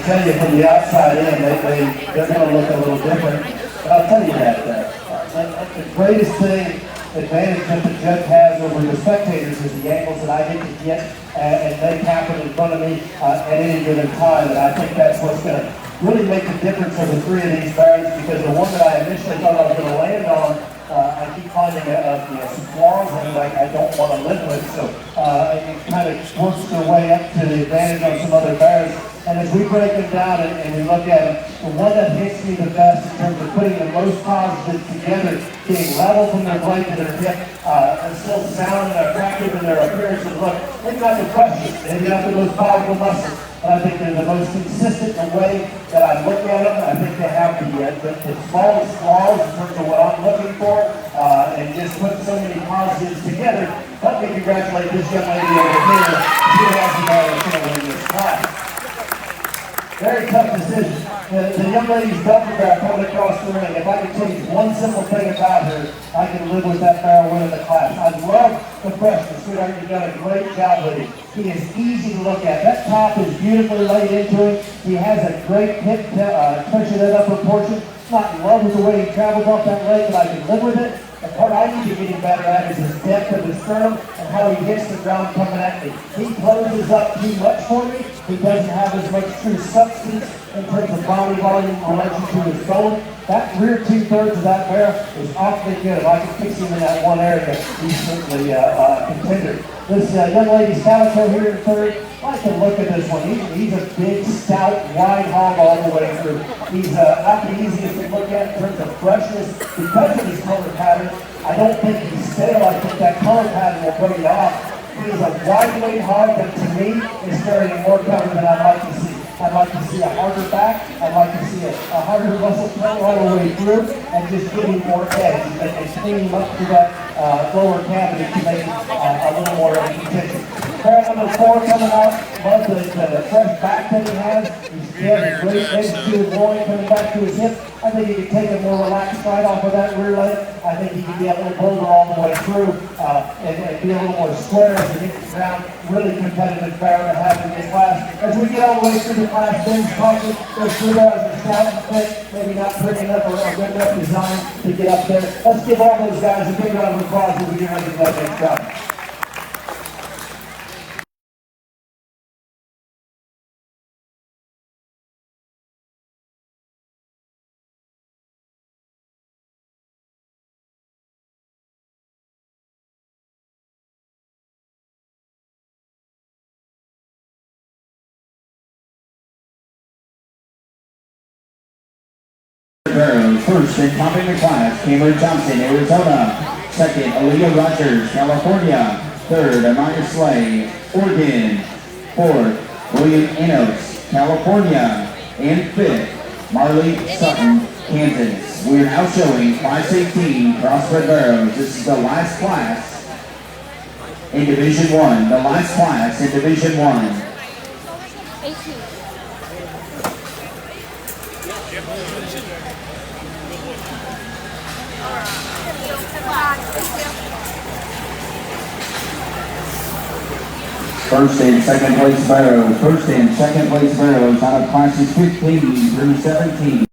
tell you from the outside in, they're going to look a little different. But I'll tell you that the greatest advantage that the judge has over the spectators is the angles that I get to get and make happen in front of me at any given time. And I think that's what's going to really make the difference of the three of these barons, because the one that I initially thought I was going to land on, I keep finding some flaws in it I don't want to live with. So it kind of works their way up to the advantage on some other barons. And as we break them down and we look at them, the one that hits me the best in terms of putting the most positives together, being level from their blade to their hip, and still sound and attractive in their appearance and look, maybe not the question, maybe not the most powerful muscle, but I think they're the most consistent in the way that I look at them. I think they have the smallest flaws in terms of what I'm looking for, and just put so many positives together. Let me congratulate this young lady over here. She has the battle to win this class. Very tough decision. The young lady's bumper back coming across the ring. If I could change one simple thing about her, I can live with that barrel winning the class. I love the freshman. Sweetheart, you've done a great job with him. He is easy to look at. That top is beautifully laid into him. He has a great hip touch of that upper portion. Not in love with the way he travels off that leg, but I can live with it. The part I need to get him better at is his depth of his sternum and how he hits the ground coming at me. He closes up too much for me. He doesn't have as much true substance in terms of body volume in relation to his bone. That rear 2/3 of that barrel is awfully good. If I can fix him in that one area, he's certainly a contender. This young lady's calico here in third. I can look at this one. He's a big, stout, wide hog all the way through. He's not the easiest to look at in terms of freshness because of his color pattern. I don't think he's stale. I think that color pattern will bring it off. He's a wide weight hog that to me is carrying more cover than I'd like to see. I'd like to see a harder back. I'd like to see a harder muscle flow all the way through and just give him more edge and clean him up to that lower cavity to make it a little more of a contention. Barrel number 4 coming out. Love the fresh back that he has. He has a great edge to his loin coming back to his hip. I think he could take a more relaxed ride off of that rear leg. I think he could be a little bolder all the way through and be a little more square as he hits the ground. Really competitive barrel to have in this class. As we get all the way through the class, Ben's talking. Those three barrels are stout and thick, maybe not pretty enough or good enough design to get up there. Let's give all those guys a big round of applause as we get ready to go next up. Barrow, first in topping the class, Cameron Johnson, Arizona. Second, Aaliyah Rogers, California. Third, Amaya Slay, Oregon. Fourth, William Enos, California. And fifth, Marley Sutton, Kansas. We are now showing 518 crossbred barrows. This is the last class in Division 1. The last class in Division 1. 18. First and second place barrows. First and second place barrows out of classes 15 through 17.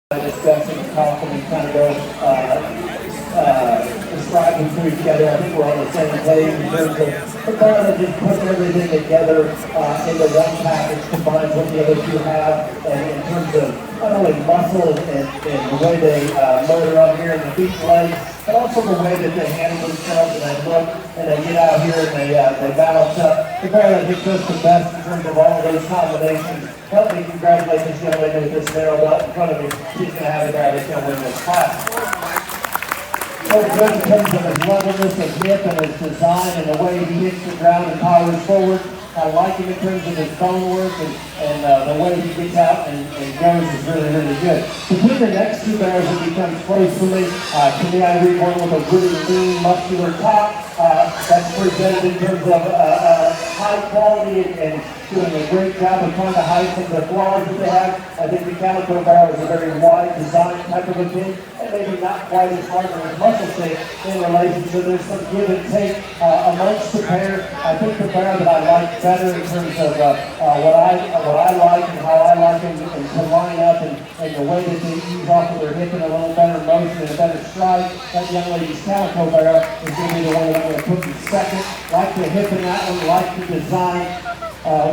discussing and talking and kind of go describing to each other. I think we're on the same page in terms of the kind of just putting everything together into one package, combines what the other two have, and in terms of not only muscle and the way they motor up here in the feet and legs, but also the way that they handle themselves and they look and they get out here and they balance up. The guy that I think does the best in terms of all of those combinations. Help me congratulate this young lady with this narrow belt in front of me. She's going to have a guy that's going to win this class. So good in terms of his levelness, his hip, and his design, and the way he hits the ground and powers forward. I like him in terms of his bone work and the way he gets out and goes is really, really good. Between the next two bears, it becomes close for me. To me, I read one with a really lean, muscular top. That's presented in terms of high quality and doing a great job of trying to hide some of the flaws that they have. I think the Calico Barrow is a very wide design type of a kid, and maybe not quite as hard on his muscle shape in relation to there's some give and take amongst the pair. I think the Barrow that I like better in terms of what I like and how I like them and to line up and the way that they ease off of their hip in a little better motion and a better stride. That young lady's Calico Barrow is going to be the one that I'm going to put in second. Like the hip in that one, like the design.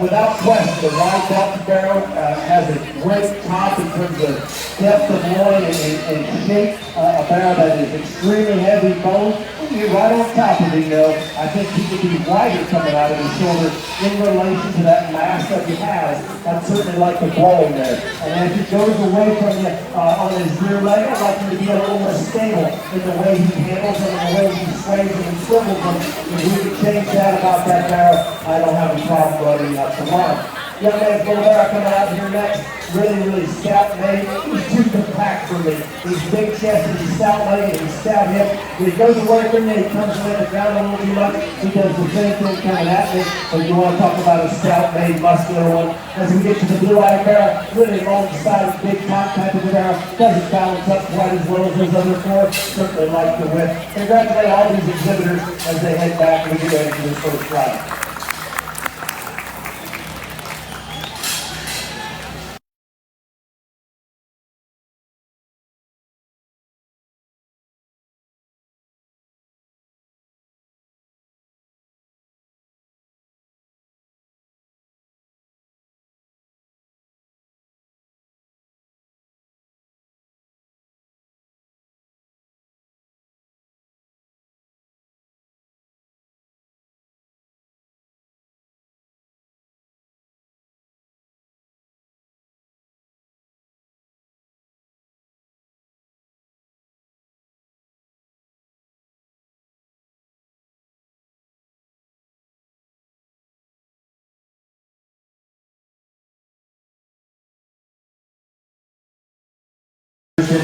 Without question, the Ride Out Barrow has a great top in terms of depth of loin and shape. A barrow that is extremely heavy bone. You're right on top of it, I think he could be wider coming out of his shoulder in relation to that mass that he has. I'd certainly like the blow in there. And as he goes away from you on his rear leg, I'd like him to be a little more stable in the way he handles them and the way he sways them and swivels them. If we could change that about that barrow, I don't have a problem running up the line. Young man's little barrow coming out here next. Really, really stout made. He's too compact for me. He's big chested, he's stout legged, he's stout hip. When he goes away from me, he comes away the ground a little too much. He does the same thing coming at me. But you want to talk about a stout made, muscular one. As we get to the blue-eyed barrow, really long-sided, big top type of barrow. Doesn't balance up quite as well as those other four. Certainly like the whip. Congratulate all these exhibitors as they head back and get ready for this first ride.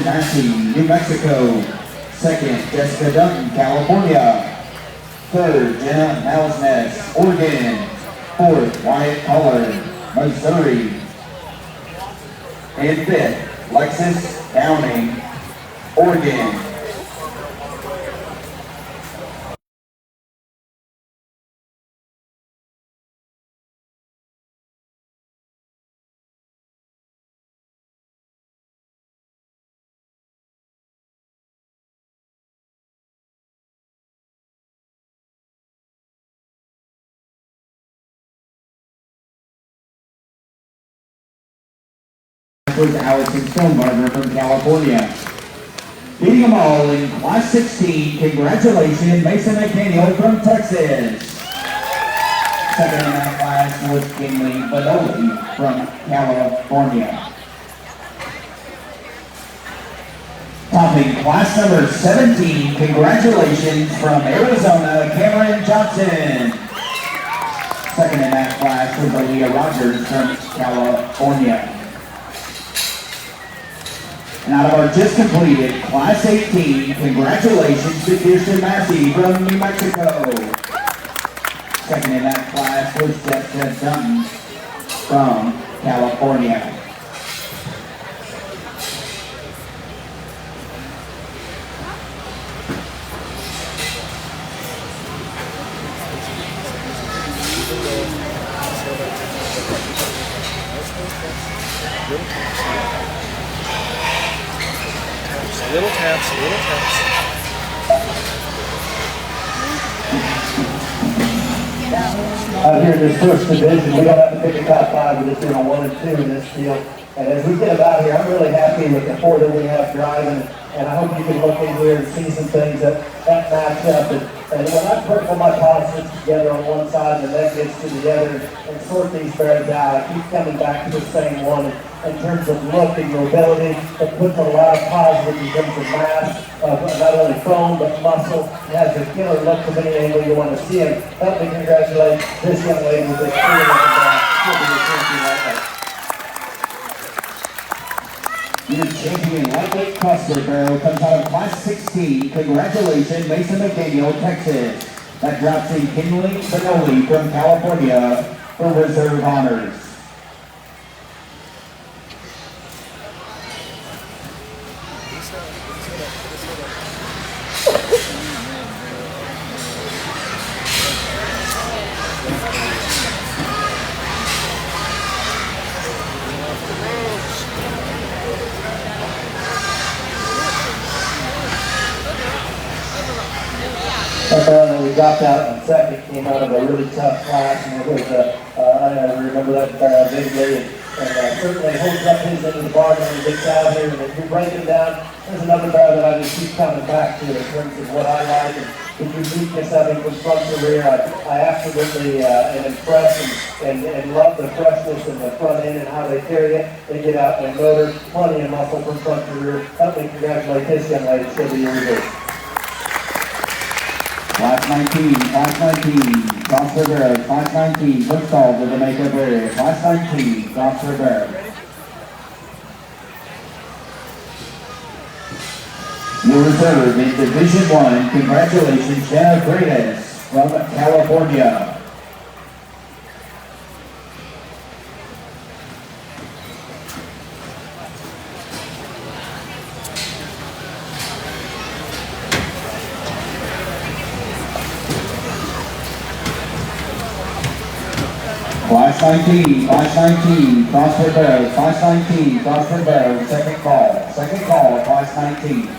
Massey, New Mexico. Second, Jessica Dunn, California. Third, Jenna Malsness, Oregon. Fourth, Wyatt Collard, Missouri. And fifth, Lexus Downing, Oregon. Was Allison Stonebarger from California. Beating them all in Class 16, congratulations, Mason McDaniel from Texas. Second in that class was Kinley Badoli from California. Topping class number 17, congratulations from Arizona, Cameron Johnson. Second in that class was Aaliyah Rogers from California. And out of our just completed Class 18, congratulations to Kirsten Massey from New Mexico. Second in that class was Jessica Dunn from California. Little taps, little taps. Here in this first division, we don't have to pick a top five, we're just doing a 1 and 2 in this field. And as we get about here, I'm really happy with the 4 that we have driving, and I hope you can look in here and see some things that match up. And when I put my positives together on one side and the negatives to the other and sort these bears out, I keep coming back to the same one. In terms of look and mobility, it puts a lot of positives in terms of mass, of not only bone but muscle. It has a killer look from any angle you want to see him. Help me congratulate this young lady with this feeling of the back. She'll be a champion right now. Your champion, lightweight CrossFit Barrow, comes out of Class 16. Congratulations, Mason McDaniel, Texas. That drops in Kinley Finoli from California for reserve honors. That barrel that we dropped out in second came out of a really tough class, and it was, I remember that barrel vividly, and certainly holds up his end of the barn when he gets out here, and if you're breaking down, there's another barrel that I just keep coming back to in terms of what I like, and the uniqueness of it from front to rear. I absolutely am impressed and love the freshness in the front end and how they carry it. They get out and motor, plenty of muscle from front to rear. Help me congratulate this young lady, she'll be your good. Class 19, CrossFit Barrow, Class 19, football to the makeup area. Class 19, CrossFit Barrow. Your reserve in Division 1, congratulations, Jenna Greatest from California. Class 19, CrossFit Barrow, Class 19, CrossFit Barrow, second call, Class 19.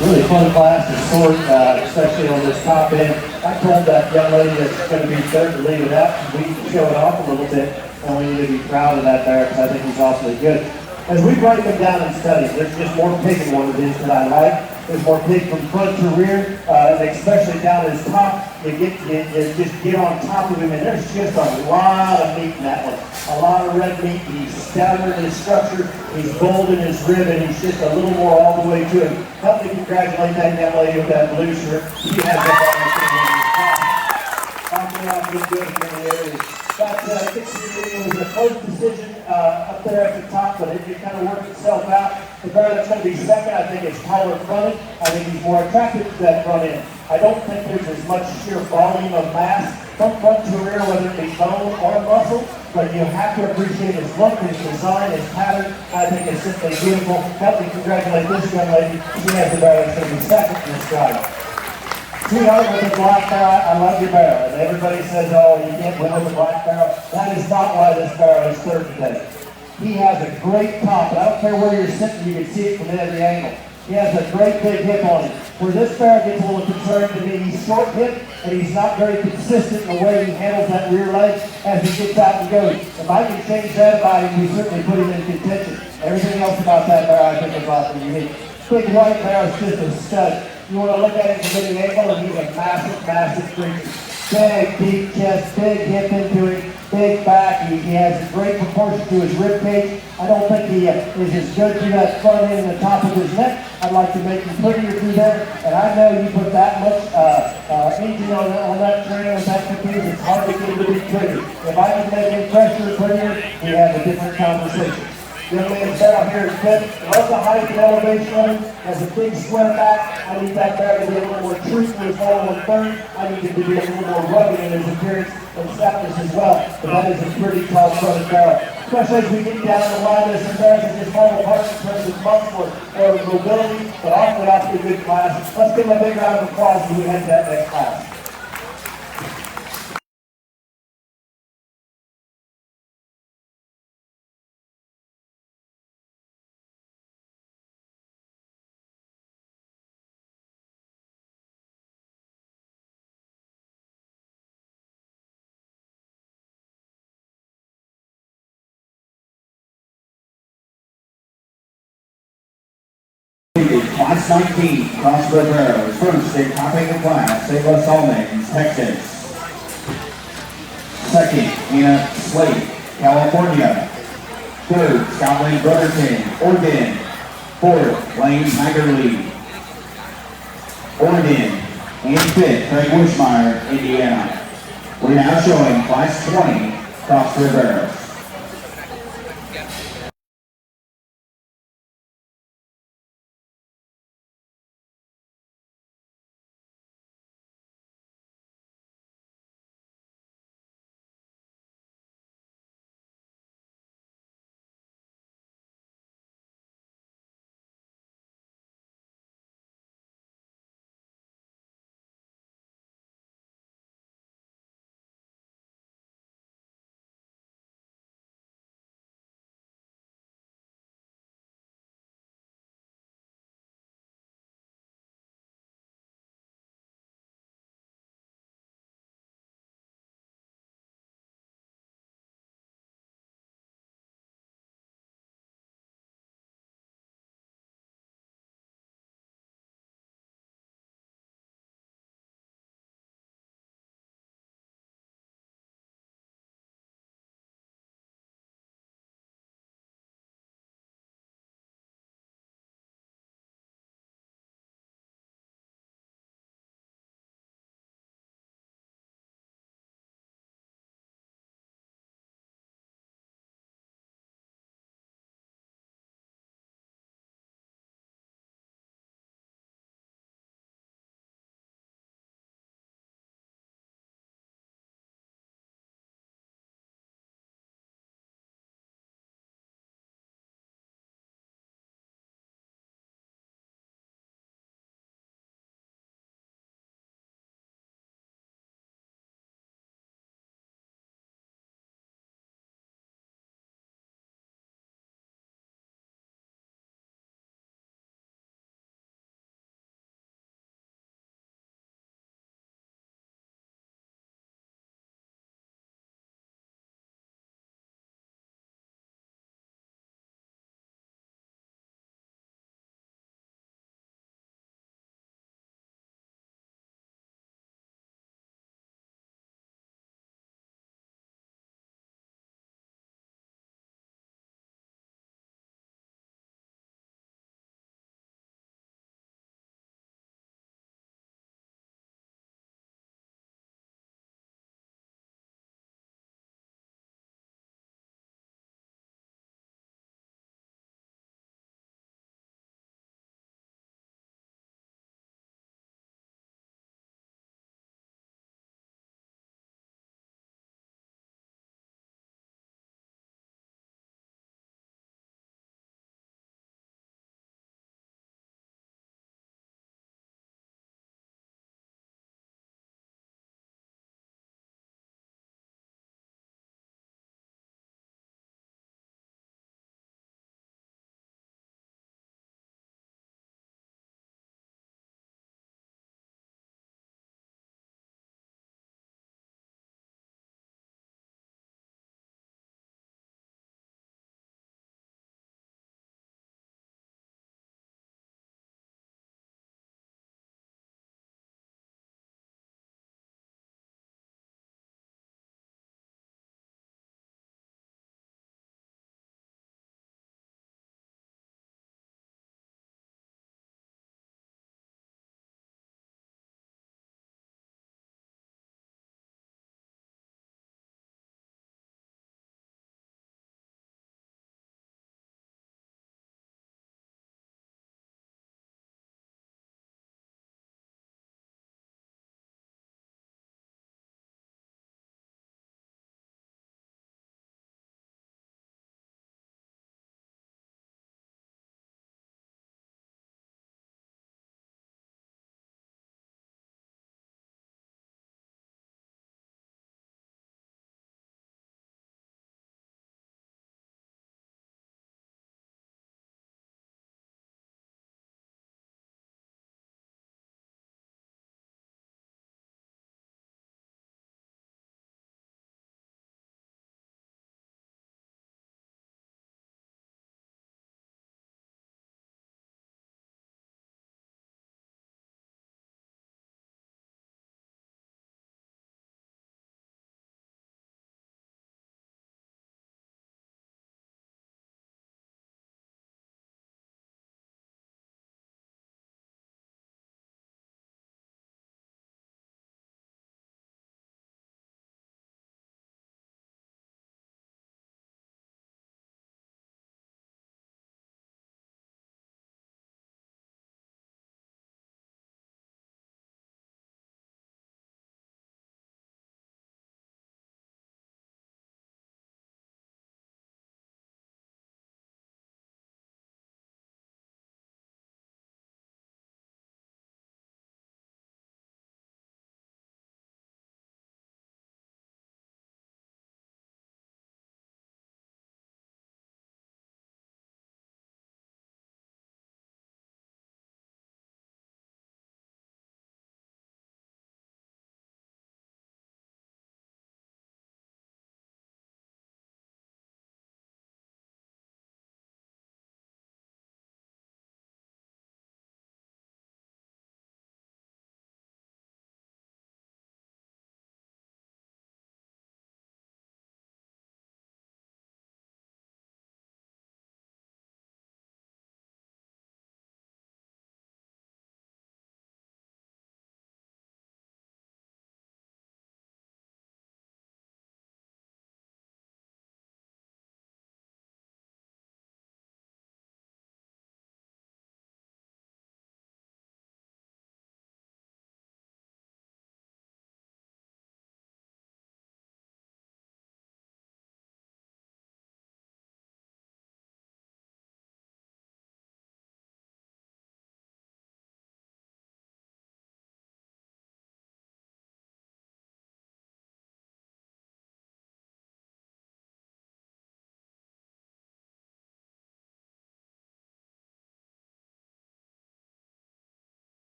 Really fun class to sort, especially on this top end. I told that young lady that's going to be third to leave it out, we can show it off a little bit, and we need to be proud of that there, because I think he's awfully good. As we break them down in studies, there's just more pig in one of these that I like. There's more pig from front to rear, and especially down his top. You just get on top of him, and there's just a lot of meat in that one. A lot of red meat. He's stouter in his structure. He's bold in his rib, and he's just a little more all the way to him. Help me congratulate that young lady with that blue shirt. She has that on her. Out good in the area. But it was a close decision up there at the top, but it kind of worked itself out. The bear that's going to be second, I think, is taller fronted. I think he's more attractive to that front end. I don't think there's as much sheer volume of mass from front to rear, whether it be bone or muscle, but you have to appreciate his look, his design, his pattern. I think it's simply beautiful. Help me congratulate this young lady. She has the bear that's going to be second in this drive. Sweetheart, with the black barrel, I love your barrel. And everybody says, oh, you can't win with the black barrel. That is not why this barrel is third today. He has a great top, and I don't care where you're sitting, you can see it from every angle. He has a great big hip on him. Where this barrel gets a little concerned to me, he's short hip, and he's not very consistent in the way he handles that rear leg as he gets out and goes. If I can change that about him, we certainly put him in contention. Everything else about that barrel I think is awesome unique. Big white barrel is just a stud. You want to look at it from any angle, and he's a massive, massive creature. Big, deep chest, big hip into him, big back. He has a great proportion to his rib cage. I don't think he is as good through that front end and the top of his neck. I'd like to make him prettier through there. And I know you put that much engine on that train with that caboose, it's hard to get him to be pretty. If I can make him fresher, prettier, we have a different conversation. Young man set out here is fifth. Love the height and elevation of him. Has a big square back. I need that bear to be a little more true to his hole in third. I need him to be a little more rugged in his appearance and stoutness as well. But that is a pretty tall fronted barrel. Especially as we get down the line, there's some bears that just fall apart in terms of muscle or mobility, but awfully good class. Let's give him a big round of applause as we head to that next class. Class 19, Crossroad Barrow, first in topping the class, St. Louis Almonds, Texas. Second, Hannah Slate, California. Third, Scotland Brotherton, Oregon. Fourth, Lane Hagerly, Oregon. And fifth, Craig Wishmeyer, Indiana. We're now showing Class 20, Crossroad Barrows.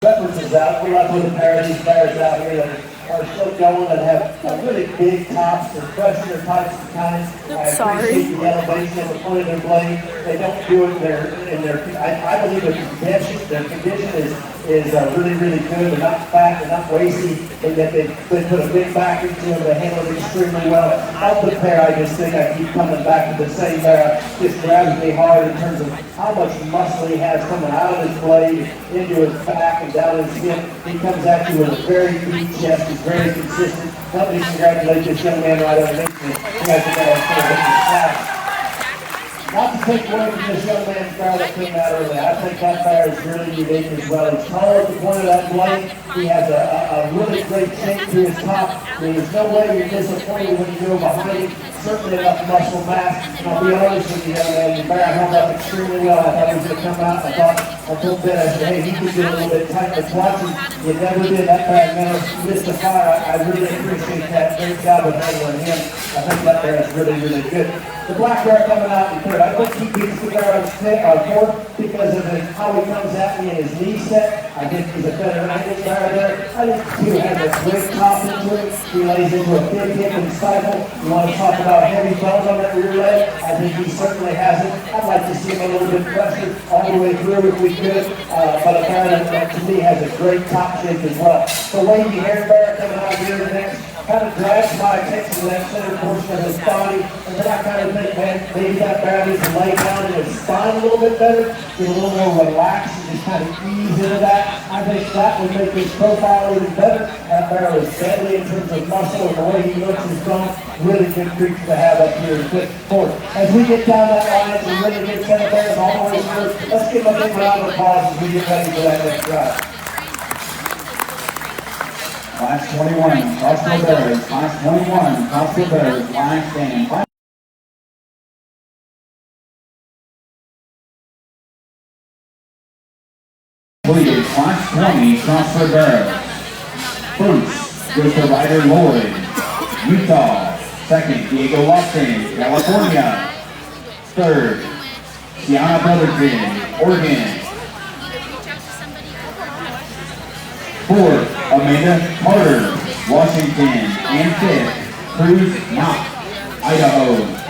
references out. We're left with a pair of these bears out here that are still going and have really big tops and freshener types of kinds. I appreciate the elevation of the point of their blade. They don't do it in their I believe their condition is really, really good. They're not fat, they're not wasty, and yet they put a big back into them. They handle it extremely well. Of the pair, I just think I keep coming back to the same pair. Just grabs me hard in terms of how much muscle he has coming out of his blade, into his back, and down his hip. He comes at you with a very deep chest. He's very consistent. Help me congratulate this young man right underneath me. You guys are going to not to take away from this young man's bear that came out earlier. I think that bear is really unique as well. He's tall at the point of that blade. He has a really great shape to his top. There's no way you're disappointed when you go behind him. Certainly enough muscle mass. And I'll be honest with you, young man, your bear held up extremely well. I thought he was going to come out. I thought a little bit. I said, hey, he could get a little bit tight. But watching, you never did. That bear never missed a fire. I really appreciate that. Great job of handling him. I think that bear is really, really good. The black bear coming out in third. I think he beats the bear on fourth because of how he comes at me and his knee set. I think he's a better angle bear there. I think he has a great top into it. He lays into a big hip and cycle. You want to talk about heavy bones on that rear leg? I think he certainly has it. I'd like to see him a little bit fresher all the way through if we could. But a bear that to me has a great top shape as well. The wavy hair bear coming out here next kind of drags my attention to that center portion of his body, and then I kind of think, man, maybe that bear needs to lay down in his spine a little bit better, get a little more relaxed, and just kind of ease into that. I think that would make his profile even better. That bear is deadly in terms of muscle, and the way he looks is strong. Really good creature to have up here in fifth fourth. As we get down that line, it's a really good set of bears all the way through. Let's give them a big round of applause as we get ready for that next drive. Class 21, Crossville Bears. Class 21, Crossville Bears. Line stand. Completed. Class 20, Crossville Bears. First goes to Ryder Lloyd, Utah. Second, Diego Lofton, California. Third, Tiana Brotherton, Oregon. Fourth, Amanda Carter, Washington. And fifth, Cruz Knott, Idaho.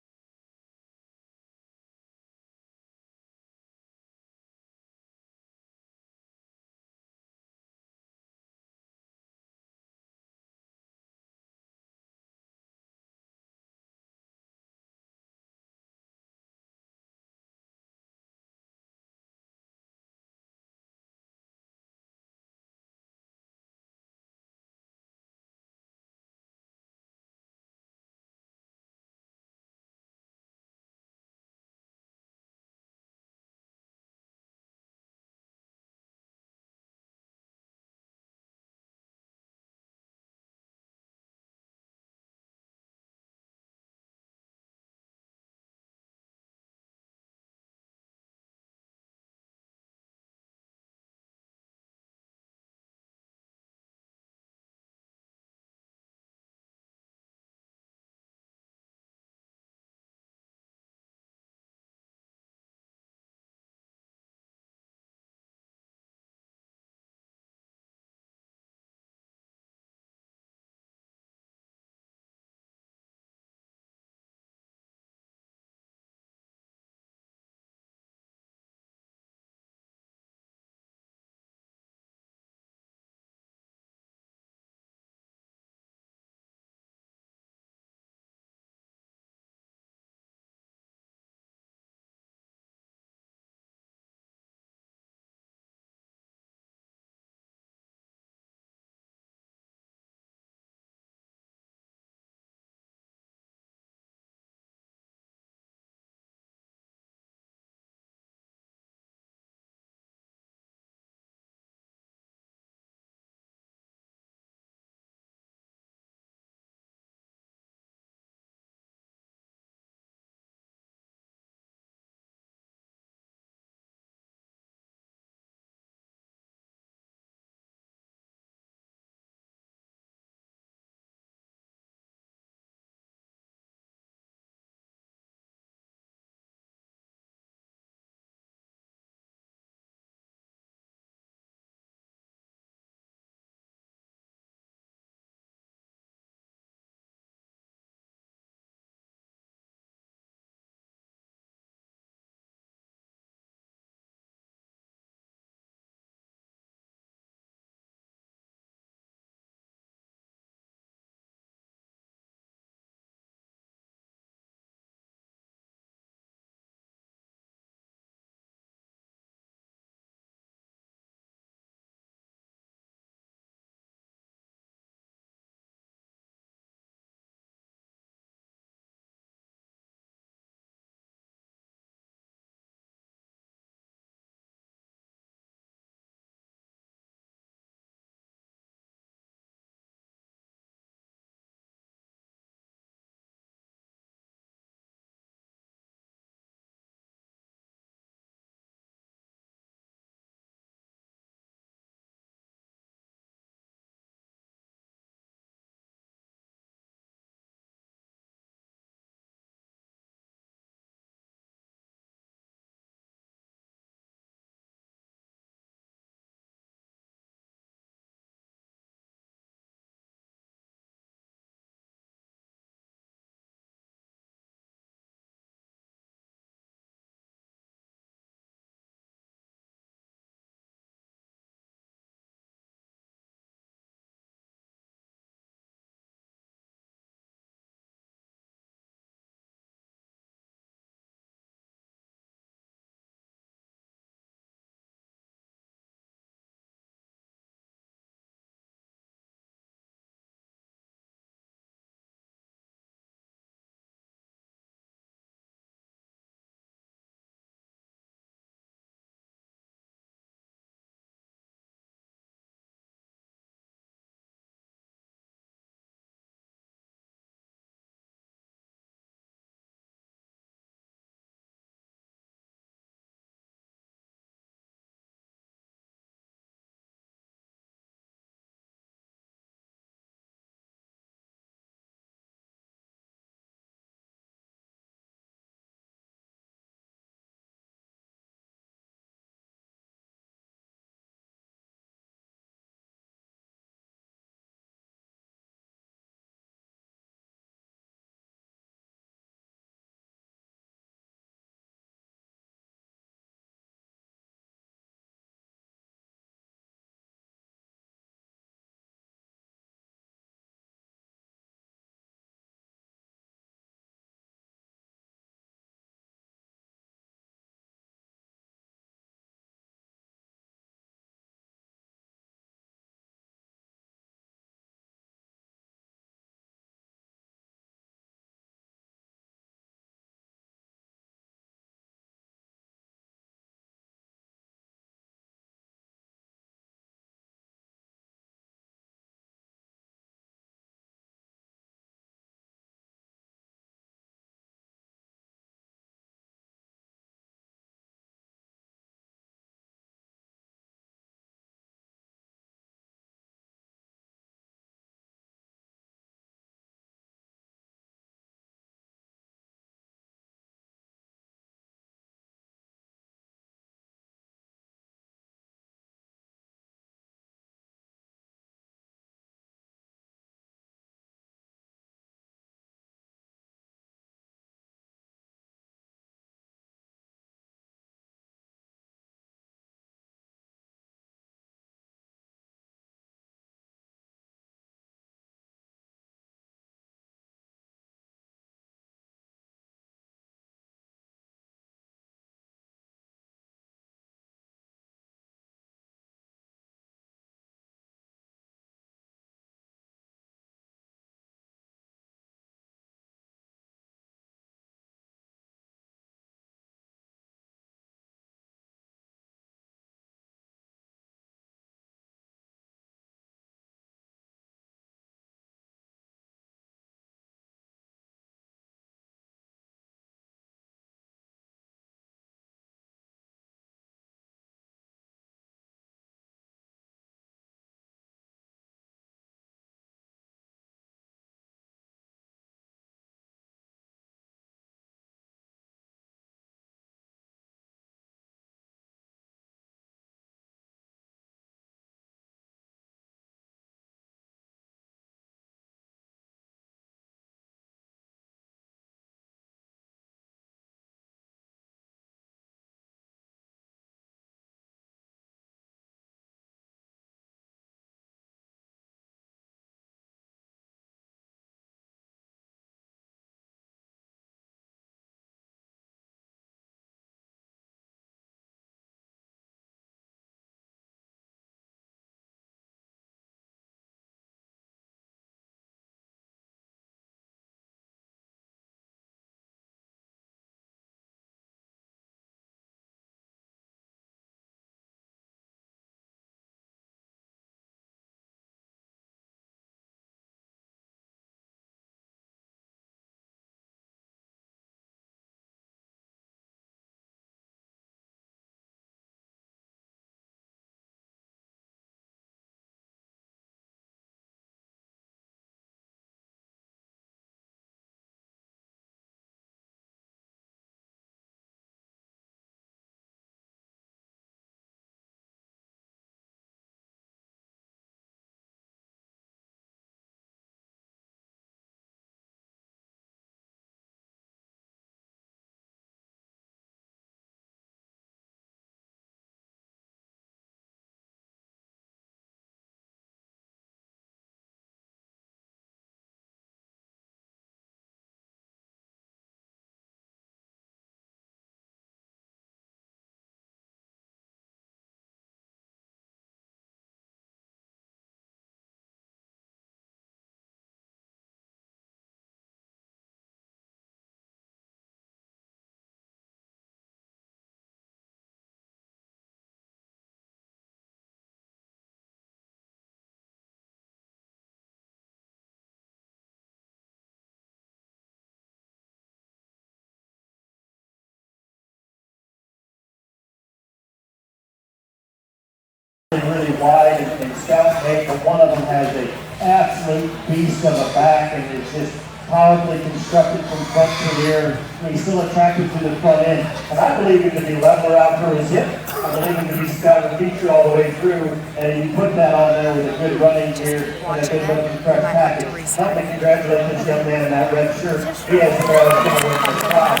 wide and scout mate, but one of them has an absolute beast of a back, and it's just powerfully constructed from front to rear. He's still attractive to the front end. And I believe him to be leveler out through his hip. I believe him to be scout and feature all the way through. And you put that on there with a good running gear and a good looking fresh package. Let me congratulate this young man in that red shirt. He has the barrel that's going to win this prize.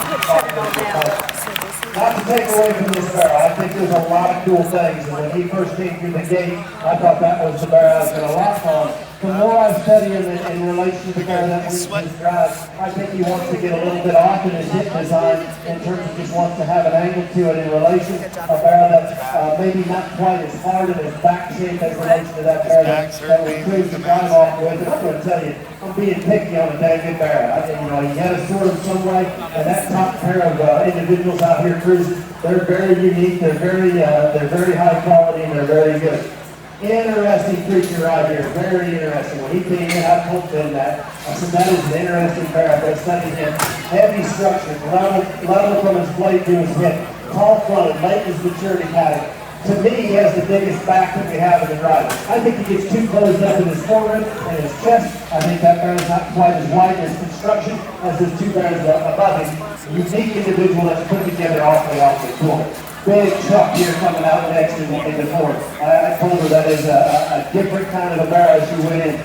Not to take away from this barrel, I think there's a lot of cool things. And when he first came through the gate, I thought that was the barrel I was going to lock on. The more I study him in relation to the barrel that wins his drive, I think he wants to get a little bit off in his hip design in terms of just wants to have an angle to it in relation. A barrel that's maybe not quite as hard in his back shape as relates to that barrel that we cruise the drive off with. And I'm going to tell you, I'm being picky on a dang good barrel. He had a sort of some way, and that top pair of individuals out here cruising, they're very unique, they're very high quality, and they're very good. Interesting creature right here, very interesting. When he came in, I told him that. I said, that is an interesting pair. I've been studying him. Heavy structure, level from his blade to his hip, tall fronted, late his maturity pattern. To me, he has the biggest back that we have in the drive. I think he gets too closed up in his forehead and his chest. I think that barrel is not quite as wide in his construction as his two barrels above him. Unique individual that's put together awfully cool. Big truck here coming out next in the north. I told her that is a different kind of a barrel as she went in.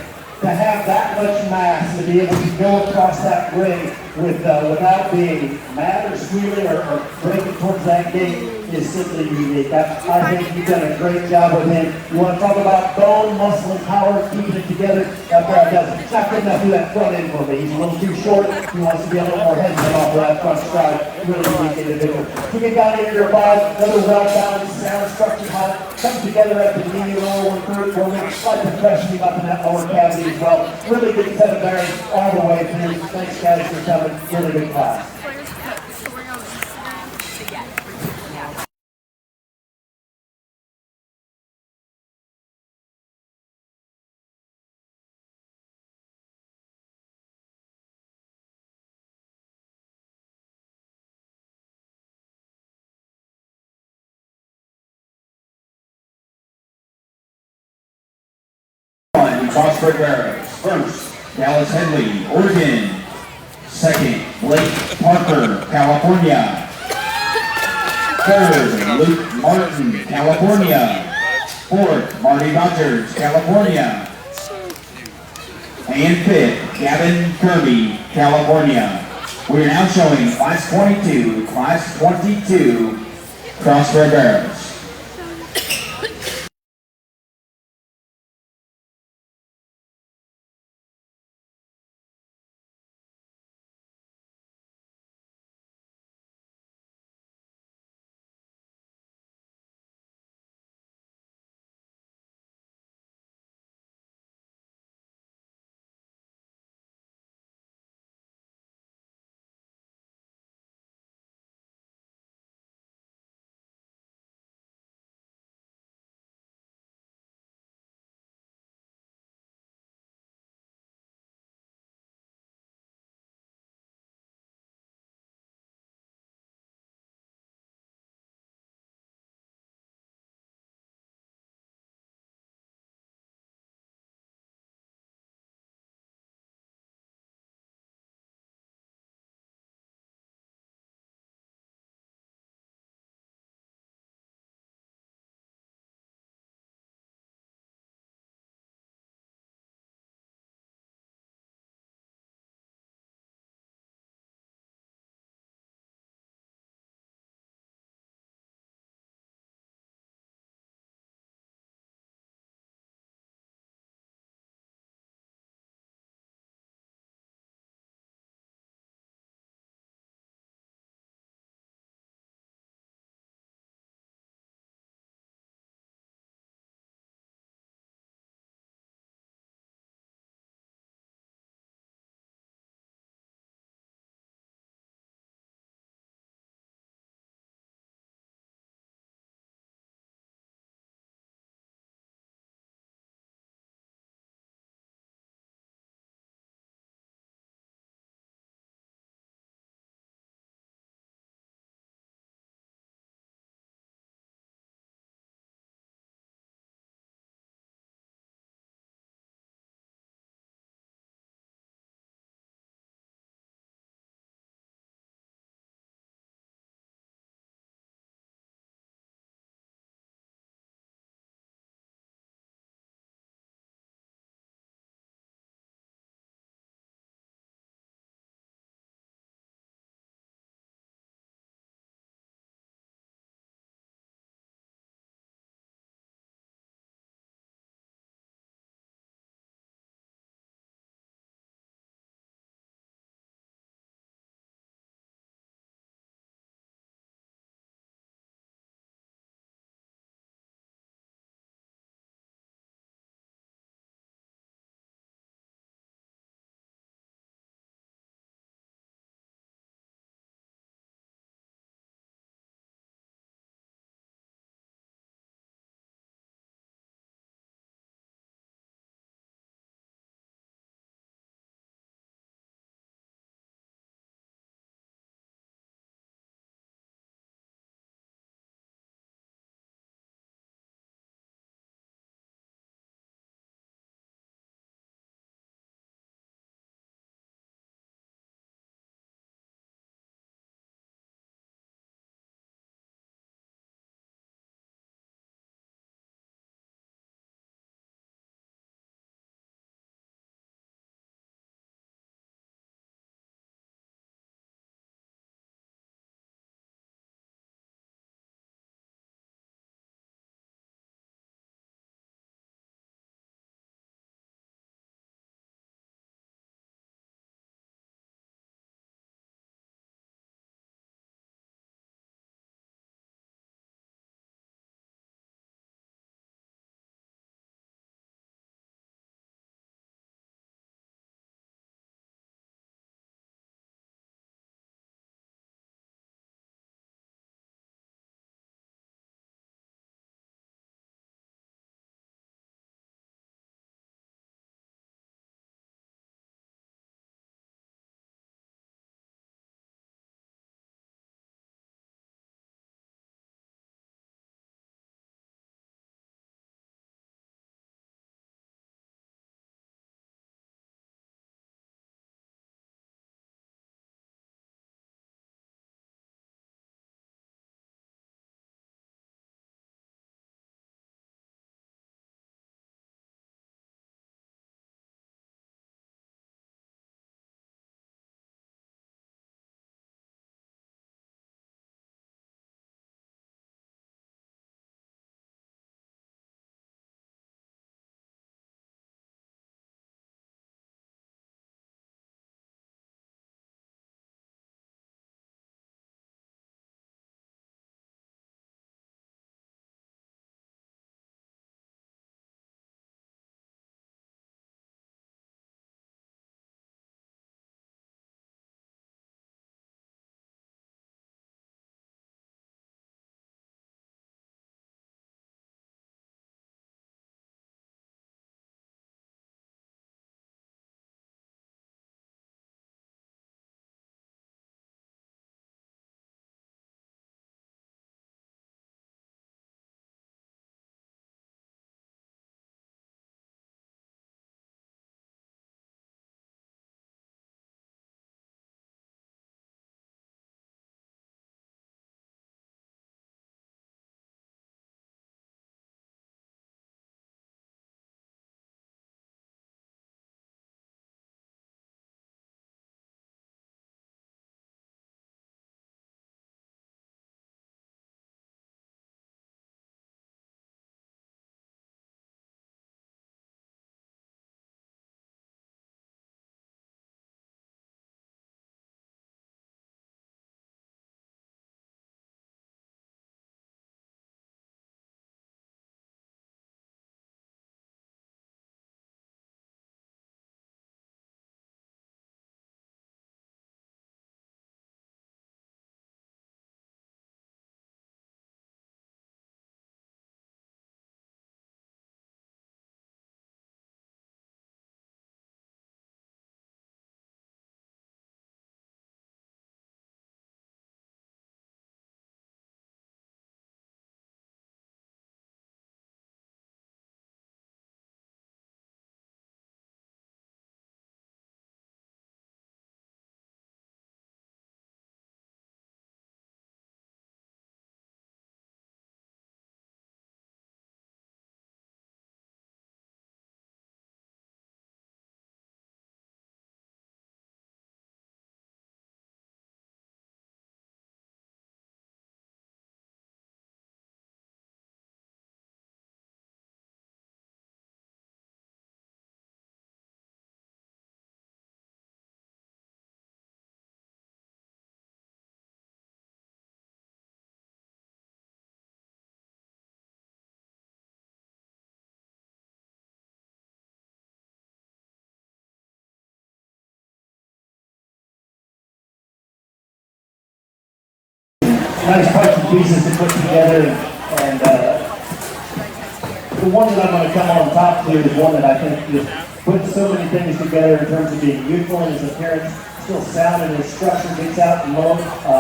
To have that much mass, to be able to go across that ring without being mad or squealing or breaking towards that gate is simply unique. I think you've done a great job with him. You want to talk about bone, muscle, and power, keeping it together? That barrel does it. It's not good enough to do that front end for me. He's a little too short. He wants to be a little more hesitant off of that front stride. Really unique individual. To get down into your body, another well-balanced, sound structured height, comes together at the knee, lower one third, where we like to pressure him up in that lower cavity as well. Really good set of barrels all the way through. Thanks guys for coming. Really good class. Crossbred Barrows. First, Dallas Headley, Oregon. Second, Blake Parker, California. Third, Luke Martin, California. Fourth, Marty Rogers, California. And fifth, Gavin Kirby, California. We are now showing Class 22, Crossbred Barrows. nice bunch of pieces to put together, and the one that I'm going to come on top to is one that I think just puts so many things together in terms of being youthful in his appearance, still sound in his structure, gets out and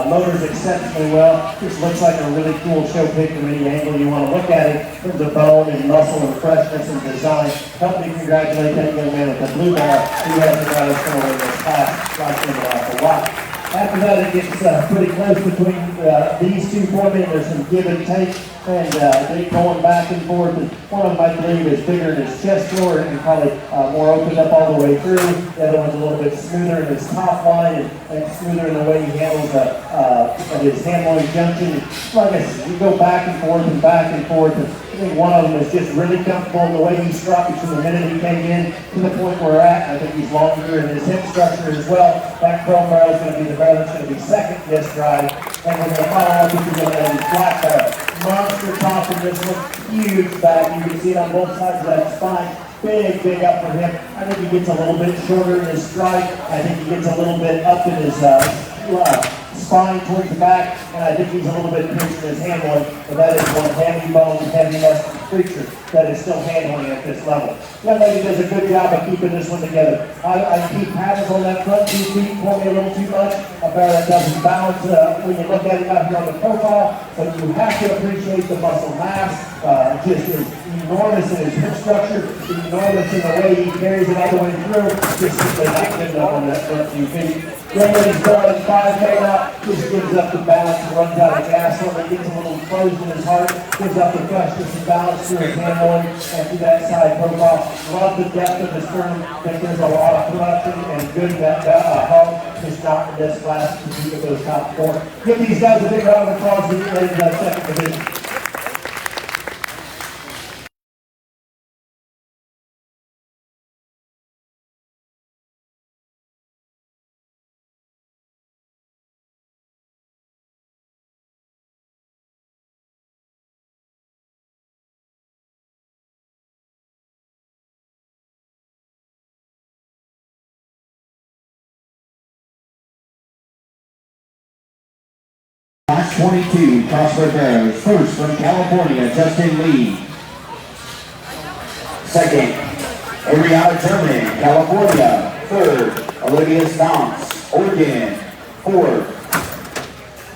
motors exceptionally well. Just looks like a really cool show pick from any angle you want to look at it, in terms of bone and muscle and freshness and design. Help me congratulate that young man with the blue bar who has the guy that's going to win this class. Like him a lot. After that, it gets pretty close between these two for me. There's some give and take, and they going back and forth. And one of them, I believe, is bigger in his chest floor and probably more opened up all the way through. The other one's a little bit smoother in his top line and smoother in the way he handles his hand-loin junction. Like I said, you go back and forth and back and forth. And I think one of them is just really comfortable in the way he struck from the minute he came in to the point where we're at. I think he's longer in his hip structure as well. That chrome barrel is going to be the barrel that's going to be second this drive. And we're going to follow up with the flat barrel. Monster top in this one, huge back. You can see it on both sides of that spine. Big up for him. I think he gets a little bit shorter in his stride. I think he gets a little bit up in his spine towards the back, and I think he's a little bit pinched in his handling, but that is one heavy bone, heavy muscle creature that is still handling at this level. Young lady does a good job of keeping this one together. I keep paddles on that front 2 feet for me a little too much. A bear that doesn't balance when you look at it out here on the profile, but you have to appreciate the muscle mass. Just is enormous in his hip structure, enormous in the way he carries it all the way through. Just simply not good enough on that front 2 feet. Young lady's going 5K out, just gives up the balance and runs out of gas on it, gets a little closed in his heart, gives up the freshness and balance through his handling and through that side profile. Love the depth of the stern. Think there's a lot of production and good hump. Just not in this class to keep it those top 4. Give these guys a big round of applause as we get ready for that second division. Class 22, CrossFit Barrows. First from California, Justin Lee. Second, Ariana German, California. Third, Olivia Stomps, Oregon. Fourth,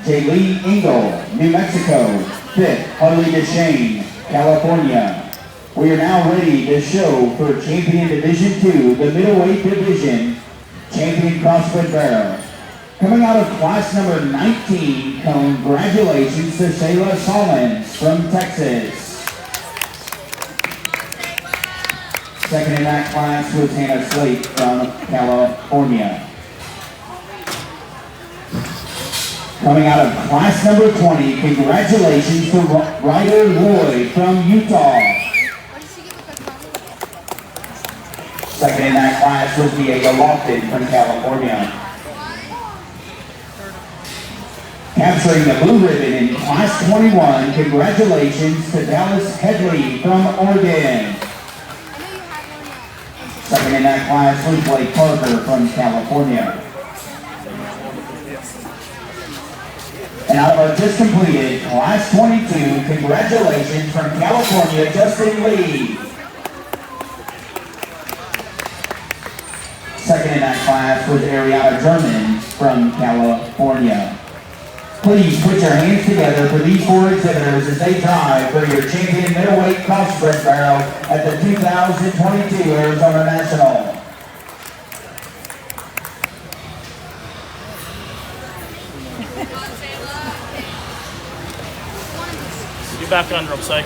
Jaylee Engel, New Mexico. Fifth, Harley DeShane, California. We are now ready to show for Champion Division 2, the middleweight division, Champion CrossFit Barrows. Coming out of class number 19, congratulations to Shayla Solomons from Texas. Second in that class was Hannah Slate from California. Coming out of class number 20, congratulations to Ryder Lloyd from Utah. Second in that class was Diego Lofton from California. Capturing the blue ribbon in class 21, congratulations to Dallas Headley from Oregon. Second in that class was Blake Parker from California. And out of our just completed class 22, congratulations from California, Justin Lee. Second in that class was Ariana German from California. Please put your hands together for these 4 exhibitors as they drive for your champion middleweight CrossFit Barrow at the 2022 Arizona National. You back under them, Psych.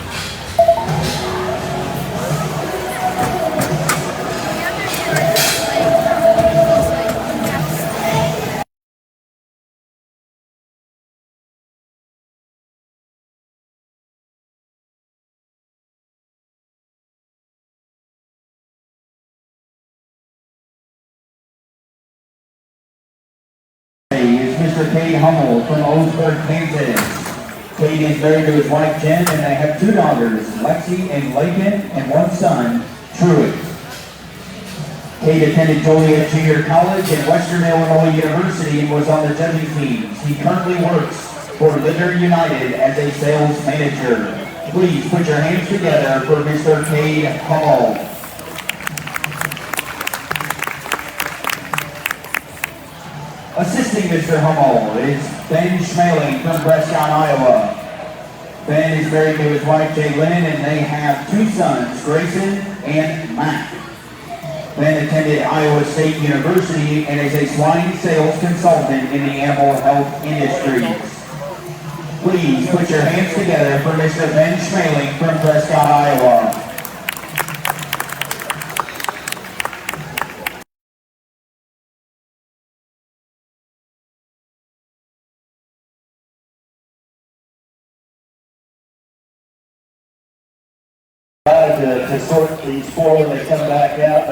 Is Mr. Cade Hummel from Owensburg, Kansas. Cade is married to his wife Jen, and they have 2 daughters, Lexi and Lakin, and 1 son, Truett. Cade attended Joliet Junior College and Western Illinois University and was on the judging teams. He currently works for Litter United as a sales manager. Please put your hands together for Mr. Cade Hall. Assisting Mr. Hummel is Ben Schmeling from Prescott, Iowa. Ben is married to his wife, Jaylyn, and they have 2 sons, Grayson and Matt. Ben attended Iowa State University and is a swine sales consultant in the animal health industry. Please put your hands together for Mr. Ben Schmeling from Prescott, Iowa. To sort these 4 when they come back out.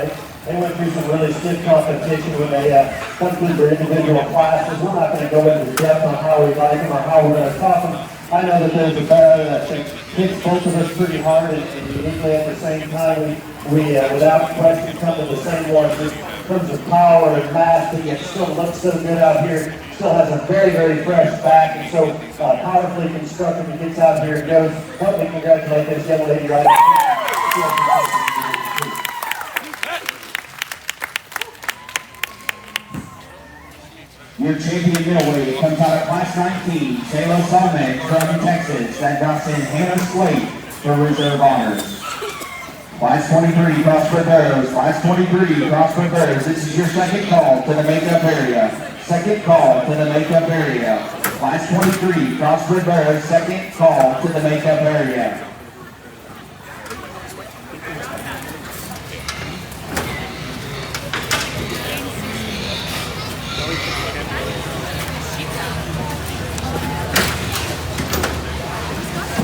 They went through some really stiff competition when they come through their individual classes. We're not going to go into depth on how we like them or how we're going to talk them. I know that there's a barrow that hits both of us pretty hard and uniquely at the same time. We without question, come to the same one in terms of power and mass, but yet still looks so good out here. Still has a very, very fresh back and so powerfully constructed. He gets out here and goes. Help me congratulate this young lady right here. Your champion middleweight comes out of Class 19, Taylor Salmon from Texas. That drops in Hannah Slate for reserve honors. Class 23, Crossford Barrows. Class 23, Crossford Barrows. This is your second call to the makeup area. Second call to the makeup area. Class 23, Crossford Barrows. Second call to the makeup area.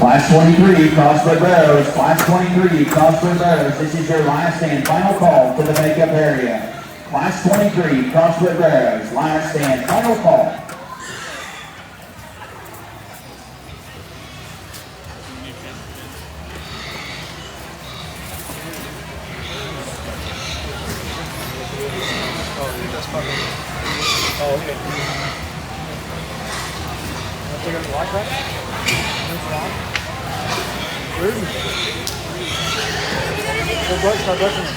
Class 23, Crossford Barrows. Class 23, Crossford Barrows. This is your last and final call to the makeup area. Class 23, Crossford Barrows. Last and final call. Oh, okay. Want to take out the lock right? Start brushing it.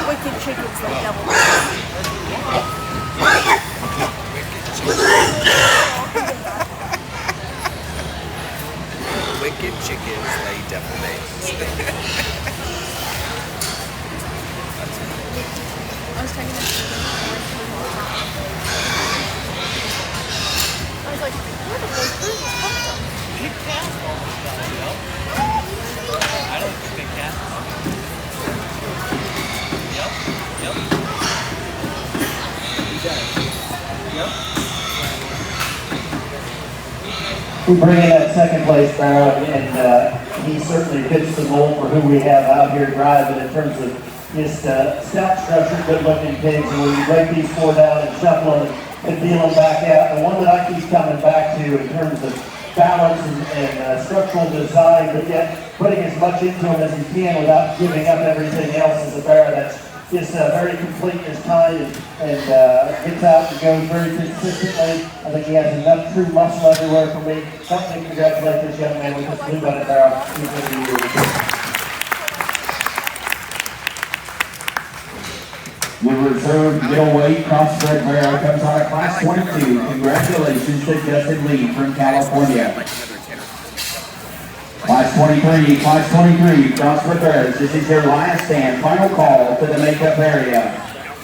Wicked chickens like double. Wicked chickens lay devil eggs. I was talking I was like, where did those birds come from? Big cats almost got it, yep. I don't think they can. Yep, yep. Yep. We bring in that second place Barrow, and he certainly fits the mold for who we have out here driving in terms of just stout structure, good looking pigs. And when you break these 4 down and shuffle them and deal them back out, the one that I keep coming back to in terms of balance and structural design, but yet putting as much into them as he can without giving up everything else is a barrow that's just very complete in his time and gets out and goes very consistently. I think he has enough true muscle everywhere for me. Help me congratulate this young man with this blue-blooded barrow. He's going to be really good. Your reserve middleweight Crossford Barrow comes out of Class 22. Congratulations to Justin Lee from California. Class 23, Crossford Barrows. This is your last and final call to the makeup area.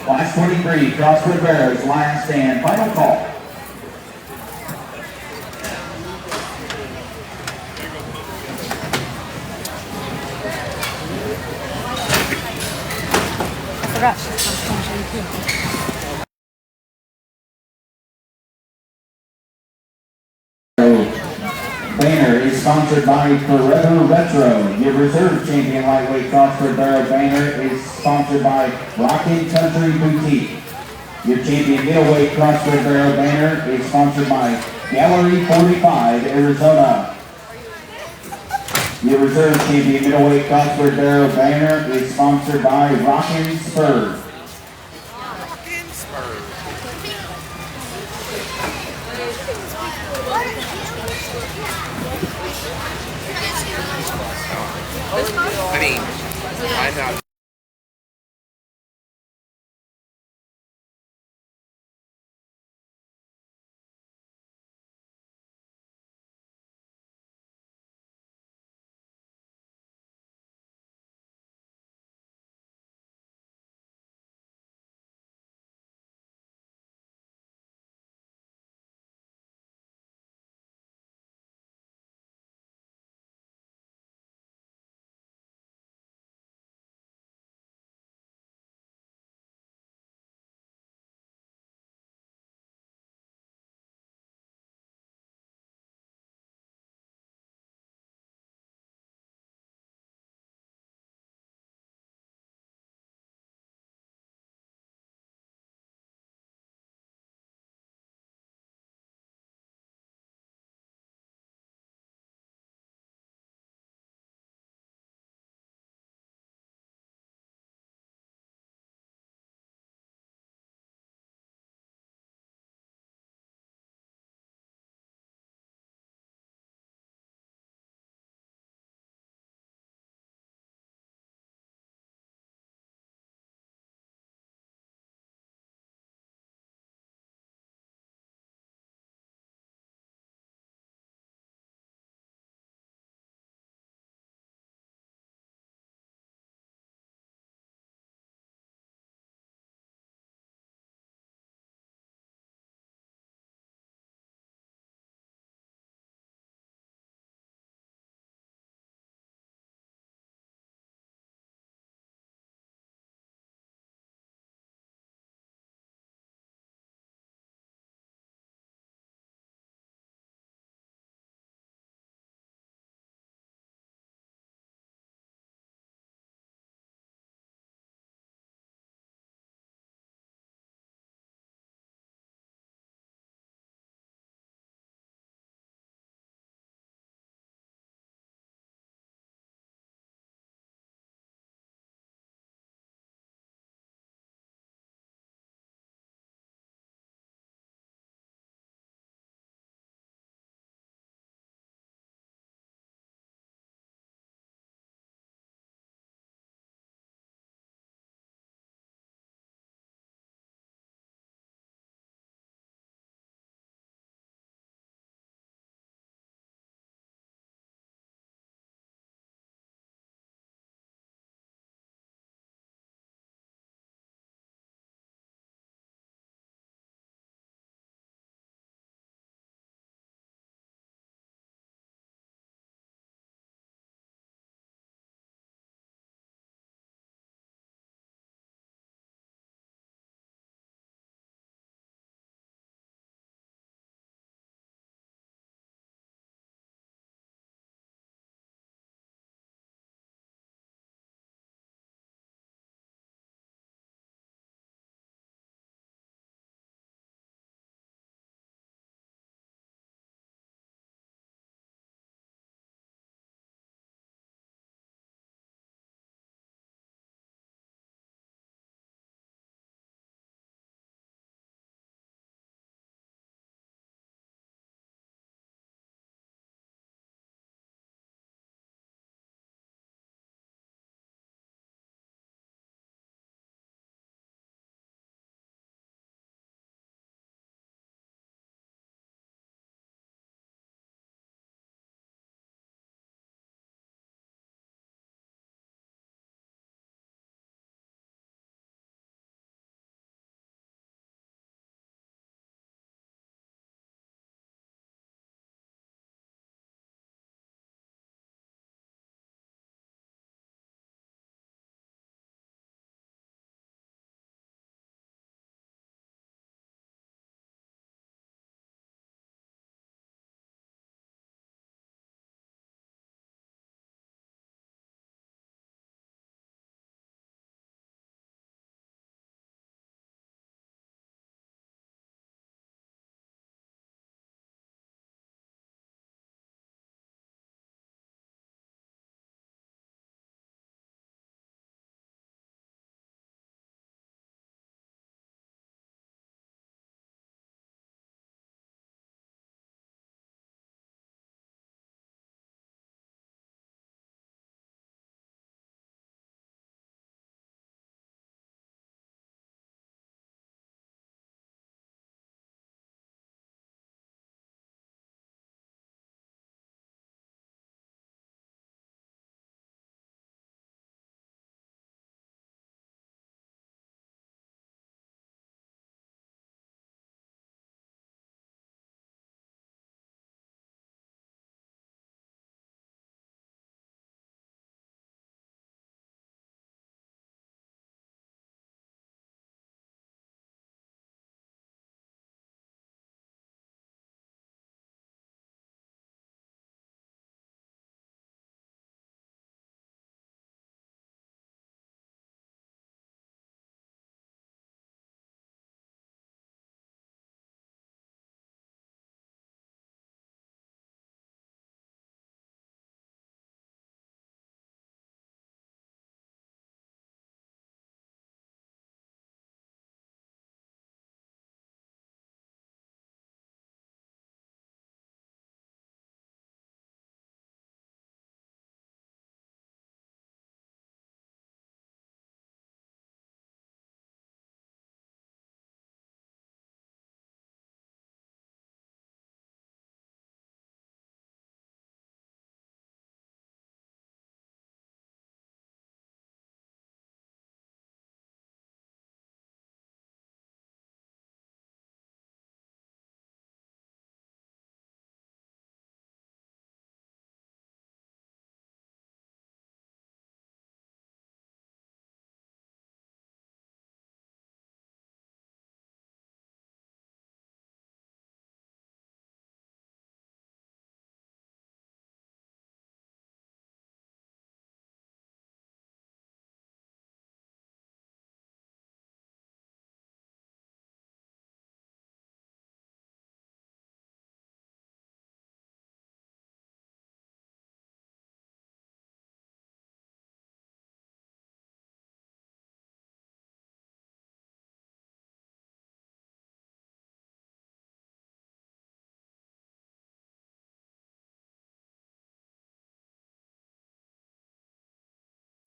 Class 23, Crossford Barrows. Last and final call. I forgot. banner is sponsored by Forever Retro. Your reserve champion lightweight Crossford Barrow banner is sponsored by Rockin' Country Boutique. Your champion middleweight Crossford Barrow banner is sponsored by Gallery 45, Arizona. Your reserve champion middleweight Crossford Barrow banner is sponsored by Rockin' Spurs. I mean, I'm not.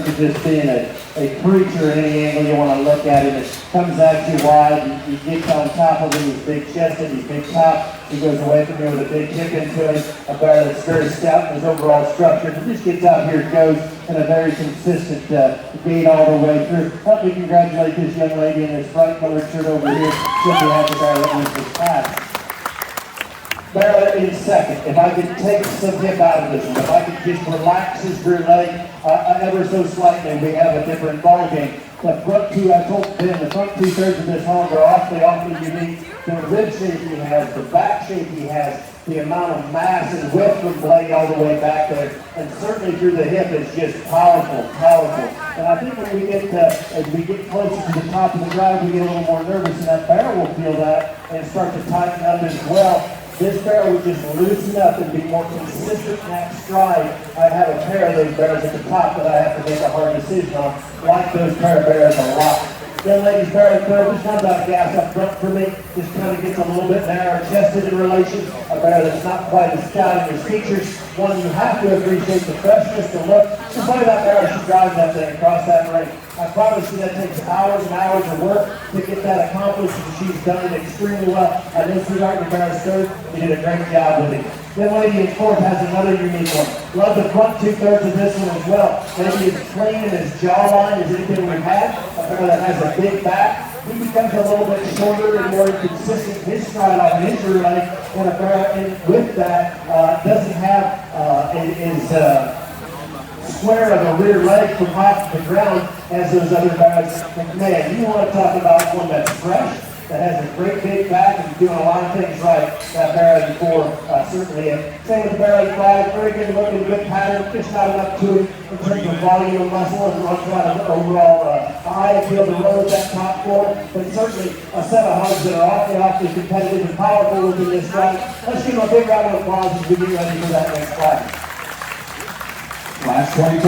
Just being a creature in any angle you want to look at him. It comes at you wide, you get on top of him, he's big chested, he's big top, he goes away from you with a big kick into him, a bear that's very stout in his overall structure. He just gets out here, goes in a very consistent gait all the way through. Help me congratulate this young lady in this bright colored shirt over here. She'll be happy bear that wins this class. Barrow in second. If I could take some hip out of this one, if I could just relax his rear leg ever so slightly, we have a different ball game. The front two, I told Ben, the front 2/3 of this hog are awfully unique. The rib shape he has, the back shape he has, the amount of mass and width from blade all the way back there, and certainly through the hip is just powerful. And I think when we get as we get closer to the top of the drive, we get a little more nervous, and that barrel will feel that and start to tighten up as well. This barrel would just loosen up and be more consistent in that stride. I have a pair of those bears at the top that I have to make a hard decision on. Like those pair of bears a lot. Young ladies, barrel third, this one's out of gas up front for me. Just kind of gets a little bit narrow chested in relation. A bear that's not quite as stout in his features. One you have to appreciate the freshness, the look. Just look at that barrel, she drives that thing across that ring. I promise you that takes hours and hours of work to get that accomplished, and she's done it extremely well. I know sweetheart in Barrow's third, you did a great job with it. Young lady in fourth has another unique one. Love the front 2/3 of this one as well. Maybe as clean in his jawline as anything we've had. A barrel that has a big back. He becomes a little bit shorter and more consistent in his stride off of his rear leg, and a barrel with that doesn't have square of a rear leg from off the ground as those other barrels. Man, you want to talk about one that's fresh, that has a great big back and doing a lot of things right. That barrel before certainly is. Same with the barrel at 5, very good looking, good pattern, just not enough to it in terms of volume of muscle and runs out of overall eye feel the road that top floor, but certainly a set of hogs that are awfully competitive and powerful within this run. Let's give them a big round of applause as we get ready for that next class. Last 22.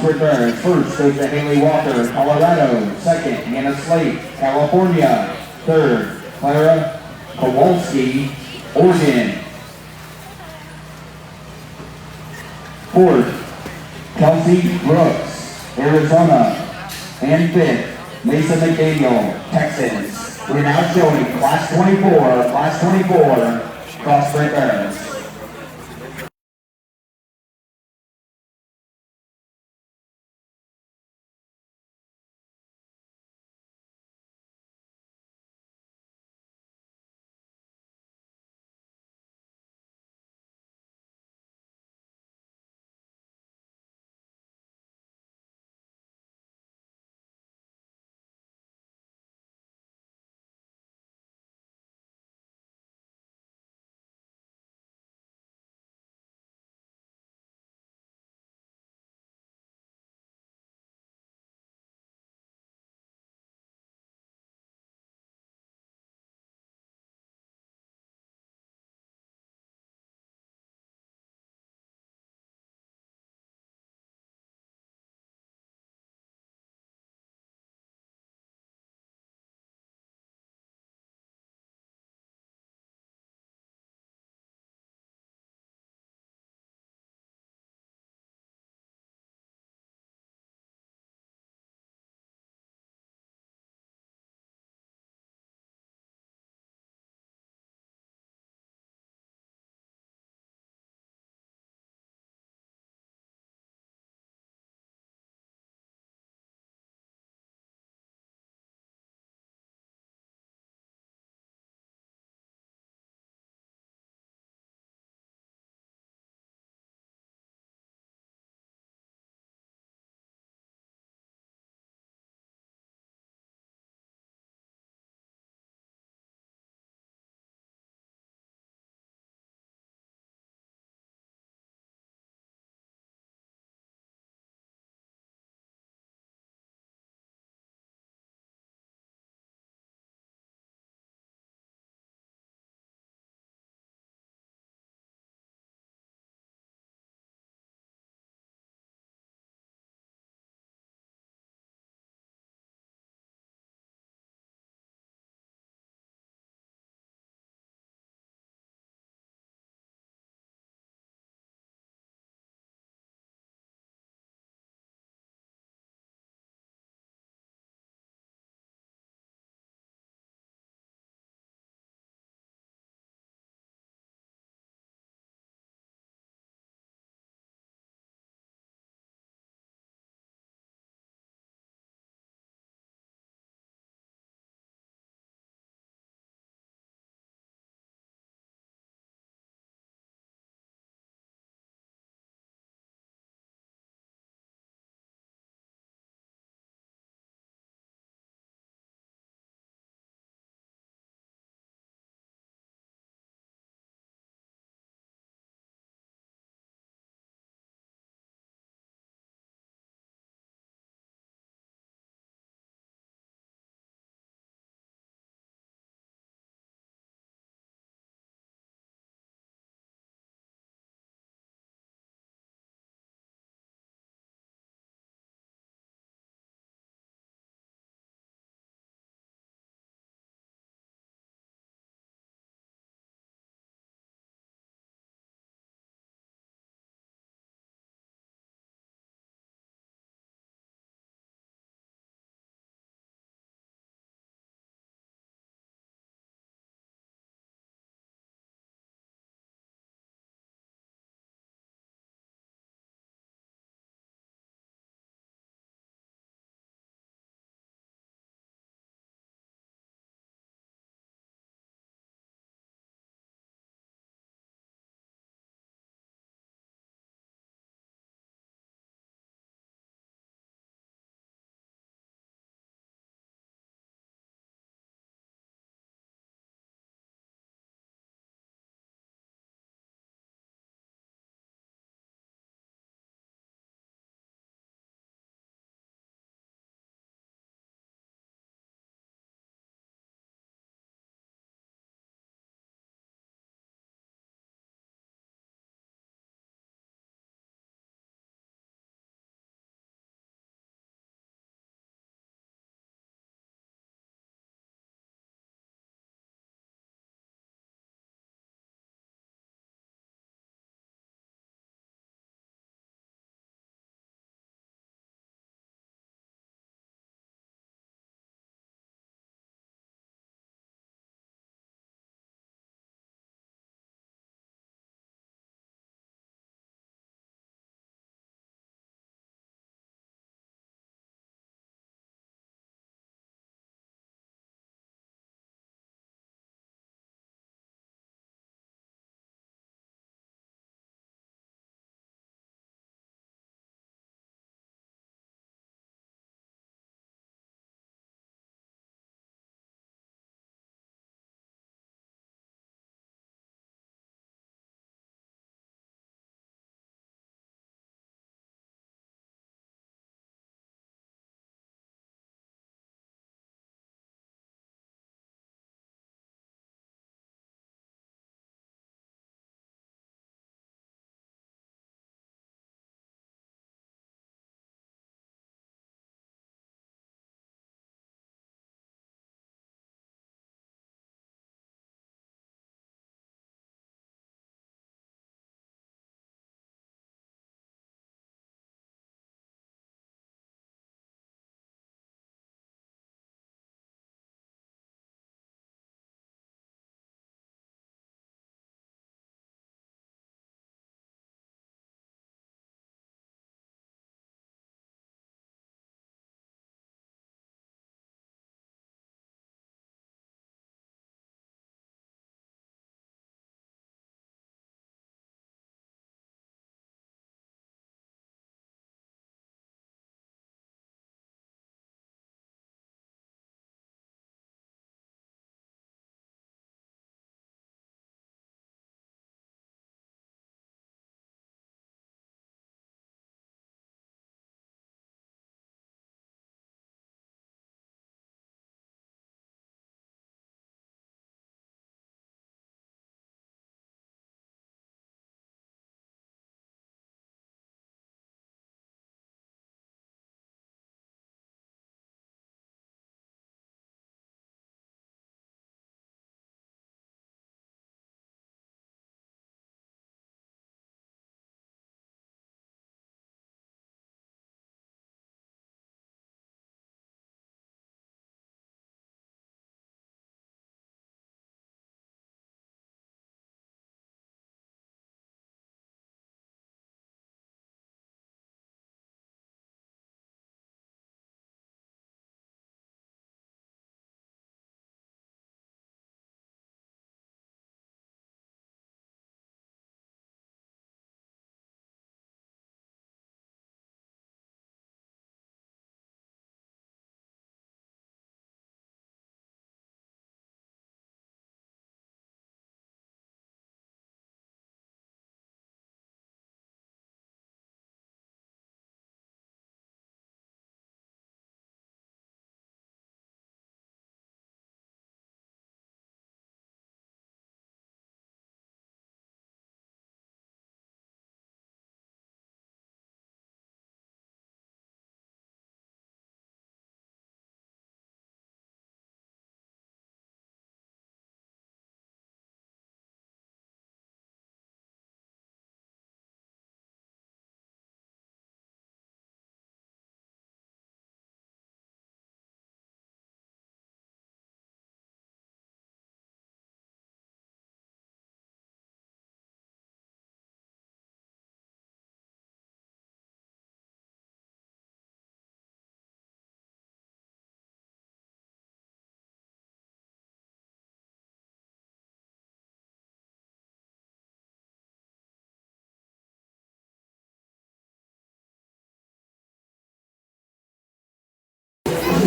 Return. First goes to Haley Walker, Colorado. Second, Hannah Slate, California. Third, Clara Kowalski, Oregon. Fourth, Kelsey Brooks, Arizona. And fifth, Mason McDaniel, Texas. We're now showing Class 24 crossbred bears.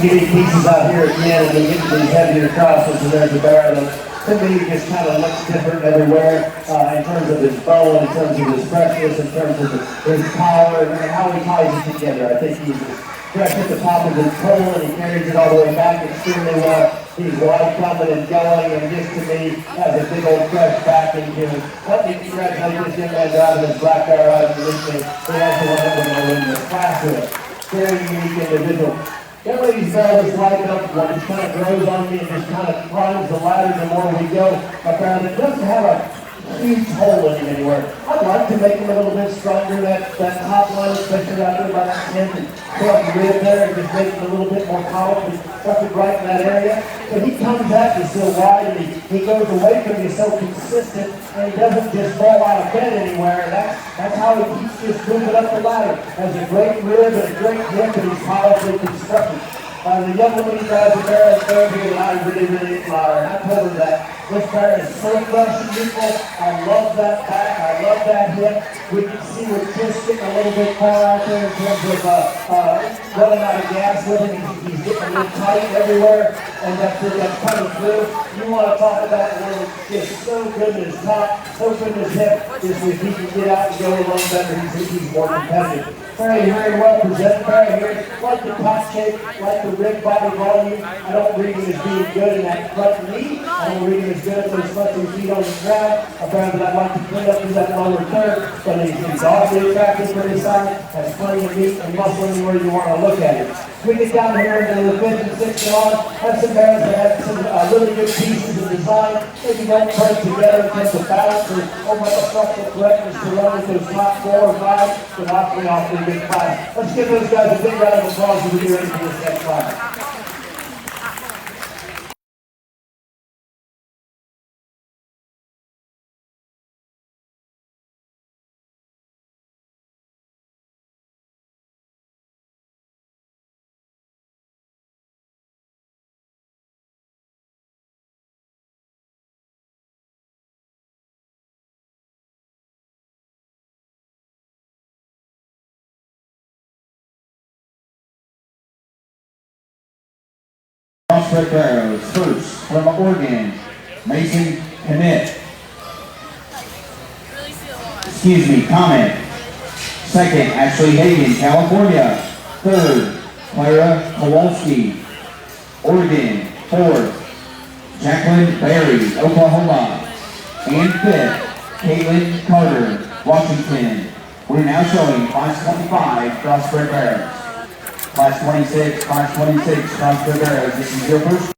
some unique pieces out here again, and we get to these heavier crosses, and there's a Barrow that to me just kind of looks different everywhere in terms of his bone, in terms of his freshness, in terms of his power, and how he ties it together. I think he's fresh at the top of his pole, and he carries it all the way back extremely well. He's wide coming and going, and just to me has a big old fresh backing to him. Let me congratulate this young man driving this black Barrow out of the He has the one that we're going to win this class with. Very unique individual. That lady's bell is light up when it kind of grows on me and just kind of climbs the ladder the more we go. I found it doesn't have a huge hole in him anywhere. I'd like to make him a little bit stronger, that top line, especially out there by that 10 and 12 rib there, and just make him a little bit more powerful, stuff it right in that area. But he comes at you so wide, and he goes away from you so consistent, and he doesn't just fall out of bed anywhere. That's how he keeps just moving up the ladder. Has a great rib and a great hip, and he's powerfully constructed. The young woman drives a Barrow therapy, and I really admire her. And I told her that this Barrow is so fresh and youthful. I love that back. I love that hip. We can see we're just getting a little bit far out there in terms of running out of gas with him. He's getting a little tight everywhere, and that's coming through. You want to talk about one just so good in his top, so good in his hip. Just if he can get out and go a little better, he's more competitive. Very well presented. Barrow here, like the top shape, like the rib body volume. I don't read him as being good in that front knee. I don't read him as good at those front 2 feet on the ground. A Barrow that I'd like to clean up through that lower third, but he's awfully attractive for his size, has plenty of meat and muscle anywhere you want to look at it. We get down here into the 5th and 6th and on, have some Barrows that have some really good pieces of design. Maybe don't break together in terms of balance or overall structural correctness to run with those top 4 or 5, but awfully good class. Let's give those guys a big round of applause as we get ready for this next class. Crossbred Barrows. First, from Oregon, Mason Kennett. Comment. Second, Ashley Hagan, California. Third, Clara Kowalski, Oregon. Fourth, Jacqueline Berry, Oklahoma. And fifth, Caitlin Carter, Washington. We're now showing Class 25 Crossbred Barrows. Class 26, Crossbred Barrows. This is your first.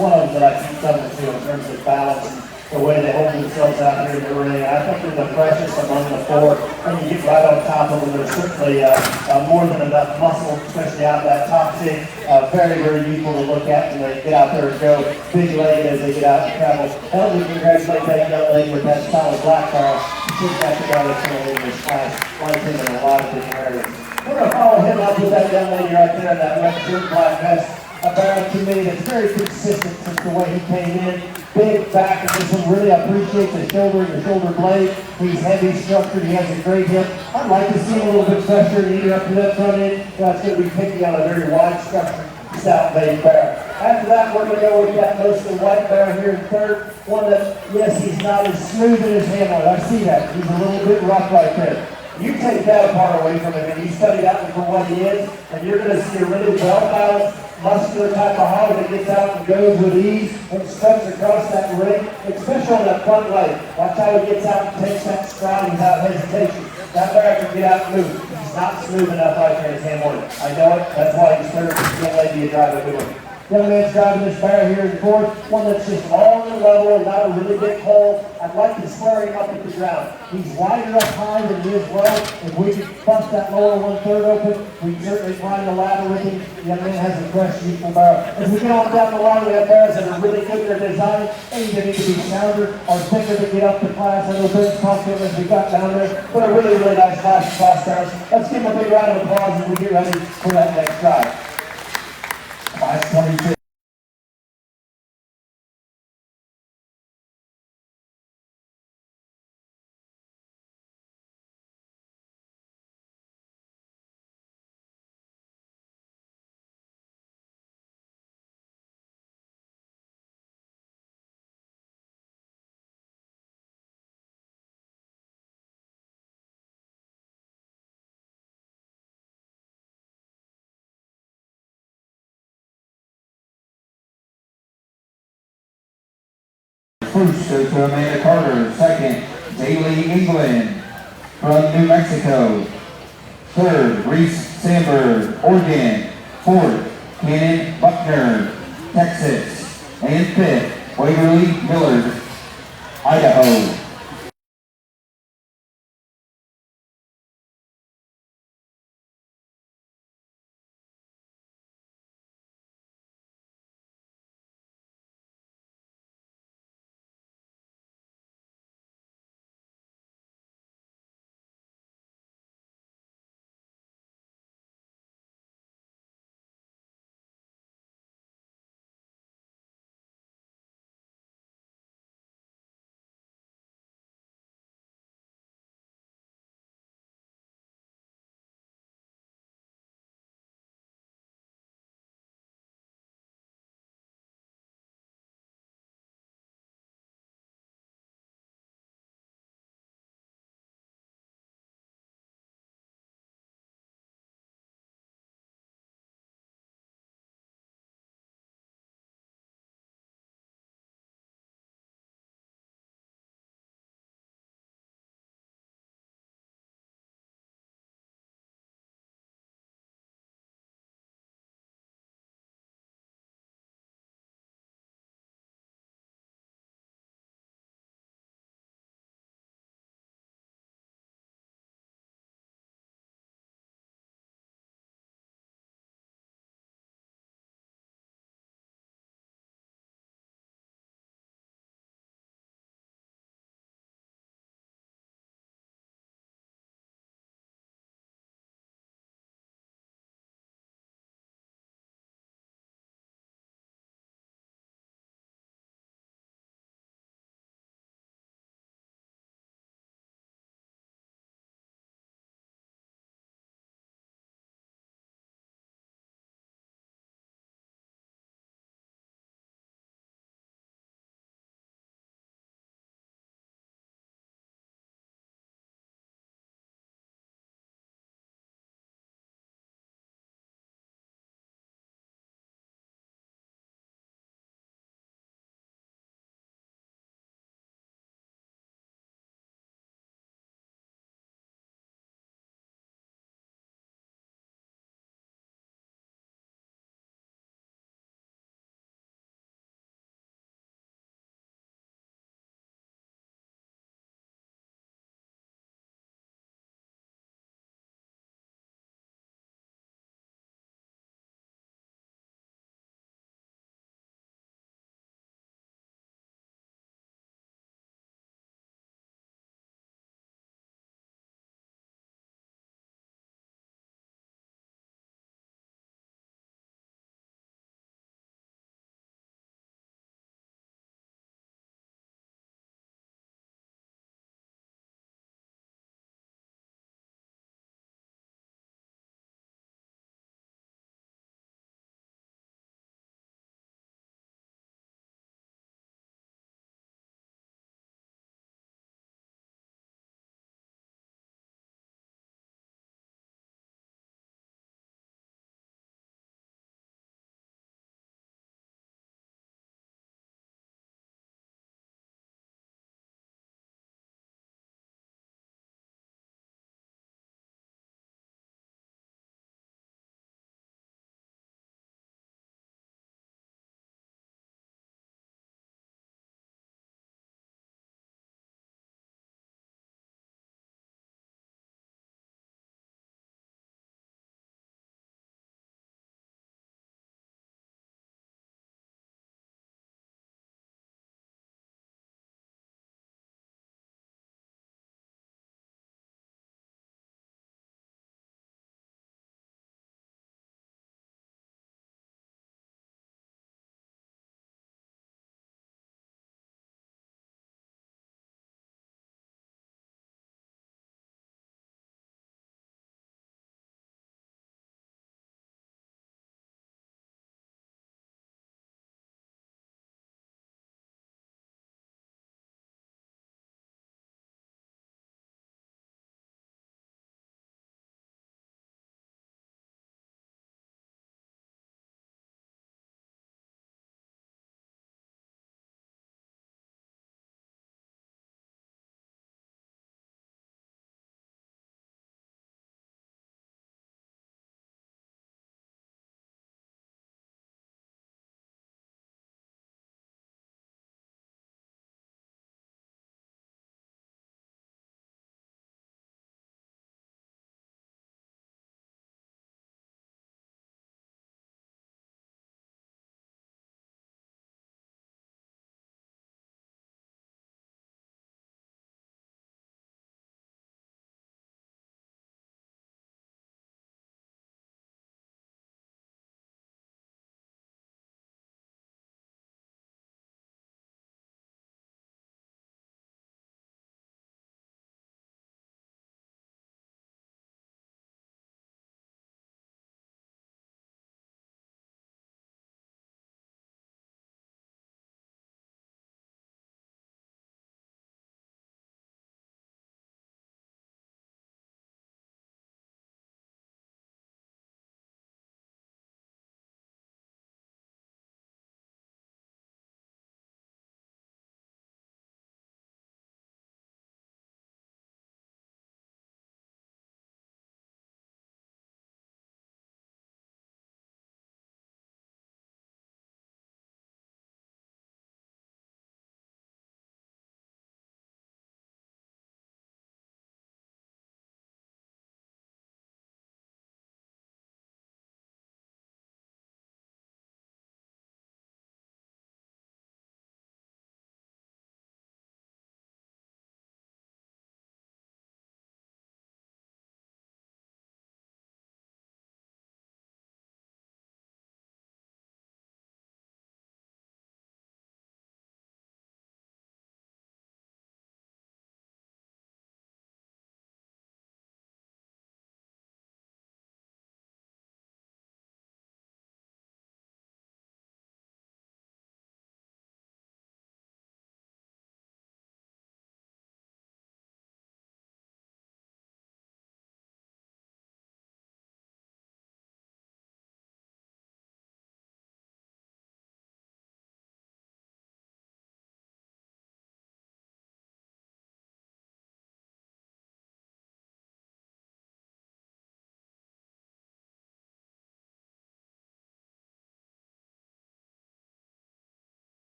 one of them that I keep coming to in terms of balance and the way they hold themselves out here in the ring. I think they're the freshest among the four, and you get right on top of them. There's certainly more than enough muscle, especially out that top seat. Very, very useful to look at when they get out there and go big-legged as they get out and travel. Help me congratulate that young lady with that solid black car. She's got the guy that's going to win this class, like him in a lot of different areas. We're going to follow him up with that young lady right there in that red shirt, black vest. A Barrow to me that's very consistent since the way he came in. Big back and this one, really appreciate the shoulder and the shoulder blade. He's heavy structured, he has a great hip. I'd like to see him a little bit fresher and eater up to that front end. That's going to be picky on a very wide structured stout made Barrow. After that, we're going to go with that mostly white Barrow here in third. One that, yes, he's not as smooth in his handling. I see that. He's a little bit rough right there. You take that apart away from him and you study that one for what he is, and you're going to see a really well-balanced, muscular type of hog that gets out and goes with ease and struts across that ring, especially on that front leg. Watch how he gets out and takes that stride without hesitation. That Barrow can get out and move. He's not smooth enough right there in his handling. I know it. That's why he's third. Young lady to drive a good one. Young man's driving this Barrow here in fourth, one that's just long and level and not a really big hole. I'd like to square him up at the ground. He's wider up high than he is low. If we could bust that lower 1/3 open, we can certainly climb the ladder with him. The young man has a fresh, youthful Barrow. As we get on down the line, we have Barrows that are really good in their design. They either need to be sounder or thicker to get up the class. I know Ben's talked to him as we got down there, but a really, really nice class down. Let's give him a big round of applause as we get ready for that next drive. Class 22. First goes to Amanda Carter. Second, Daly England from New Mexico. Third, Reese Sandberg, Oregon. Fourth, Cannon Buckner, Texas. And fifth, Waverly Millard, Idaho.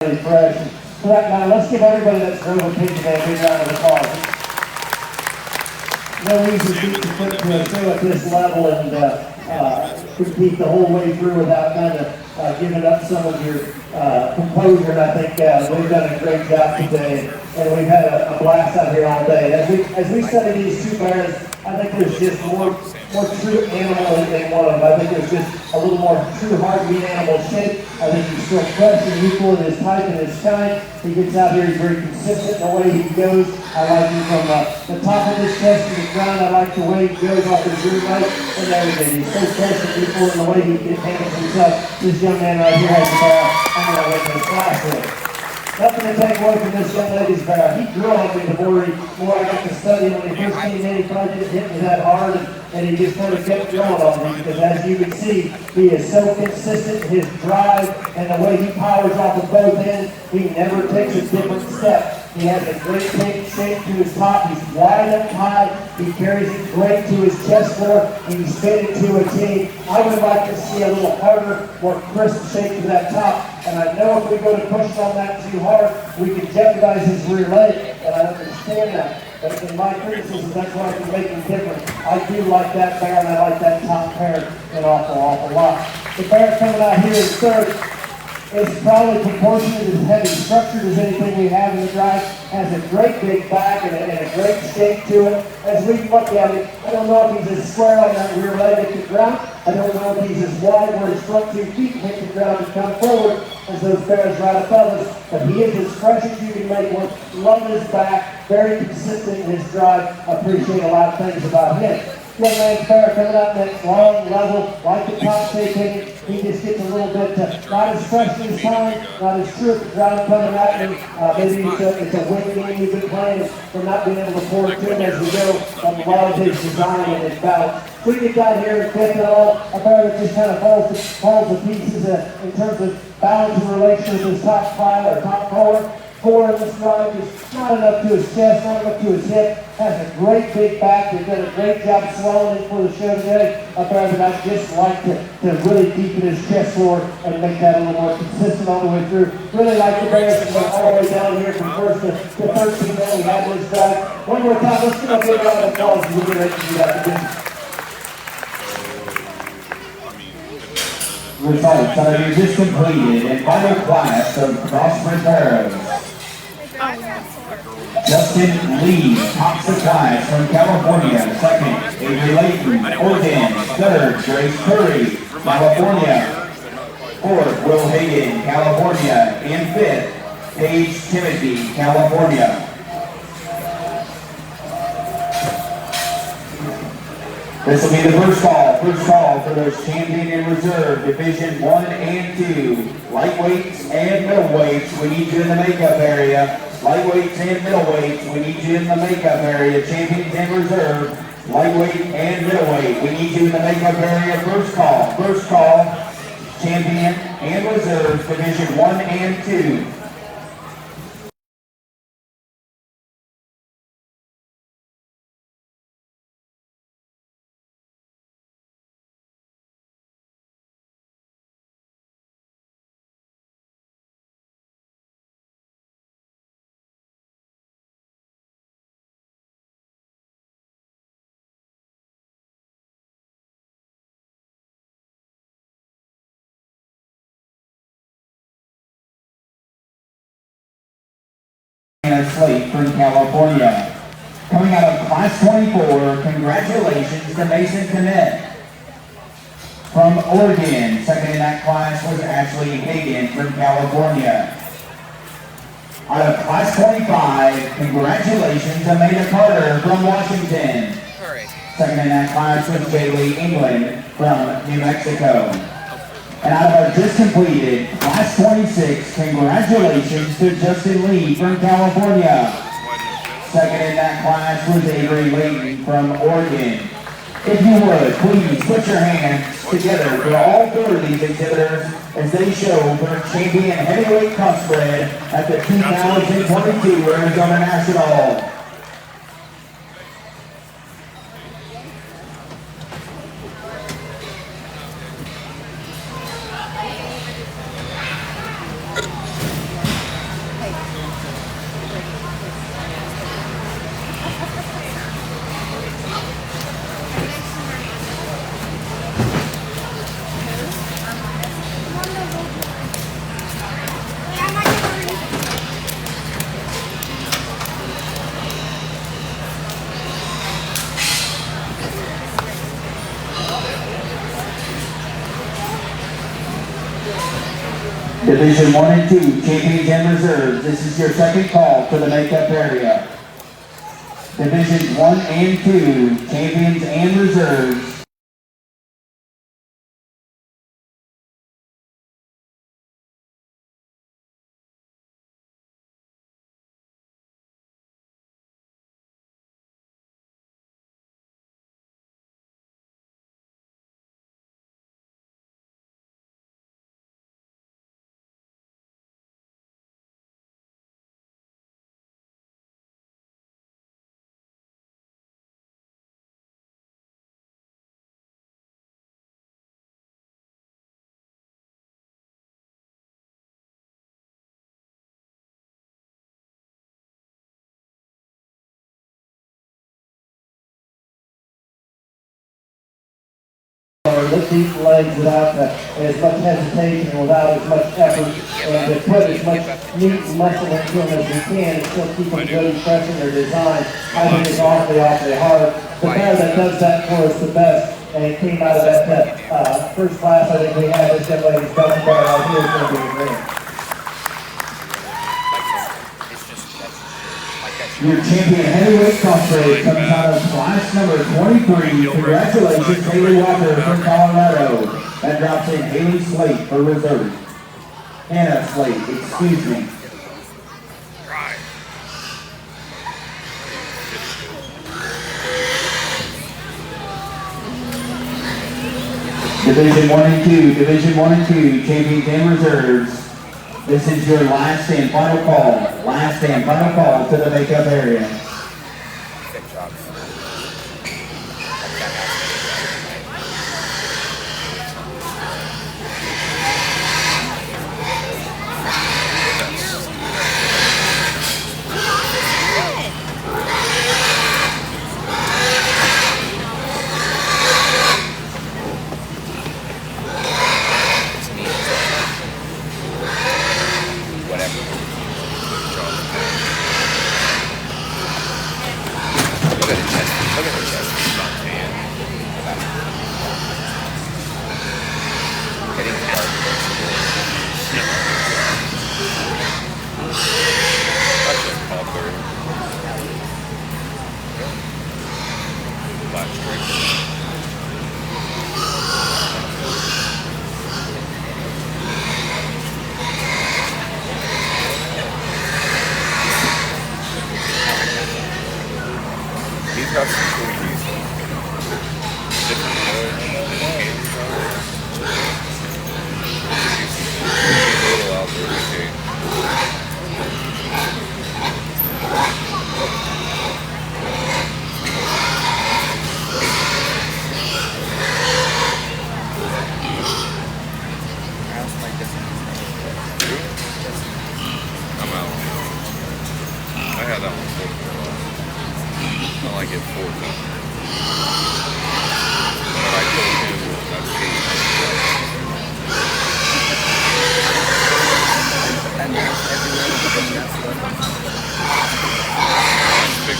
really fresh. And for that matter, let's give everybody that's drove a pig today a big round of applause. No easy feat to put to a show at this level and compete the whole way through without kind of giving up some of your composure. And I think we've done a great job today, and we've had a blast out here all day. As we study these two bears, I think there's just more true animal than one of them. I think there's just a little more true heartbeat animal shape. I think he's still fresh and equal in his type and his kind. He gets out here, he's very consistent in the way he goes. I like him from the top of his chest to the ground. I like the way he goes off his rear leg and everything. He's so fresh and equal in the way he handles himself. This young man right here has the bear I'm going to win this class with. Nothing to take away from this young lady's bear. He grew on me the more I got to study him. When he first came in, he probably didn't hit me that hard, and he just kind of kept growing on me. Because as you can see, he is so consistent in his drive and the way he powers off of both ends. He never takes a different step. He has a great shape to his top. He's wide up high. He carries it great to his chest floor, and he's fitted to a T. I would like to see a little harder, more crisp shape to that top. And I know if we go to push on that too hard, we can jeopardize his rear leg, and I understand that. But in my criticism, that's why I can make him different. I do like that bear, and I like that top pair an awful lot. The bear coming out here in third is probably proportionate as heavy structured as anything we have in the drive. Has a great big back and a great shape to it. As we look at it, I don't know if he's as square on that rear leg at the ground. I don't know if he's as wide where his front 2 feet hit the ground and come forward as those bears right above us. But he is as fresh as you can make one. Love his back, very consistent in his drive. Appreciate a lot of things about him. Young man's bear coming up next, long, level, like the top shape hitting. He just gets a little bit, not as fresh as time, not as true at the ground coming at him. Maybe it's a win game you've been playing for not being able to pour it to him as we go. I love his design and his balance. We get down here and fifth and all, a bear that just kind of falls to pieces in terms of balance in relation to his top pile or top forward. Four in this drive is not enough to his chest, not enough to his hip. Has a great big back. They've done a great job swallowing it for the show today. A bear that I just like to really deepen his chest floor and make that a little more consistent all the way through. Really like the bears to go all the way down here from first to 13 that we had this drive. One more time, let's give a big round of applause as we get ready to do that again. Results are your just completed and final class of CrossFit Barrows. Justin Lee tops the class from California. Second, Avery Layton, Oregon. Third, Grace Curry, California. Fourth, Will Hayden, California. And fifth, Paige Timothy, California. This will be the first call for those champion and reserve Division 1 and 2. Lightweights and middleweights, we need you in the makeup area. Lightweights and middleweights, we need you in the makeup area. Champions and reserve, lightweight and middleweight, we need you in the makeup area. First call, champion and reserve Division 1 and 2. Slate from California. Coming out of Class 24, congratulations to Mason Connett. From Oregon, second in that class was Ashley Hagan from California. Out of Class 25, congratulations to Amanda Carter from Washington. Second in that class was Bailey England from New Mexico. And out of our just completed Class 26, congratulations to Justin Lee from California. Second in that class was Avery Layton from Oregon. If you would, please put your hands together for all four of these exhibitors as they show their champion heavyweight cup spread at the 2022 Arizona National. Division 1 and 2, champions and reserves. This is your second call for the makeup area. Divisions 1 and 2, champions and reserves. Lift these legs without as much hesitation and without as much effort, and to put as much meat and muscle into them as we can and still keep them good and fresh in their design, I think is awfully hard. The pair that does that for us the best, and it came out of that first class I think we had, this young lady's got the bear out here is going to be a winner. Your champion heavyweight crossgrade comes out of class number 23. Congratulations, Haley Walker from Colorado. That drops in Haley Slate for reserve. Hannah Slate, excuse me. Division 1 and 2, Division 1 and 2, champions and reserves. This is your last and final call. Last and final call to the makeup area. Got some cookies. Different colors. A little out there, okay. I'm out. I had that one before. I like it 4 times. But I told him that's 8. And that's everywhere. Big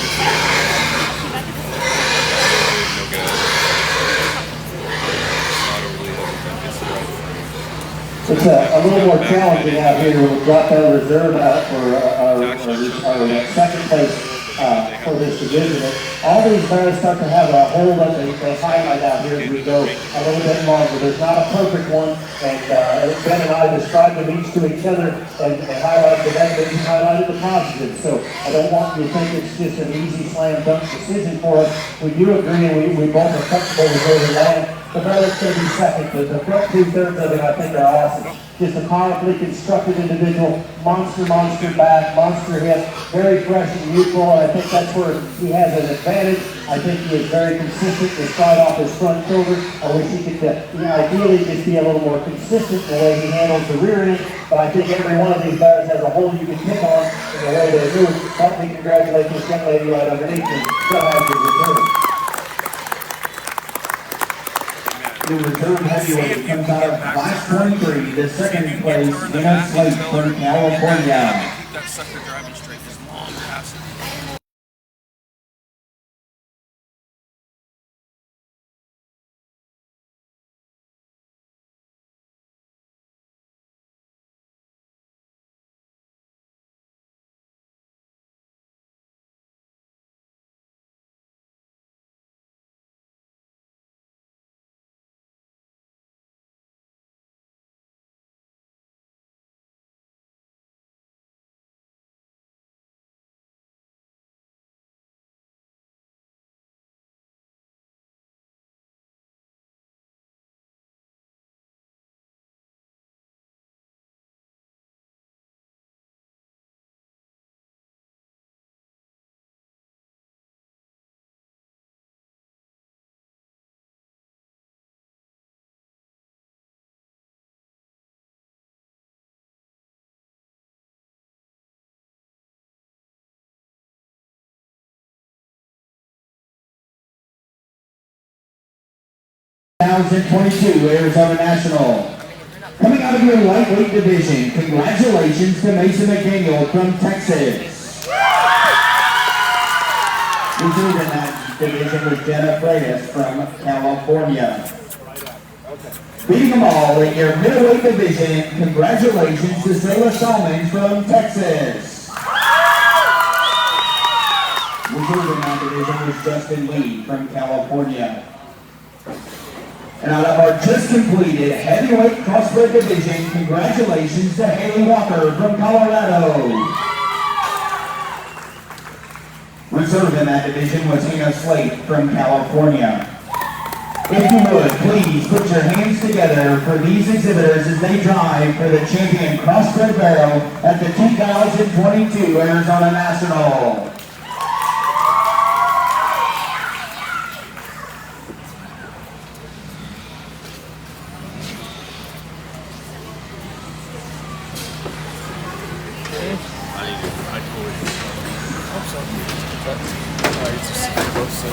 no good. Not overly heavy, just right. It's a little more challenging out here. We've got our reserve out for our second place for this division. All these bears start to have a hole that they highlight out here as we go a little bit longer. There's not a perfect one, and Ben and I described them each to each other and highlighted the negatives and highlighted the positives. So I don't want you to think it's just an easy slam dunk decision for us. We do agree, and we both are comfortable with where we land. The bear that's going to be second, the front 2/3 of it I think are awesome. Just a powerfully constructed individual, monster back, monster hip, very fresh and youthful, and I think that's where he has an advantage. I think he is very consistent despite off his front shoulder. I wish he could ideally just be a little more consistent in the way he handles the rear end, but I think every one of these bears has a hole you can pick on in the way they move. Help me congratulate this young lady right underneath me. She'll have your return. The reserve heavyweight comes out of class 23, the second place, Hannah Slate from California. Keep that sucker driving straight, just long passes. 2022 Arizona National. Coming out of your lightweight division, congratulations to Mason McDaniel from Texas. Reserved in that division was Jenna Freitas from California. Beating them all in your middleweight division, congratulations to Sayla Salmons from Texas. Reserved in that division was Justin Lee from California. And out of our just completed heavyweight crossbred division, congratulations to Haley Walker from Colorado. Reserved in that division was Hannah Slate from California. If you would, please put your hands together for these exhibitors as they drive for the champion crossbred Barrow at the 2022 Arizona National. I totally hope so. But it's just close, so I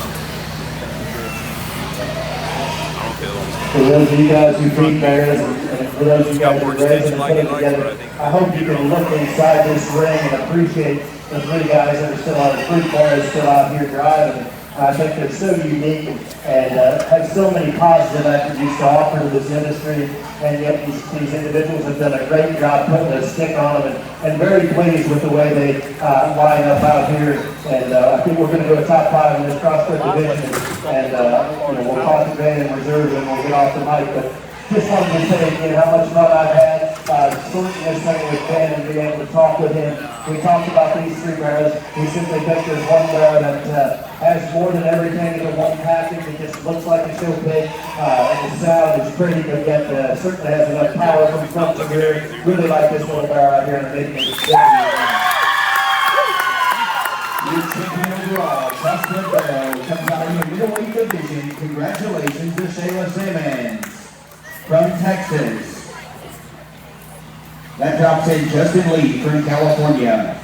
don't feel For those of you guys who feed bears, and for those of you guys who raise and put it together, I hope you can look inside this ring and appreciate the three guys that are still out, the three players still out here driving. I think they're so unique and have so many positive attributes to offer to this industry, and yet these individuals have done a great job putting a stick on them, and very pleased with the way they line up out here. And I think we're going to go top five in this crossbred division, and we'll talk to Ben and reserve, and we'll get off the mic. But just wanted to say again how much fun I've had sorting this thing with Ben and being able to talk with him. We talked about these three barrows. We simply think there's one barrow that has more than everything in the one package. It just looks like a show pig. And the sound is pretty, but yet certainly has enough power from front to rear. Really like this little barrow out here in the making. Your champion overall, crossbred Barrow, comes out of your middleweight division. Congratulations to Shayla Simmons from Texas. That drops in Justin Lee from California.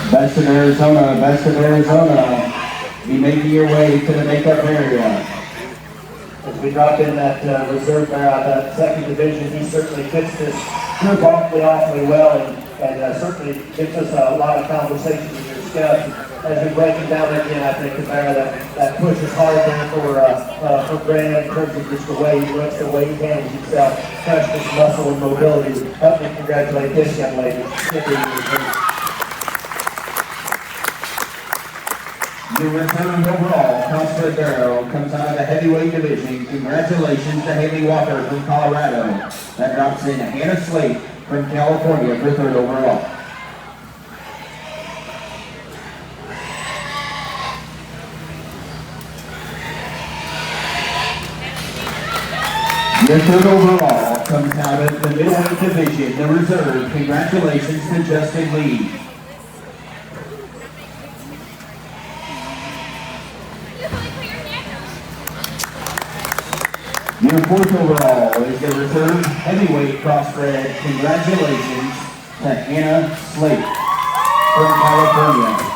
Best of Arizona, best of Arizona. Be making your way to the makeup area. As we drop in that reserve barrow, that second division, he certainly fits this group awfully well, and certainly gives us a lot of conversation to discuss. As we break it down again, I think the barrow that pushes hard there for Graham in terms of just the way he looks, the way he handles himself, freshness, muscle, and mobility. Help me congratulate this young lady. Your return overall, crossbred Barrow, comes out of the heavyweight division. Congratulations to Haley Walker from Colorado. That drops in Hannah Slate from California for third overall. Your third overall comes out of the middleweight division, the reserve. Congratulations to Justin Lee. Your fourth overall is the reserve heavyweight crossbred. Congratulations to Hannah Slate from California.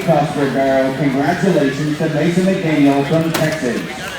Crossbred Barrow, congratulations to Mason McDaniel from Texas.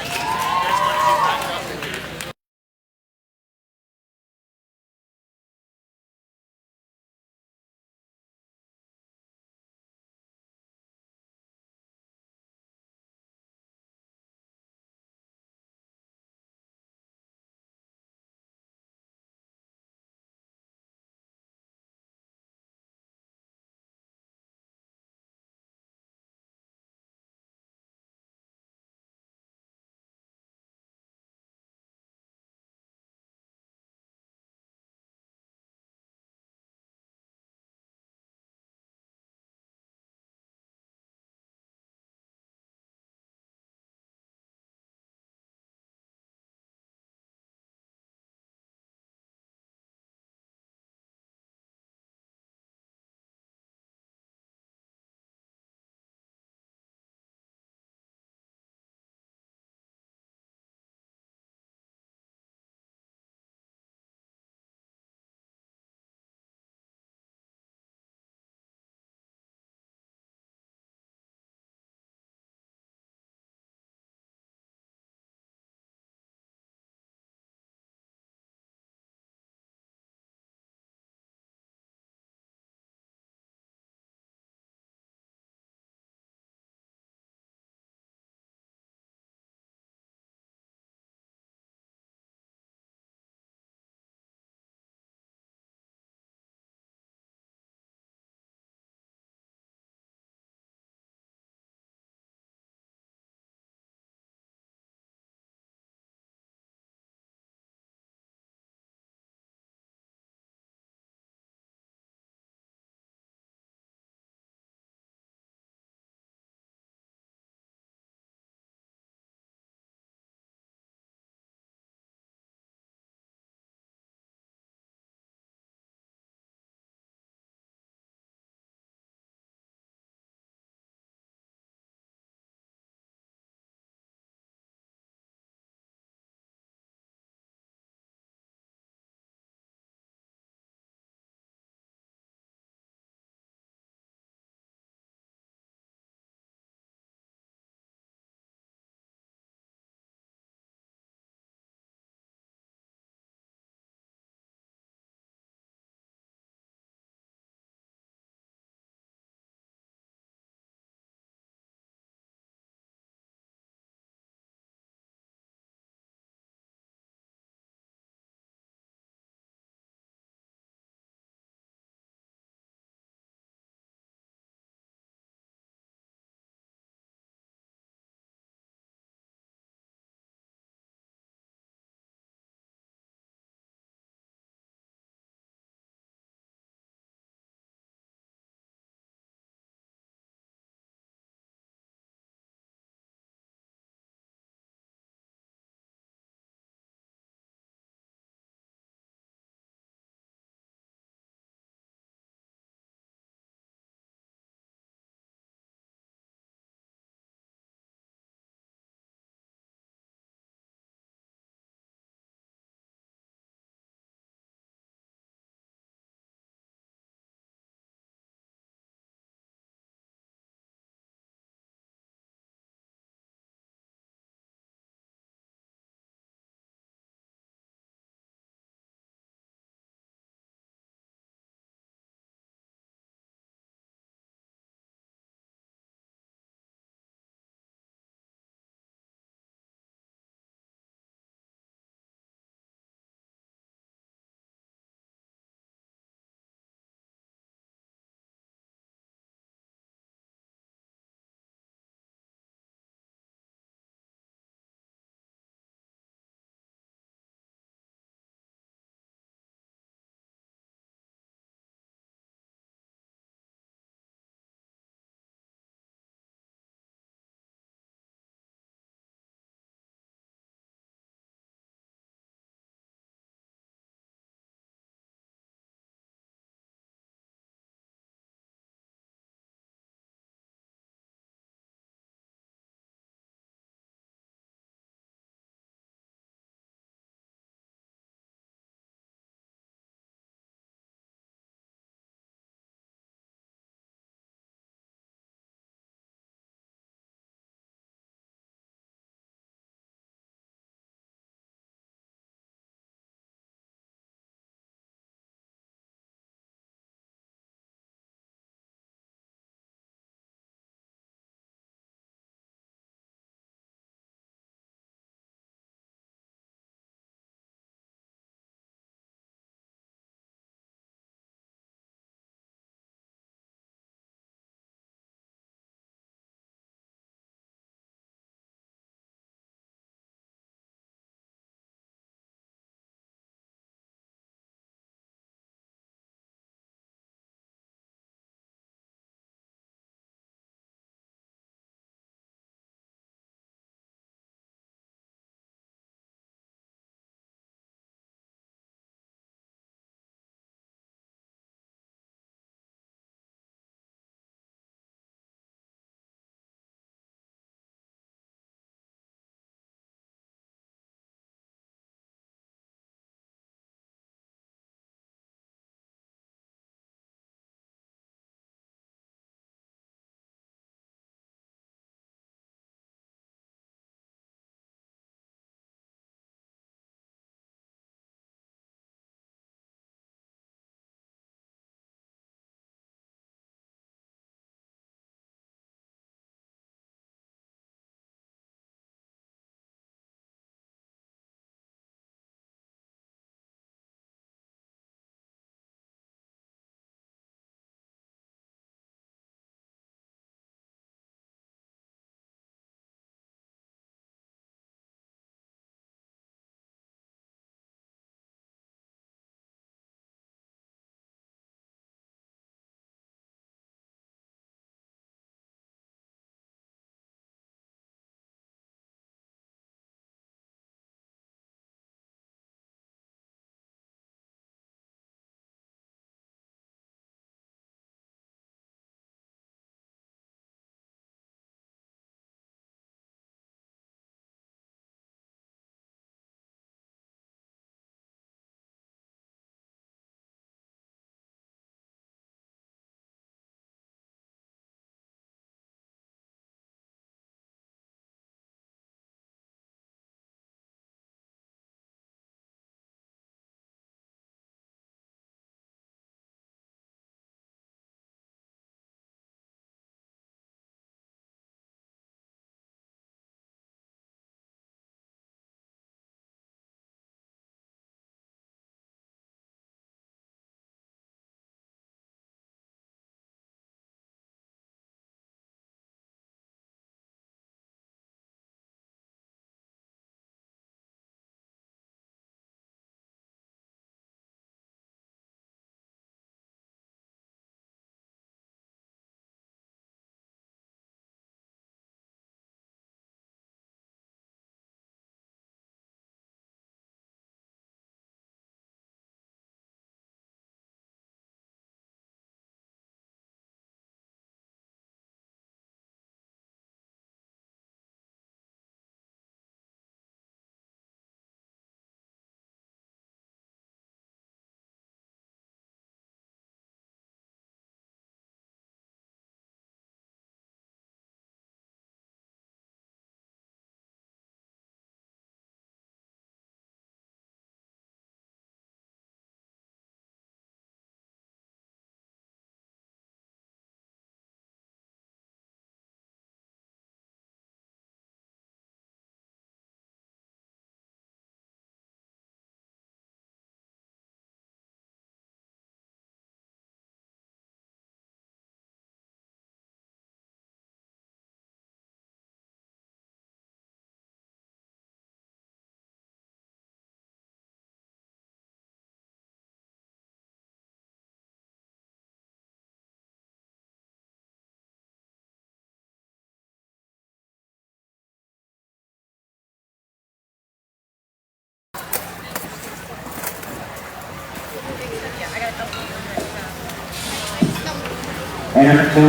Erica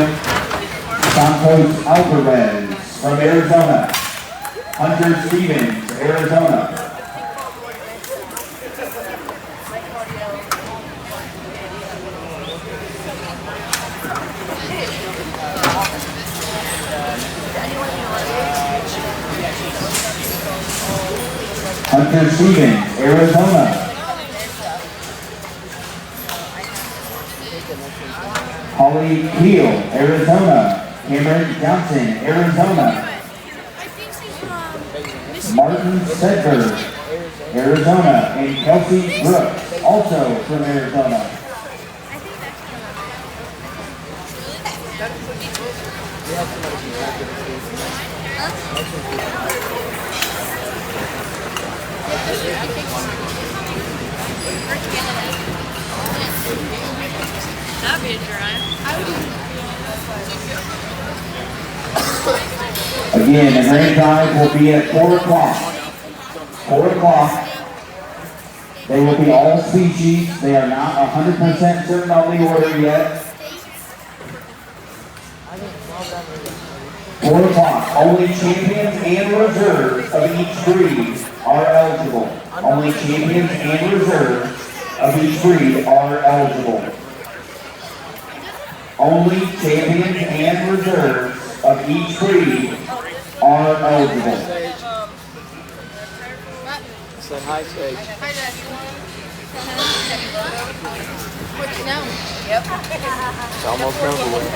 Santos Alvarez from Arizona. Hunter Stevens, Arizona. Hunter Stevens, Arizona. Holly Keel, Arizona. Cameron Johnson, Arizona. Martin Sedberg, Arizona. And Kelsey Brooks, also from Arizona. That'd be a drive. Again, the grand prize will be at 4 o'clock. 4 o'clock. They will be all species. They are not 100% certain on the order yet. 4 o'clock. Only champions and reserves of each breed are eligible. Only champions and reserves of each breed are eligible. Only champions and reserves of each breed are eligible. Said hi, Sage. Hi, Daddy. What you know? Yep. It's almost over with.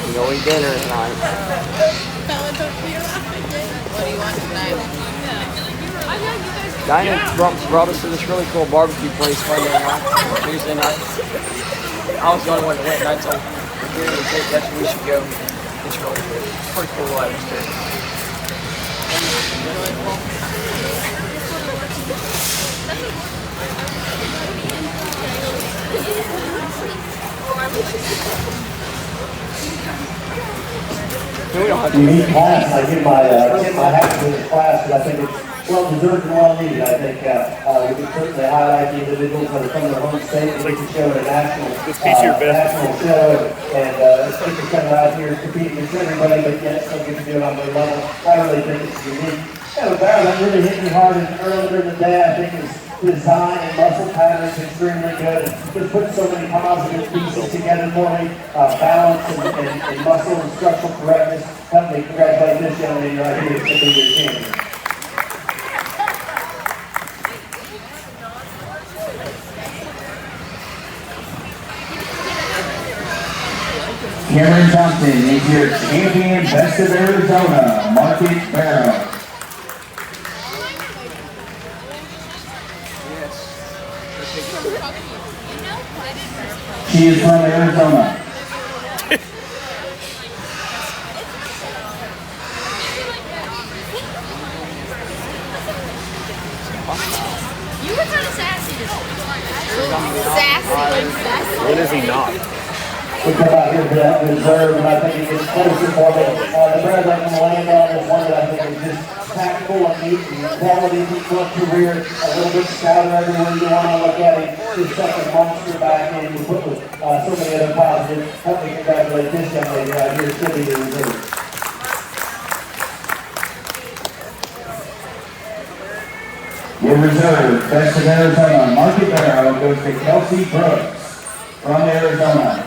You know, we dinner tonight. What do you want tonight? Dinah brought us to this really cool barbecue place Monday night, Tuesday night. I was the only one that went, and I told Gary and Kate that's where we should go. It's really good. It's pretty cool atmosphere. We don't have to Unique class, I give my hat to this class, because I think it's well deserved and well needed. I think we can certainly highlight the individuals that are from their home state and get to show at a national show, and it's good to come out here competing against everybody, but yet still get to do it on their level. I really think it's unique. Yeah, the Barrow that really hit me hard earlier in the day, I think his design and muscle pattern is extremely good. Just put so many positive pieces together for me. Balance and muscle and structural correctness. Help me congratulate this young lady right here to be your champion. Cameron Johnson is your champion, Best of Arizona, Market Barrow. She is from Arizona. You were kind of sassy this morning. Sassy. When is he not? We come out here for that reserve, and I think it gets closer for me. The Barrow that can land on is one that I think is just packed full of meat and quality in his front career. A little bit stouter everywhere you want to look at him. His second monster back in. We put with so many other positives. Help me congratulate this young lady right here, should be the reserve. Your reserve, Best of Arizona, Market Barrow goes to Kelsey Brooks from Arizona.